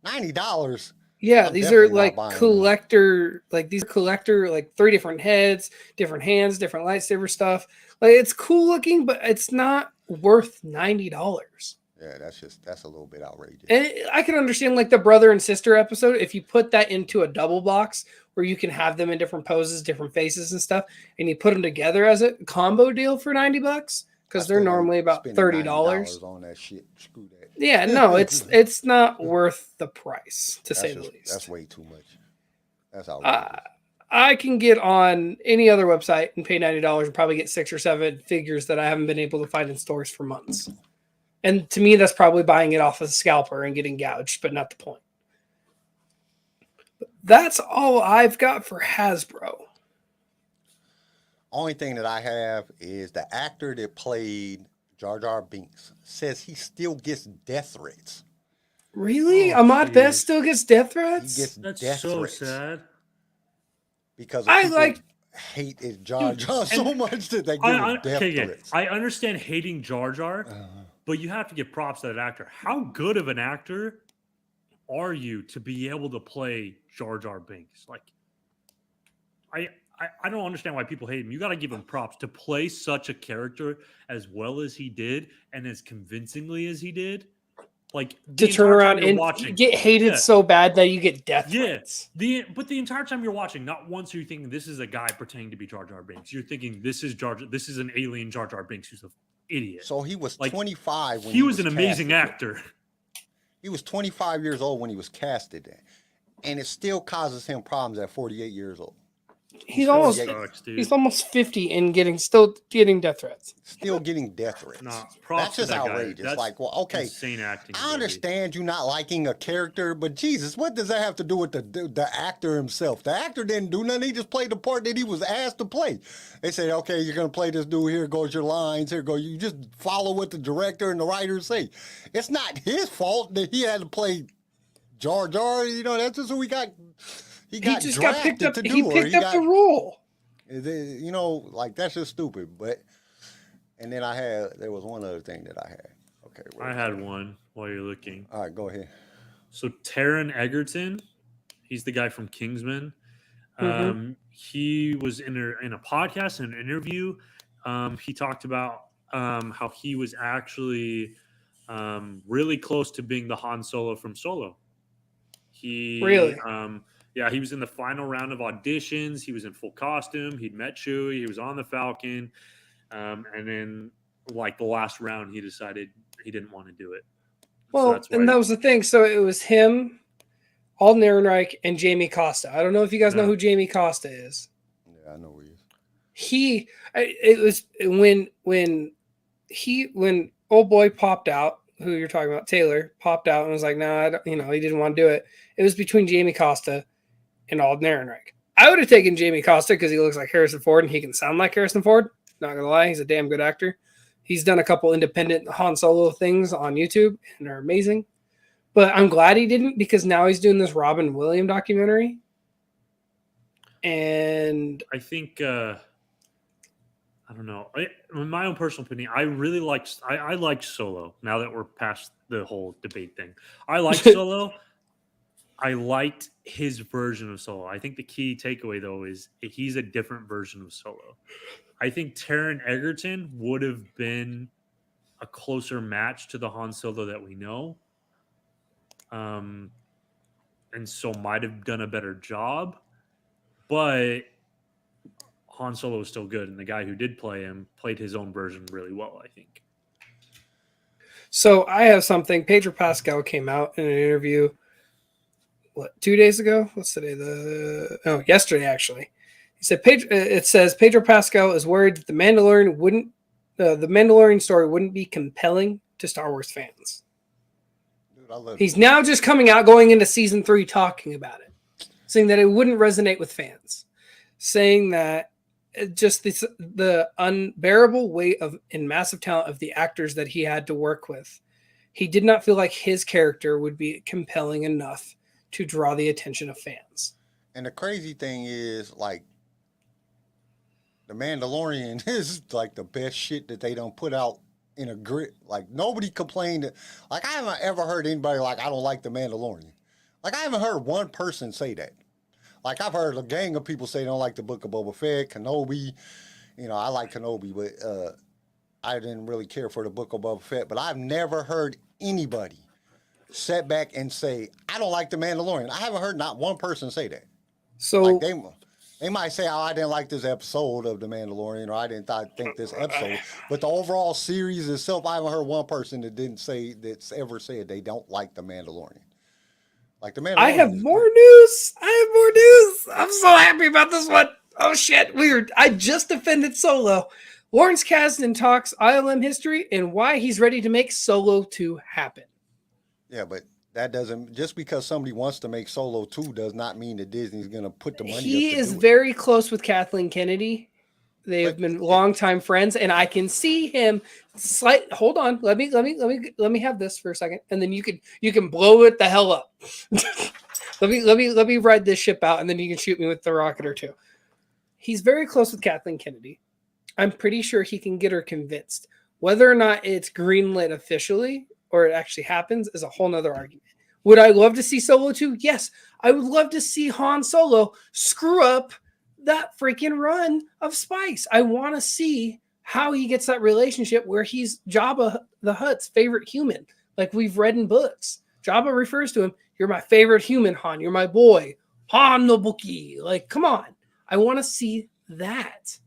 $90? Yeah, I'm these are definitely not like buying collector, like these are collector, like 3 different heads, different hands, different lightsaber stuff. Like it's cool looking, but it's not worth $90. Yeah, that's a little bit outrageous. And I can understand like the brother and sister episode if you put that into a double box where you can have them in different poses, different faces and stuff, and you put them together as a combo deal for $90 I because they're still ain't normally about spending $30. on that shit. Screw that. Yeah, no, it's not worth the price to say the least. That's way too much. That's outrageous. I can get on any other website and pay $90 and probably get 6 or 7 figures that I haven't been able to find in stores for months. And to me, that's probably buying it off a scalper and getting gouged, but not the point. That's all I've got for Hasbro. Only thing that I have is the actor that played Jar Jar Binks says he still gets death threats. Really? Oh, Ahmad jeez. Best still gets death He threats? gets That's death so threats sad. because I people like- hate Jar Dude, Jar so and much that they give him death threats. I understand hating Jar Jar, but you have to give props to that actor. How good of an actor are you to be able to play Jar Jar Binks? Like, I don't understand why people hate him. You got to give him props to play such a character as well as he did and as convincingly as he did. Like To the turn entire around time you're and watching, get hated Yeah. so bad that you get death Yeah, threats. but the entire time you're watching, not once are you thinking this is a guy pretending to be Jar Jar Binks. You're thinking this is this is an alien Jar Jar Binks who's an idiot. So he was Like, 25 when he was an amazing casted. actor. He was 25 years old when he was casted, and it still causes him problems at 48 years old. He's almost Sucks, dude. he's almost 50 and still getting death threats. Still getting death threats. Nah, props That's to just that guy. outrageous. That's Like, well, okay, insane acting. I ability. understand you not liking a character, but Jesus, what does that have to do with the actor himself? The actor didn't do nothing. He just played the part that he was asked to play. They said, okay, you're going to play this dude. Here goes your lines. Here go. You just follow what the director and the writers say. It's not his fault that he had to play Jar Jar. You know, that's just who he got. He Just got picked up. to do, He or picked up got, the role. You know, like that's just stupid. But and then there was one other thing that I had. Okay, I had one while you're looking. All right, go ahead. So Taron Egerton, he's the guy from Kingsman. He was in a podcast, in an interview. He talked about how he was actually really close to being the Han Solo from Solo. Really? Yeah, he was in the final round of auditions. He was in full costume. He'd met Chewie. He was on the Falcon. And then, like, the last round, he decided he didn't want to do it. Well, that's why and that was the thing. So it was him, Alden Ehrenreich, and Jamie Costa. I don't know if you guys know who Jamie Costa is. Yeah, I know who It was when old boy popped out, who you're talking about, Taylor, popped out and was like, nah, he didn't want to do it. It was between Jamie Costa and Alden Ehrenreich. I would have taken Jamie Costa because he looks like Harrison Ford and he can sound like Harrison Ford. Not gonna lie, he's a damn good actor. He's done a couple independent Han Solo things on YouTube and they're amazing. But I'm glad he didn't because now he's doing this Robin Williams documentary. And I think I don't know. In my own personal opinion, I really liked. I liked Solo. Now that we're past the whole debate thing, I liked Solo. I liked his version of Solo. I think the key takeaway though is he's a different version of Solo. I think Taron Egerton would have been a closer match to the Han Solo that we know, and so might have done a better job, but Han Solo was still good, and the guy who did play him played his own version really well, I think. so I have something. Pedro Pascal came out in an interview, 2 days ago? What's today? Yesterday, actually. He said, it says Pedro Pascal is worried that the Mandalorian story wouldn't be compelling to Star Wars fans. Dude, He's now just coming out going into season 3 talking about it, saying that it wouldn't resonate with fans, saying that just the unbearable weight and massive talent of the actors that he had to work with. He did not feel like his character would be compelling enough to draw the attention of fans. And the crazy thing is, like, The Mandalorian is like the best shit that they don't put out in a grit. Like, nobody complained. Like, I haven't ever heard anybody like, I don't like The Mandalorian. Like, I haven't heard one person say that. Like, I've heard a gang of people say they don't like the Book of Boba Fett, Kenobi. You know, I like Kenobi, but I didn't really care for the Book of Boba Fett. But I've never heard anybody sit back and say, I don't like The Mandalorian. I haven't heard not one person say that. So Like, they might say, oh, I didn't like this episode of The Mandalorian, or I didn't think this episode. But the overall series itself, I haven't heard one person that's ever said they don't like The Mandalorian. Like, The Mandalorian. I have more news. I'm so happy about this one. Oh shit, weird. I just defended Solo. Lawrence Kasdan talks ILM history and why he's ready to make Solo 2 happen. Yeah, but that doesn't, just because somebody wants to make Solo 2 does not mean that Disney's going to put the money He up to is do it. very close with Kathleen Kennedy. They have been longtime friends, and I can see him hold on. Let me have this for a second, and then you can blow it the hell up. let me ride this ship out, and then you can shoot me with the rocket or two. He's very close with Kathleen Kennedy. I'm pretty sure he can get her convinced. Whether or not it's greenlit officially or it actually happens is a whole nother argument. Would I love to see Solo 2? Yes. I would love to see Han Solo screw up that freaking run of Spice. I want to see how he gets that relationship where he's Jabba the Hutt's favorite human, like we've read in books. Jabba refers to him, you're my favorite human, Han. You're my boy, Han the Bookie. Like, come on. I want to see that.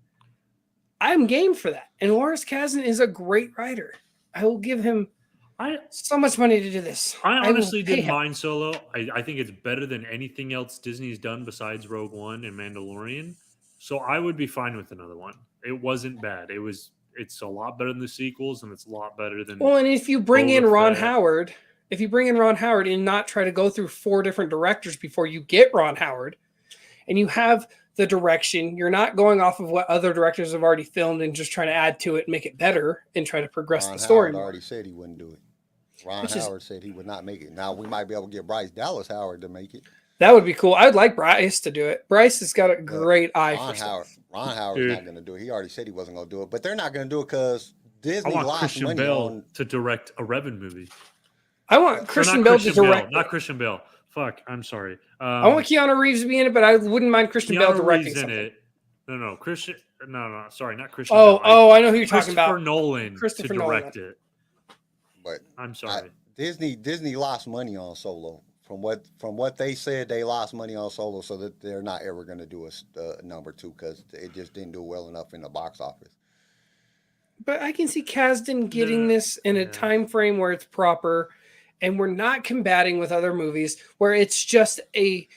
I'm game for that. And Lawrence Kasdan is a great writer. I will give him so much money to do this. I honestly didn't mind Solo. I think it's better than anything else Disney's done besides Rogue One and Mandalorian. So I would be fine with another one. It wasn't bad. It's a lot better than the sequels, and it's a lot better than. Well, and if you bring in Ron Howard and not try to go through 4 different directors before you get Ron Howard, and you have the direction, you're not going off of what other directors have already filmed and just trying to add to it and make it better and try to progress the story. Ron Howard already said he wouldn't do it. Ron Howard said he would not make it. Now we might be able to get Bryce Dallas Howard to make it. That would be cool. I'd like Bryce to do it. Bryce has got a great eye for stuff. Ron Howard's not going to do it. He already said he wasn't going to do it, but they're not going to do it because Disney I want lost Christian money Bale to direct a Revan movie. I want Christian Bale to direct. Not Christian Bale. Fuck, I'm sorry. I want Keanu Reeves to be in it, but I wouldn't mind Christian Bale directing Reeves something. in it. No, Christian. No, sorry, not Christian. Oh, I know who you're talking about. Christopher Nolan to direct it. But I'm sorry. Disney lost money on Solo. From what they said, they lost money on Solo, so that they're not ever going to do a number 2 because it just didn't do well enough in the box office. But I can see Kasdan getting this in a time frame where it's proper, and we're not combating with other movies where it's just we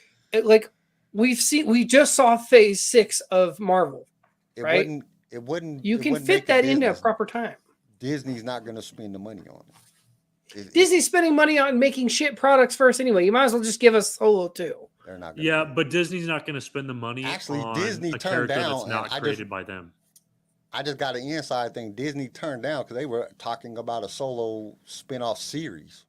just saw Phase 6 of Marvel, right? It wouldn't. You can fit that into a proper time. Disney's not going to spend the money on it. Disney's spending money on making shit products first anyway. You might as well just give us Solo 2. They're not. But Disney's not going to spend the money. Actually, on Disney a turned character down. that's not created by them. I just got an inside thing. Disney turned down because they were talking about a Solo spin-off series.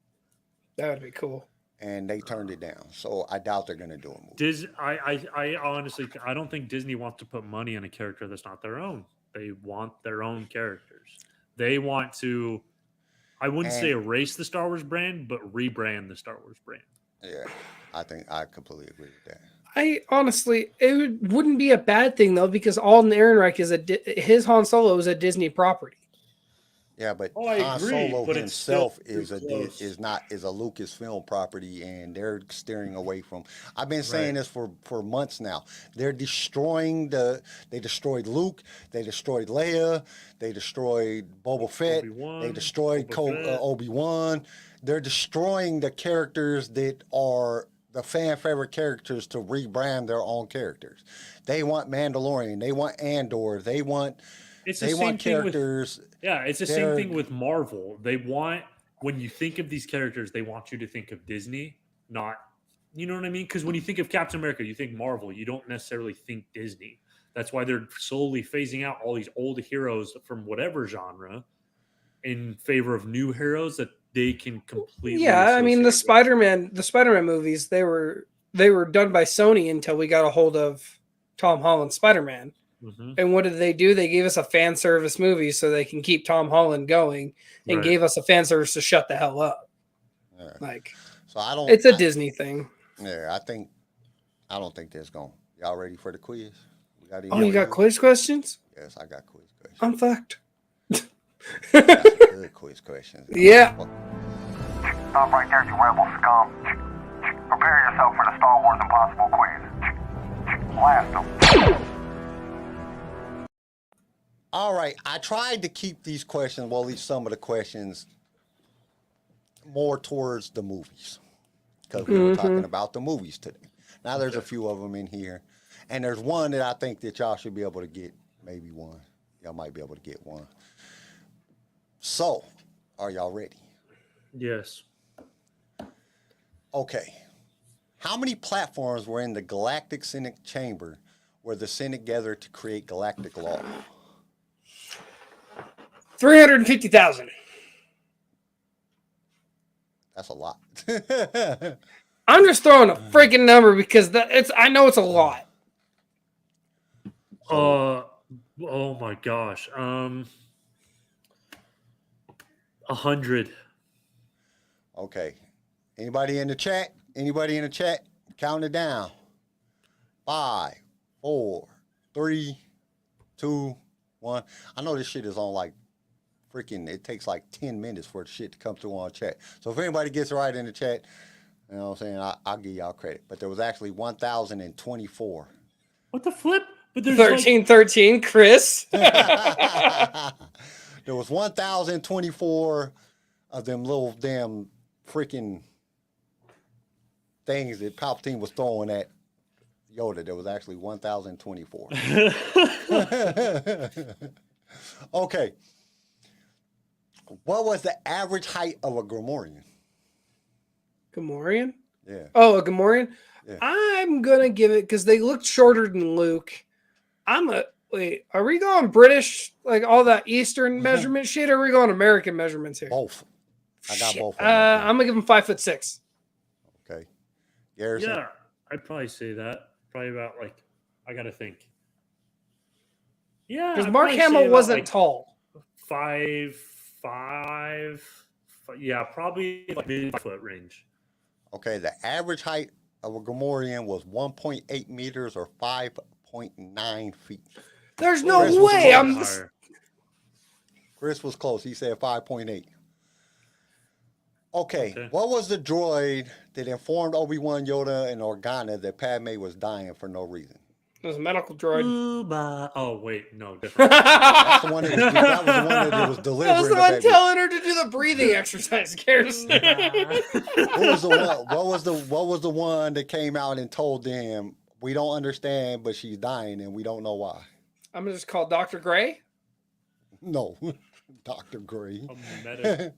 That would be cool. And they turned it down. So I doubt they're going to do a movie. I honestly, I don't think Disney wants to put money on a character that's not their own. They want their own characters. They want to, I wouldn't say erase the Star Wars brand, but rebrand the Star Wars brand. Yeah, I think I completely agree with that. I honestly, it wouldn't be a bad thing though, because Alden Ehrenreich his Han Solo is a Disney property. Yeah, but I Han agree, Solo but himself it's still is a Lucasfilm property, and they're steering away from. I've been saying this for months now. They're destroying They destroyed Luke. They destroyed Leia. They destroyed Boba Fett. Obi-Wan, they destroyed Obi-Wan. They're destroying the characters that are the fan favorite characters to rebrand their own characters. They want Mandalorian. They want Andor. They want. They want characters. It's the same thing with Marvel. They want, when you think of these characters, they want you to think of Disney, not, you know what I mean? Because when you think of Captain America, you think Marvel. You don't necessarily think Disney. That's why they're slowly phasing out all these old heroes from whatever genre in favor of new heroes that they can completely. Yeah, I mean the Spider-Man movies, they were done by Sony until we got a hold of Tom Holland's Spider-Man. Mm-hmm. And what did they do? They gave us a fan service movie so they can keep Tom Holland going, and gave us a fan service to shut the hell up. Yeah. Like, so I don't. It's a Disney thing. Yeah, I don't think that's going. Y'all ready for the quiz? We got Oh, you got quiz? quiz questions? Yes, I got quiz questions. I'm fucked. I got some good quiz questions. Yeah. Stop right there, you rebel scum. Prepare yourself for the Star Wars Impossible quiz. Blast them. All right, I tried to keep these questions, well, at least some of the questions, more towards the movies, because we were talking about the movies today. Now there's a few of them in here, and there's one that I think that y'all should be able to get, maybe one. Y'all might be able to get one. So, are y'all ready? Yes. Okay. How many platforms were in the Galactic Senate Chamber where the Senate gathered to create galactic law? 350,000. That's a lot. I'm just throwing a freaking number because I know it's a lot. Oh my gosh. 100. Okay. Anybody in the chat? Anybody in the chat? Count it down. 5, 4, 3, 2, 1. I know this shit is on like freaking, it takes like 10 minutes for the shit to come through on chat. So if anybody gets it right in the chat, you know what I'm saying, I'll give y'all credit. But there was actually 1,024. What the flip? But there's 1313, Chris. There was 1,024 of them little damn freaking things that Palpatine was throwing at Yoda. There was actually 1,024. Okay. What was the average height of a Gamorrean? Gamorrean? Yeah. Oh, a Gamorrean? Yeah. I'm going to give it, because they look shorter than Luke. Wait, are we going British, like all that Eastern measurement shit, or are we going American measurements here? Both. I got Shit. both of them. I'm going to give him 5'6". Okay. Garrison? Yeah, I'd probably say that. Probably about like, I got to think. Yeah. Because I'd Mark probably Hamill say about, wasn't like, tall. 5'5". Yeah, probably like mid-foot range. Okay, the average height of a Gamorrean was 1.8 meters or 5.9 feet. There's no Chris was way. close. Higher. Chris was close. He said 5.8. Okay, what was the droid that informed Obi-Wan, Yoda, and Organa that Padme was dying for no reason? It was a medical droid. Oh, wait, no, different. That's the one that was, that was the one that was delivering That was the the one baby. telling her to do the breathing exercise, Garrison. What was the one that came out and told them, we don't understand, but she's dying and we don't know why? I'm going to just call Dr. Gray. No, Dr. Gray. I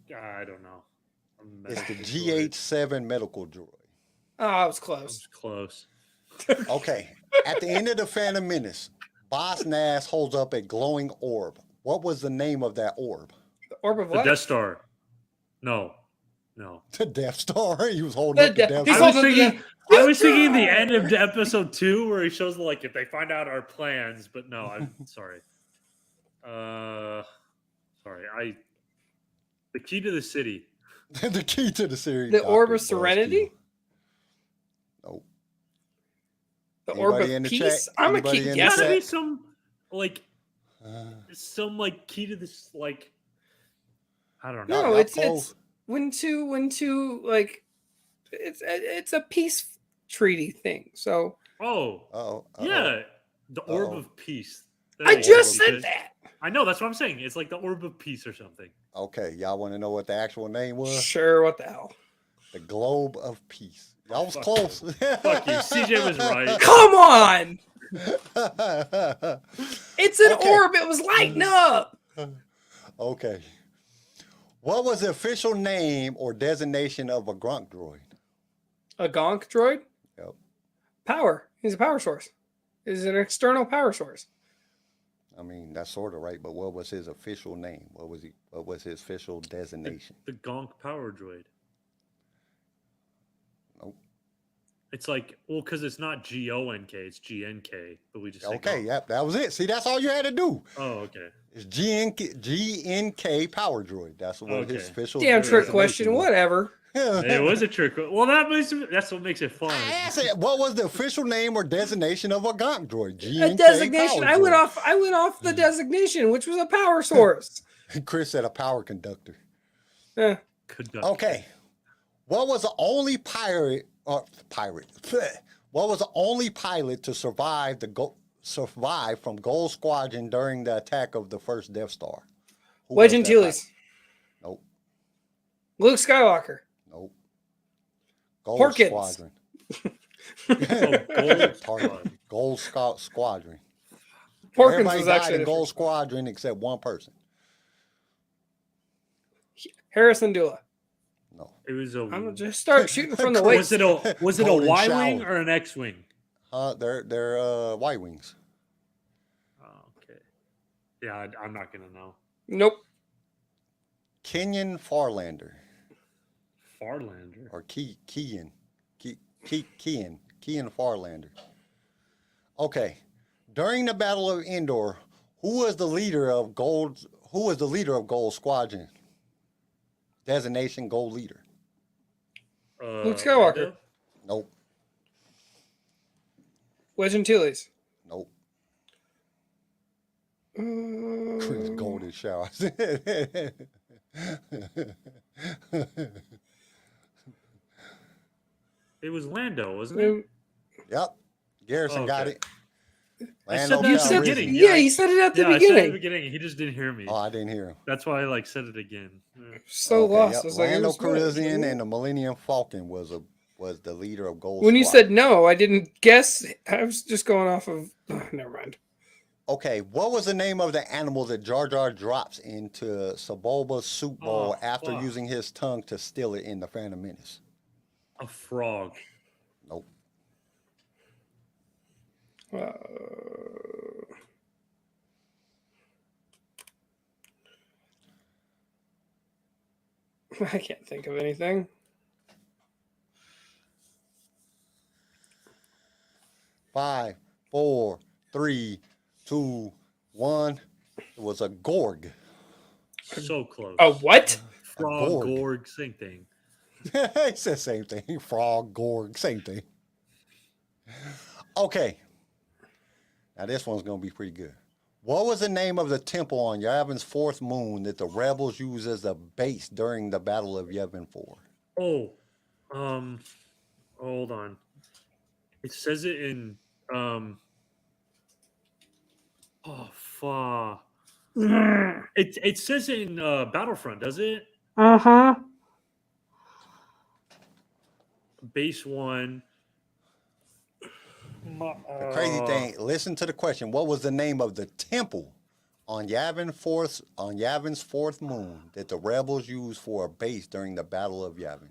don't know. It's the GH7 medical droid. Oh, I was close. Close. Okay. At the end of the Phantom Menace, Boss Nass holds up a glowing orb. What was the name of that orb? The orb of The what? Death Star. No. The Death Star. He was holding up the Death he's Star. I was thinking the end of episode 2 where he shows like if they find out our plans, but no, I'm sorry. The key to the city. The key to the series. The Dr. orb of Buzzkill. serenity? Nope. The orb Anybody in of the peace? chat? I'm going Anybody to keep in the Gotta guessing. be some key to this like I don't know. No, Y'all it's close. when two like it's a peace treaty thing. So Yeah, the orb of peace. I just said that. I know, that's what I'm saying. It's like the orb of peace or something. Okay, y'all want to know what the actual name was? Sure, what the hell? The Globe of Peace. Y'all was close. Fuck you. CJ was right. Come on! It's an orb. It was lighting up. Okay. What was the official name or designation of a Grunk droid? A Gonk droid? Yep. Power. He's a power source. He's an external power source. I mean, that's sort of right, but what was his official name? What was his official designation? The Gonk Power Droid. Nope. It's like, well, because it's not GONK, it's GNK, but we just say Okay, Gonk. yep, that was it. See, that's all you had to do. Oh, okay. It's GNK Power Droid. That's what his official Damn trick designation question. was. Whatever. It was a trick. Well, that's what makes it fun. I asked it, what was the official name or designation of a gonk droid? G A and K designation. power I went droid. off the designation, which was a power source. Chris said a power conductor. Eh. Okay. What was the only pirate? What was the only pilot to survive from Gold Squadron during the attack of the first Death Star? Who Wedge was that Antilles. pilot? Nope. Luke Skywalker. Nope. Gold Porkins. Squadron. Gold Squadron. Porkins Everybody was died actually in the Gold Squadron except one person. Harrison Dula. No. It was a. I'm gonna just start shooting from the waist. Was it a Golden Y-wing shower. or an X-wing? They're Y-wings. Oh, okay. Yeah, I'm not gonna know. Nope. Kenyan Farlander Farlander. or Kian Farlander. Okay. During the Battle of Endor, who was the leader of Gold Squadron? Designation Gold Leader. Luke Skywalker. Lando? Nope. Wedge Antilles. Nope. Chris Golden Showers. It was Lando, wasn't it? Yep. Garrison got Okay. it. I said Lando that at the Calrissian. beginning. Yeah, you said it at the I said it at the beginning. beginning. He just didn't hear me. Oh, I didn't hear him. That's why I said it again. So Okay, lost. yep. I was like, it Lando was good. Calrissian and the Millennium Falcon was the leader of Gold When you Squadron. said no, I didn't guess. I was just going off of. Never mind. Okay, what was the name of the animal that Jar Jar drops into Sebulba's soup bowl after fuck. using his tongue to steal it in the Phantom Menace? A frog. Nope. I can't think of anything. Five, 4, 3, 2, 1. It was a Gorg. So close. A what? Frog, Gorg. Gorg, same thing. It says same thing. Frog, Gorg, same thing. Okay. Now this one's gonna be pretty good. What was the name of the temple on Yavin's fourth moon that the rebels used as a base during the Battle of Yavin 4? Hold on. It says it in fuck. It says it in Battlefront, does it? Uh-huh. Base 1. The crazy thing, listen to the question. What was the name of the temple on Yavin's fourth moon that the rebels used for a base during the Battle of Yavin?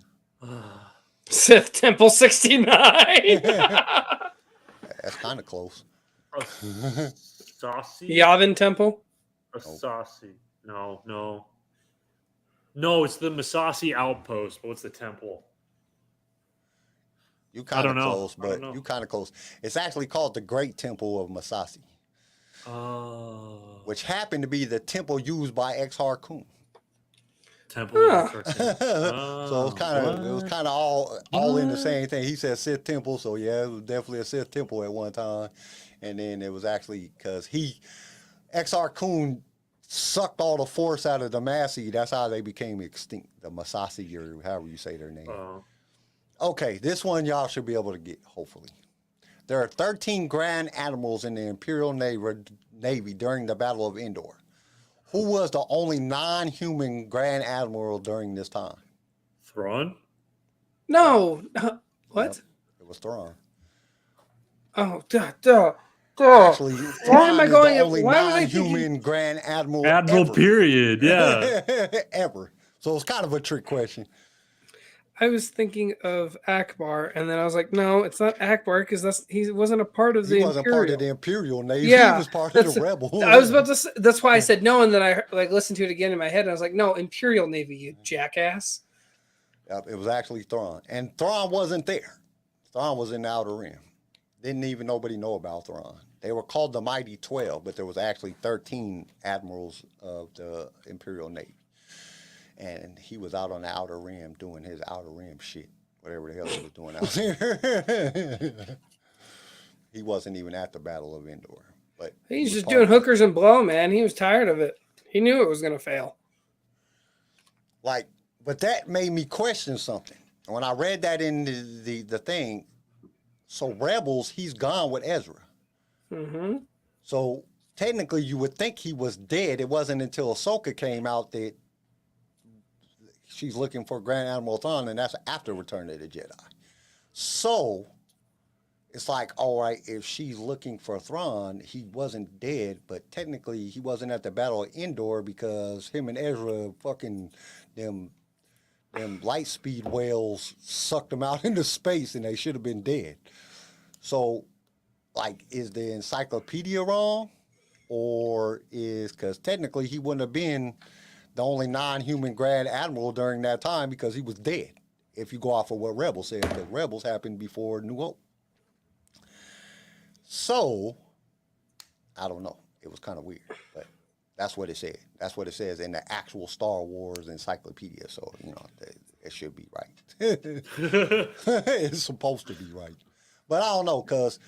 Sith Temple 69. That's kind of close. Saucy? Yavin Temple. Saucy. No, it's the Masasi outpost, but what's the temple? You kind of don't know. close, I don't but know. you kind of close. It's actually called the Great Temple of Masasi, Oh. which happened to be the temple used by Exar Kun. Temple. Huh. of Exarchate. So it was kind of all in the same thing. He said Sith temple, so yeah, it was definitely a Sith temple at one time, and then it was actually because Exar Kun sucked all the force out of the Massey. That's how they became extinct. The Masasi, or however you say their name. Oh. Okay, this one y'all should be able to get, hopefully. There are 13 Grand Admirals in the Imperial Navy during the Battle of Endor. Who was the only non-human Grand Admiral during this time? Thrawn? No. What? Yep, it was Thrawn. Oh, duh. Actually, Why Thrawn am I is going? the only Why was I thinking? non-human Grand Admiral Admiral, ever. period. Yeah. Ever. So it's kind of a trick question. I was thinking of Akbar, and then I was like, no, it's not Akbar because he wasn't a part of the He wasn't Imperial. part of the Imperial Navy. Yeah, He was part of that's- the Rebel. I was about to. That's why I said no, and then I listened to it again in my head, and I was like, no, Imperial Navy, you jackass. Yep, it was actually Thrawn. And Thrawn wasn't there. Thrawn was in the Outer Rim. Didn't even nobody know about Thrawn. They were called the Mighty 12, but there was actually 13 admirals of the Imperial Navy. and he was out on the outer rim doing his outer rim shit, whatever the hell he was doing out there. He wasn't even at the Battle of Endor, but he He's was just part doing of it. hookers and blow, man. He was tired of it. He knew it was gonna fail. Like, but that made me question something. When I read that in the thing, so Rebels, he's gone with Ezra. Mm-hmm. So technically, you would think he was dead. It wasn't until Ahsoka came out that she's looking for Grand Admiral Thrawn, and that's after Return of the Jedi. So it's like, all right, if she's looking for Thrawn, he wasn't dead, but technically he wasn't at the Battle of Endor because him and Ezra fucking them light speed whales sucked them out into space, and they should have been dead. So, like, is the encyclopedia wrong? Or is, because technically he wouldn't have been the only non-human Grand Admiral during that time because he was dead, if you go off of what Rebels said, because Rebels happened before New Hope. So, I don't know. It was kind of weird, but that's what it said. That's what it says in the actual Star Wars encyclopedia. So, you know, it should be right. It's supposed to be right. But I don't know, because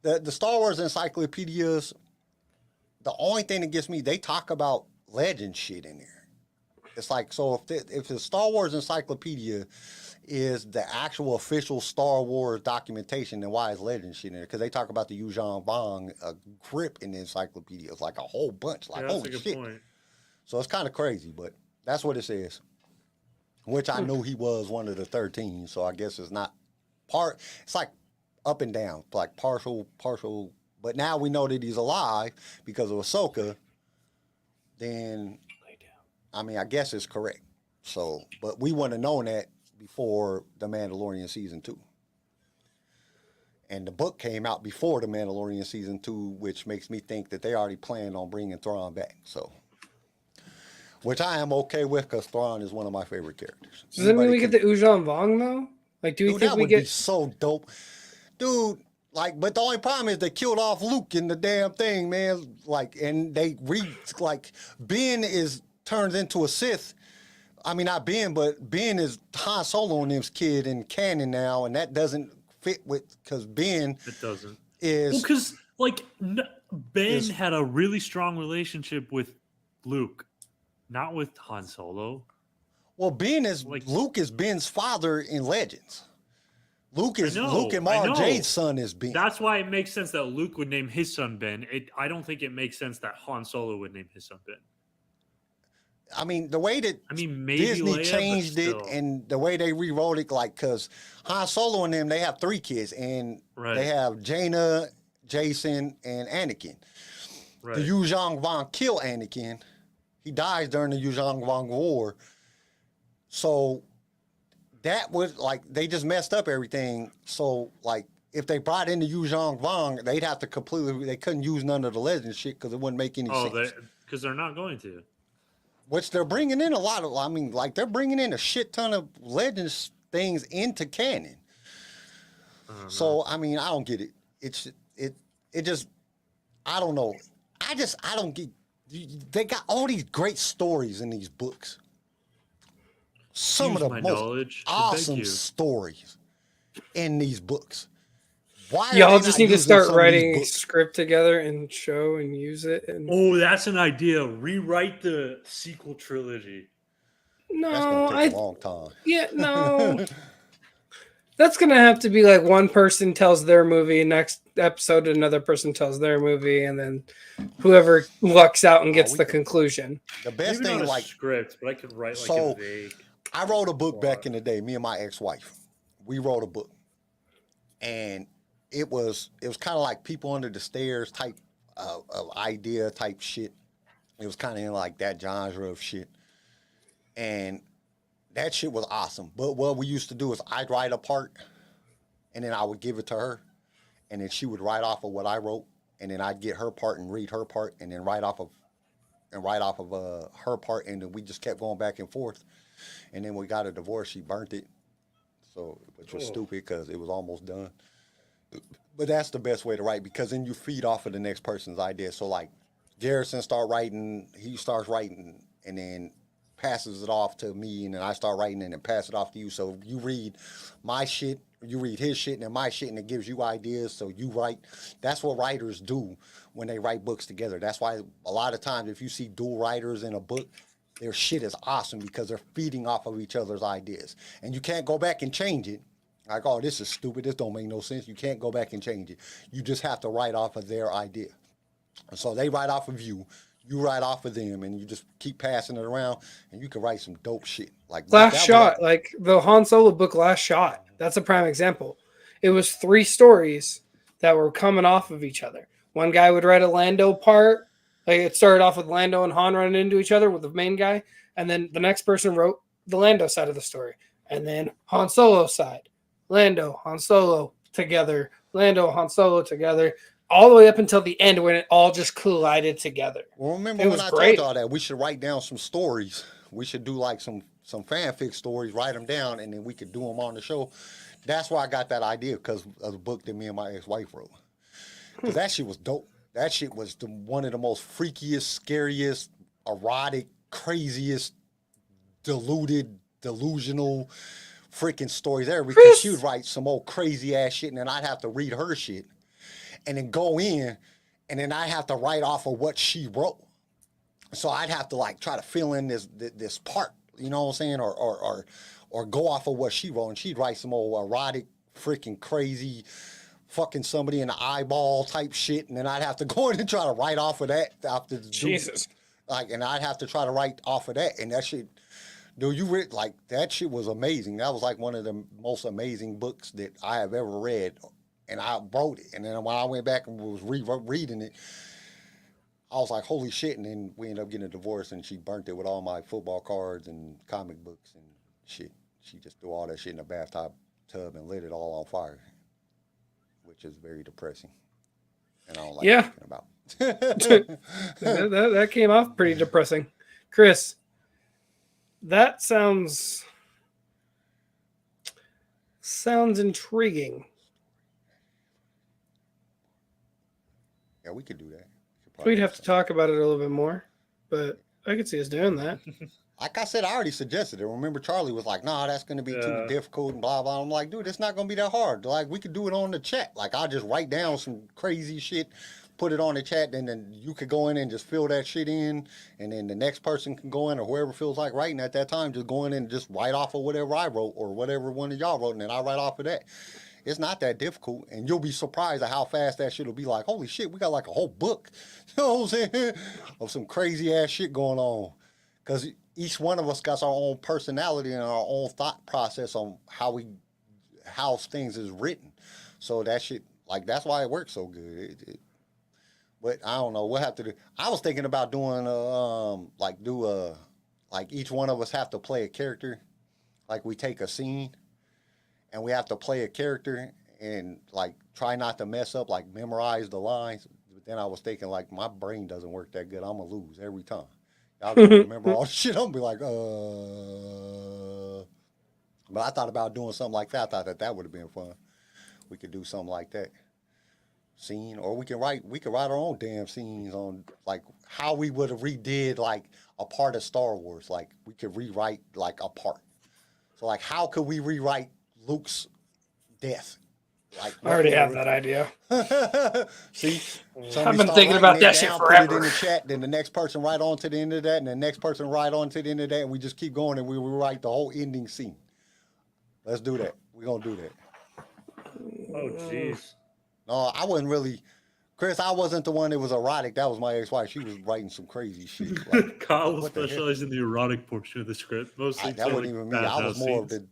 the Star Wars encyclopedias, the only thing that gets me, they talk about legend shit in there. It's like, so if the Star Wars encyclopedia is the actual official Star Wars documentation, then why is legend shit in there? Because they talk about the Yuuzhan Vong grip in the encyclopedia. It's like a whole bunch. Like, Yeah, that's a holy good shit. point. So it's kind of crazy, but that's what it says. Which I knew he was one of the 13, so I guess it's not part. It's like up and down, like partial. But now we know that he's alive because of Ahsoka. Then, I mean, I guess it's correct. So, but we wouldn't have known that before The Mandalorian Season 2. And the book came out before The Mandalorian Season 2, which makes me think that they already planned on bringing Thrawn back. So, which I am okay with because Thrawn is one of my favorite characters. Does that mean we get the Yuuzhan Vong though? Like, do we Dude, think that we would be get? so dope. Dude, like, but the only problem is they killed off Luke in the damn thing, man. Like, and they like, Ben turns into a Sith. I mean, not Ben, but Ben is Han Solo and them's kid in canon now, and that doesn't fit with, because Ben It doesn't. is. Well, because like Ben is- had a really strong relationship with Luke, not with Han Solo. Well, Ben is, like- Luke is Ben's father in Legends. Luke and I Mara know. Jade's son is Ben. That's why it makes sense that Luke would name his son Ben. I don't think it makes sense that Han Solo would name his son Ben. I mean, the way that I mean, maybe Disney Leia, but changed it still. and the way they rewrote it, like, because Han Solo and them, they have 3 kids, and Right. they have Jaina, Jason, and Anakin. Right. The Yuuzhan Vong kill Anakin. He dies during the Yuuzhan Vong War. So that was, like, they just messed up everything. So, like, if they brought in the Yuuzhan Vong, they'd have to they couldn't use none of the legend shit because it wouldn't make any sense. Because they're not going to. Which they're bringing in a lot of, I mean, like, they're bringing in a shit ton of legends things into canon. So, I mean, I don't get it. It just, I don't know. I don't get, they got all these great stories in these books. Some Use of the my most knowledge to beg awesome you. stories in these books. Why are Y'all they just not need to using start some of these writing a books? script together and show and use it. And Oh, that's an idea. Rewrite the sequel trilogy. That's no, gonna take a long time. yeah, no. That's gonna have to be like one person tells their movie, next episode another person tells their movie, and then whoever lucks out and gets we the could- conclusion. The best Maybe thing, not a like, script, but I could write like So- a vague. I wrote a book back in the day, me and my ex-wife. We wrote a book. And it was kind of like People Under the Stairs type of idea type shit. It was kind of in like that genre of shit. And that shit was awesome. But what we used to do is I'd write a part and then I would give it to her. And then she would write off of what I wrote. And then I'd get her part and read her part and then write off of her part. And then we just kept going back and forth. And then we got a divorce. She burnt it. So, which was stupid because it was almost done. But that's the best way to write because then you feed off of the next person's idea. So, like, Garrison he starts writing, and then passes it off to me, and then I start writing it and pass it off to you. So you read my shit, you read his shit, and then my shit, and it gives you ideas. So you write. That's what writers do when they write books together. That's why a lot of times if you see dual writers in a book, their shit is awesome because they're feeding off of each other's ideas. And you can't go back and change it. Like, oh, this is stupid. This don't make no sense. You can't go back and change it. You just have to write off of their idea. So they write off of you. You write off of them, and you just keep passing it around, and you can write some dope shit. Like Last Shot, like the Han Solo book, Last Shot. That's a prime example. It was 3 stories that were coming off of each other. One guy would write a Lando part. Like it started off with Lando and Han running into each other with the main guy, and then the next person wrote the Lando side of the story, and then Han Solo side. Lando, Han Solo together. Lando, Han Solo together. All the way up until the end when it all just collided together. Well, remember It when was I great. told y'all that we should write down some stories. We should do like some fanfic stories, write them down, and then we could do them on the show. That's why I got that idea, because of the book that me and my ex-wife wrote. Because that shit was dope. That shit was one of the most freakiest, scariest, erotic, craziest, delusional freaking stories ever. Because she would write some old crazy ass shit, and then I'd have to read her shit. And then go in, and then I have to write off of what she wrote. So I'd have to like try to fill in this part, you know what I'm saying, or go off of what she wrote, and she'd write some old erotic, freaking crazy, fucking somebody in the eyeball type shit, and then I'd have to go in and try to write off of that after Jesus. and I'd have to try to write off of that, and that shit. Dude, you read like that shit was amazing. That was like one of the most amazing books that I have ever read. And I wrote it. And then when I went back and was reading it, I was like, holy shit. And then we ended up getting a divorce, and she burnt it with all my football cards and comic books and shit. She just threw all that shit in the bathtub and lit it all on fire, which is very depressing. And I don't like thinking about that came off pretty depressing. Chris, that sounds intriguing. Yeah, we could do that. We'd have to talk about it a little bit more, but I could see us doing that. Like I said, I already suggested it. Remember, Charlie was like, nah, that's going to be too difficult and blah, blah. I'm like, dude, it's not going to be that hard. Like, we could do it on the chat. Like, I'll just write down some crazy shit, put it on the chat, and then you could go in and just fill that shit in, and then the next person can go in, or whoever feels like writing at that time, just go in and just write off of whatever I wrote or whatever one of y'all wrote, and then I write off of that. It's not that difficult, and you'll be surprised at how fast that shit will be. Like, holy shit, we got like a whole book, you know what I'm saying, of some crazy ass shit going on. Because each one of us got our own personality and our own thought process on how things is written. So that shit, like, that's why it works so good. But I don't know, we'll have to do. I was thinking about doing like each one of us have to play a character. Like, we take a scene and we have to play a character and like try not to mess up, like memorize the lines. But then I was thinking, like, my brain doesn't work that good. I'm gonna lose every time. Y'all gonna remember all the shit. I'm gonna be like, But I thought about doing something like that. I thought that would have been fun. We could do something like that. Scene, or we could write our own damn scenes on like how we would have redid like a part of Star Wars. Like, we could rewrite like a part. So like, how could we rewrite Luke's death? Like, I already have that idea. See, I've been thinking about that shit forever. Put it in the chat, then the next person write on to the end of that, and the next person write on to the end of that, and we just keep going, and we write the whole ending scene. Let's do that. We're gonna do that. Oh, jeez. No, I wasn't really, Chris. I wasn't the one that was erotic. That was my ex-wife. She was writing some crazy shit. Like, Kyle will specialize in the erotic portion of the script. Mostly that wasn't even me. I was more of the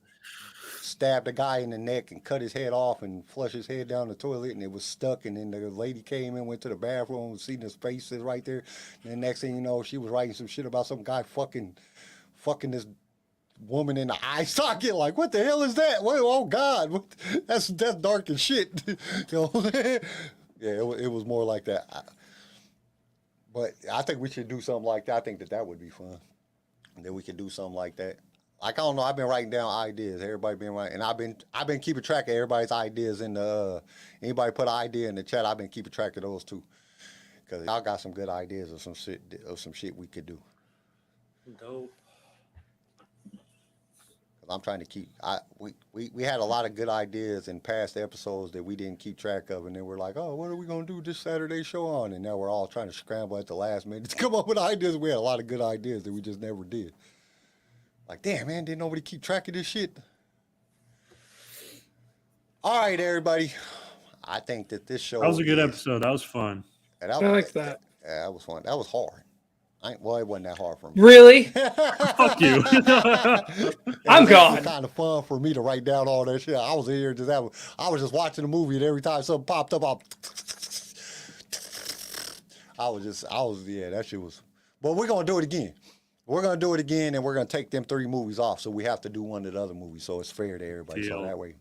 stab the guy in the neck and cut his head off and flush his head down the toilet, and it was stuck. And then the lady came in, went to the bathroom, seen his face is right there. And the next thing you know, she was writing some shit about some guy fucking this woman in the eye socket. Like, what the hell is that? Wait, oh God, that's dark as shit. You know? Yeah, it was more like that. But I think we should do something like that. I think that would be fun. And then we could do something like that. Like, I don't know, I've been writing down ideas. Everybody been writing, and I've been keeping track of everybody's ideas in the. Anybody put an idea in the chat? I've been keeping track of those too, because y'all got some good ideas of some shit we could do. Dope. I'm trying to keep. We had a lot of good ideas in past episodes that we didn't keep track of, and then we're like, oh, what are we gonna do this Saturday show on? And now we're all trying to scramble at the last minute to come up with ideas. We had a lot of good ideas that we just never did. Like, damn, man, didn't nobody keep track of this shit? All right, everybody. I think that this show. That was a good episode. That was fun. I like that. Yeah, that was fun. That was hard. Well, it wasn't that hard for me. Really? Fuck you. I'm gone. Kind of fun for me to write down all that shit. I was here just I was just watching the movie, and every time something popped up, that shit was. But we're gonna do it again. We're gonna do it again, and we're gonna take them 3 movies off. So we have to do one of the other movies, so it's fair to everybody. Deal. So that way,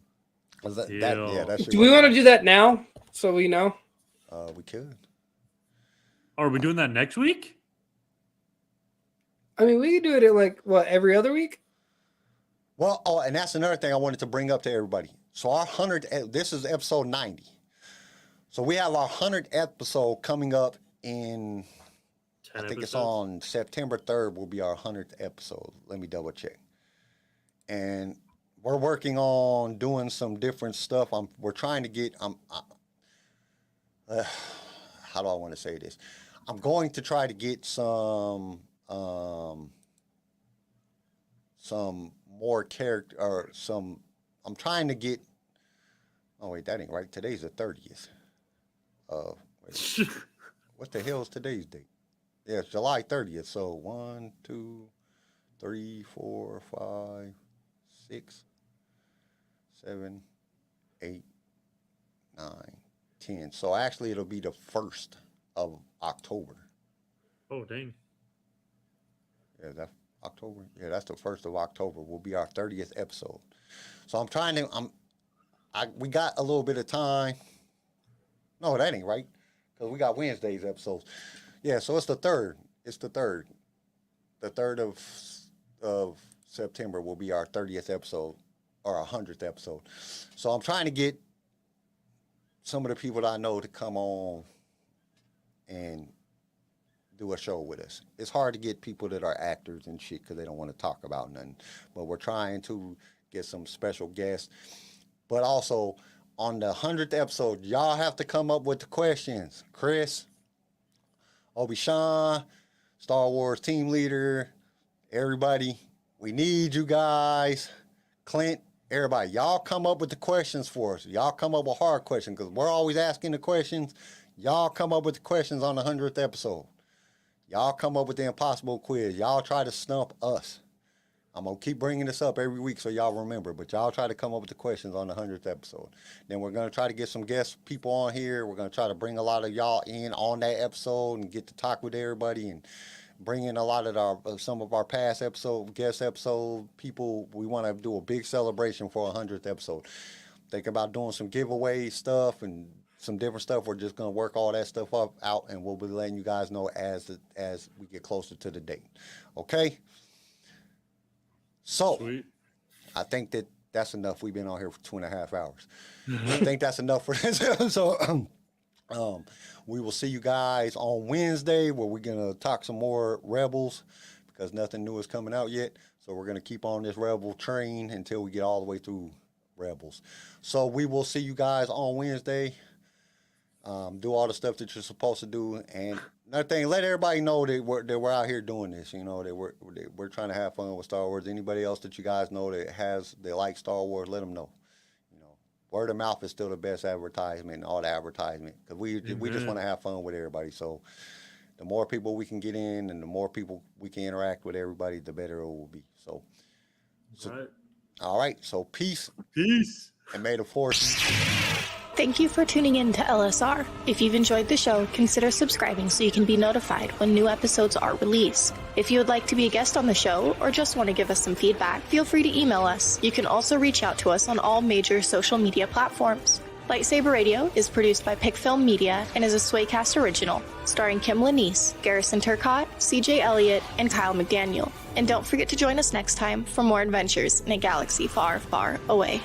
that shit. Do we want to do that now so we know? We could. Are we doing that next week? I mean, we could do it at like every other week. Well, and that's another thing I wanted to bring up to everybody. So our 100th, this is episode 90. So we have our 100th episode coming up in, I think it's on September 3rd will be our 100th episode. Let me double check. And we're working on doing some different stuff. We're trying to get, how do I want to say this? I'm going to try to get some more character or I'm trying to get, oh wait, that ain't right. Today's the 30th. What the hell is today's date? Yeah, it's July 30th. So 1, 2, 3, 4, 5, 6, 7, 8, 9, 10. So actually it'll be the 1st of October. Oh, dang. Yeah, that's October. Yeah, that's the 1st of October. Will be our 30th episode. So I'm trying to. We got a little bit of time. No, that ain't right, because we got Wednesday's episodes. Yeah, so it's the 3rd. It's the 3rd. The 3rd of September will be our 30th episode, or our 100th episode. So I'm trying to get some of the people that I know to come on and do a show with us. It's hard to get people that are actors and shit because they don't want to talk about nothing. But we're trying to get some special guests. But also, on the 100th episode, y'all have to come up with the questions. Chris, Obi-Shawn, Star Wars team leader, everybody, we need you guys. Clint, everybody, y'all come up with the questions for us. Y'all come up with hard questions because we're always asking the questions. Y'all come up with the questions on the 100th episode. Y'all come up with the impossible quiz. Y'all try to stump us. I'm going to keep bringing this up every week so y'all remember, but y'all try to come up with the questions on the 100th episode. Then we're going to try to get some guest people on here. We're going to try to bring a lot of y'all in on that episode and get to talk with everybody and bring in a lot of some of our past guest episode people. We want to do a big celebration for a 100th episode. Think about doing some giveaway stuff and some different stuff. We're just going to work all that stuff out, and we'll be letting you guys know as we get closer to the date. Okay? So, Sweet. I think that's enough. We've been on here for 2.5 hours. I think that's enough for this. So, we will see you guys on Wednesday where we're going to talk some more Rebels because nothing new is coming out yet. So, we're going to keep on this Rebel train until we get all the way through Rebels. So, we will see you guys on Wednesday. Do all the stuff that you're supposed to do, and another thing, let everybody know that we're out here doing this. You know, that we're trying to have fun with Star Wars. Anybody else that you guys know that like Star Wars, let them know. You know, word of mouth is still the best advertisement, all the advertisement, because we just want to have fun with everybody. So the more people we can get in, and the more people we can interact with everybody, the better it will be. So all right. So peace, and may the Force. Thank you for tuning in to LSR. If you've enjoyed the show, consider subscribing so you can be notified when new episodes are released. If you would like to be a guest on the show or just want to give us some feedback, feel free to email us. You can also reach out to us on all major social media platforms. LightSaber Radio is produced by PicFilm Media and is a Swaycast original, starring Kim Lanise, Garrison Turcott, CJ Elliott, and Kyle McDaniel. And don't forget to join us next time for more adventures in a galaxy far, far away.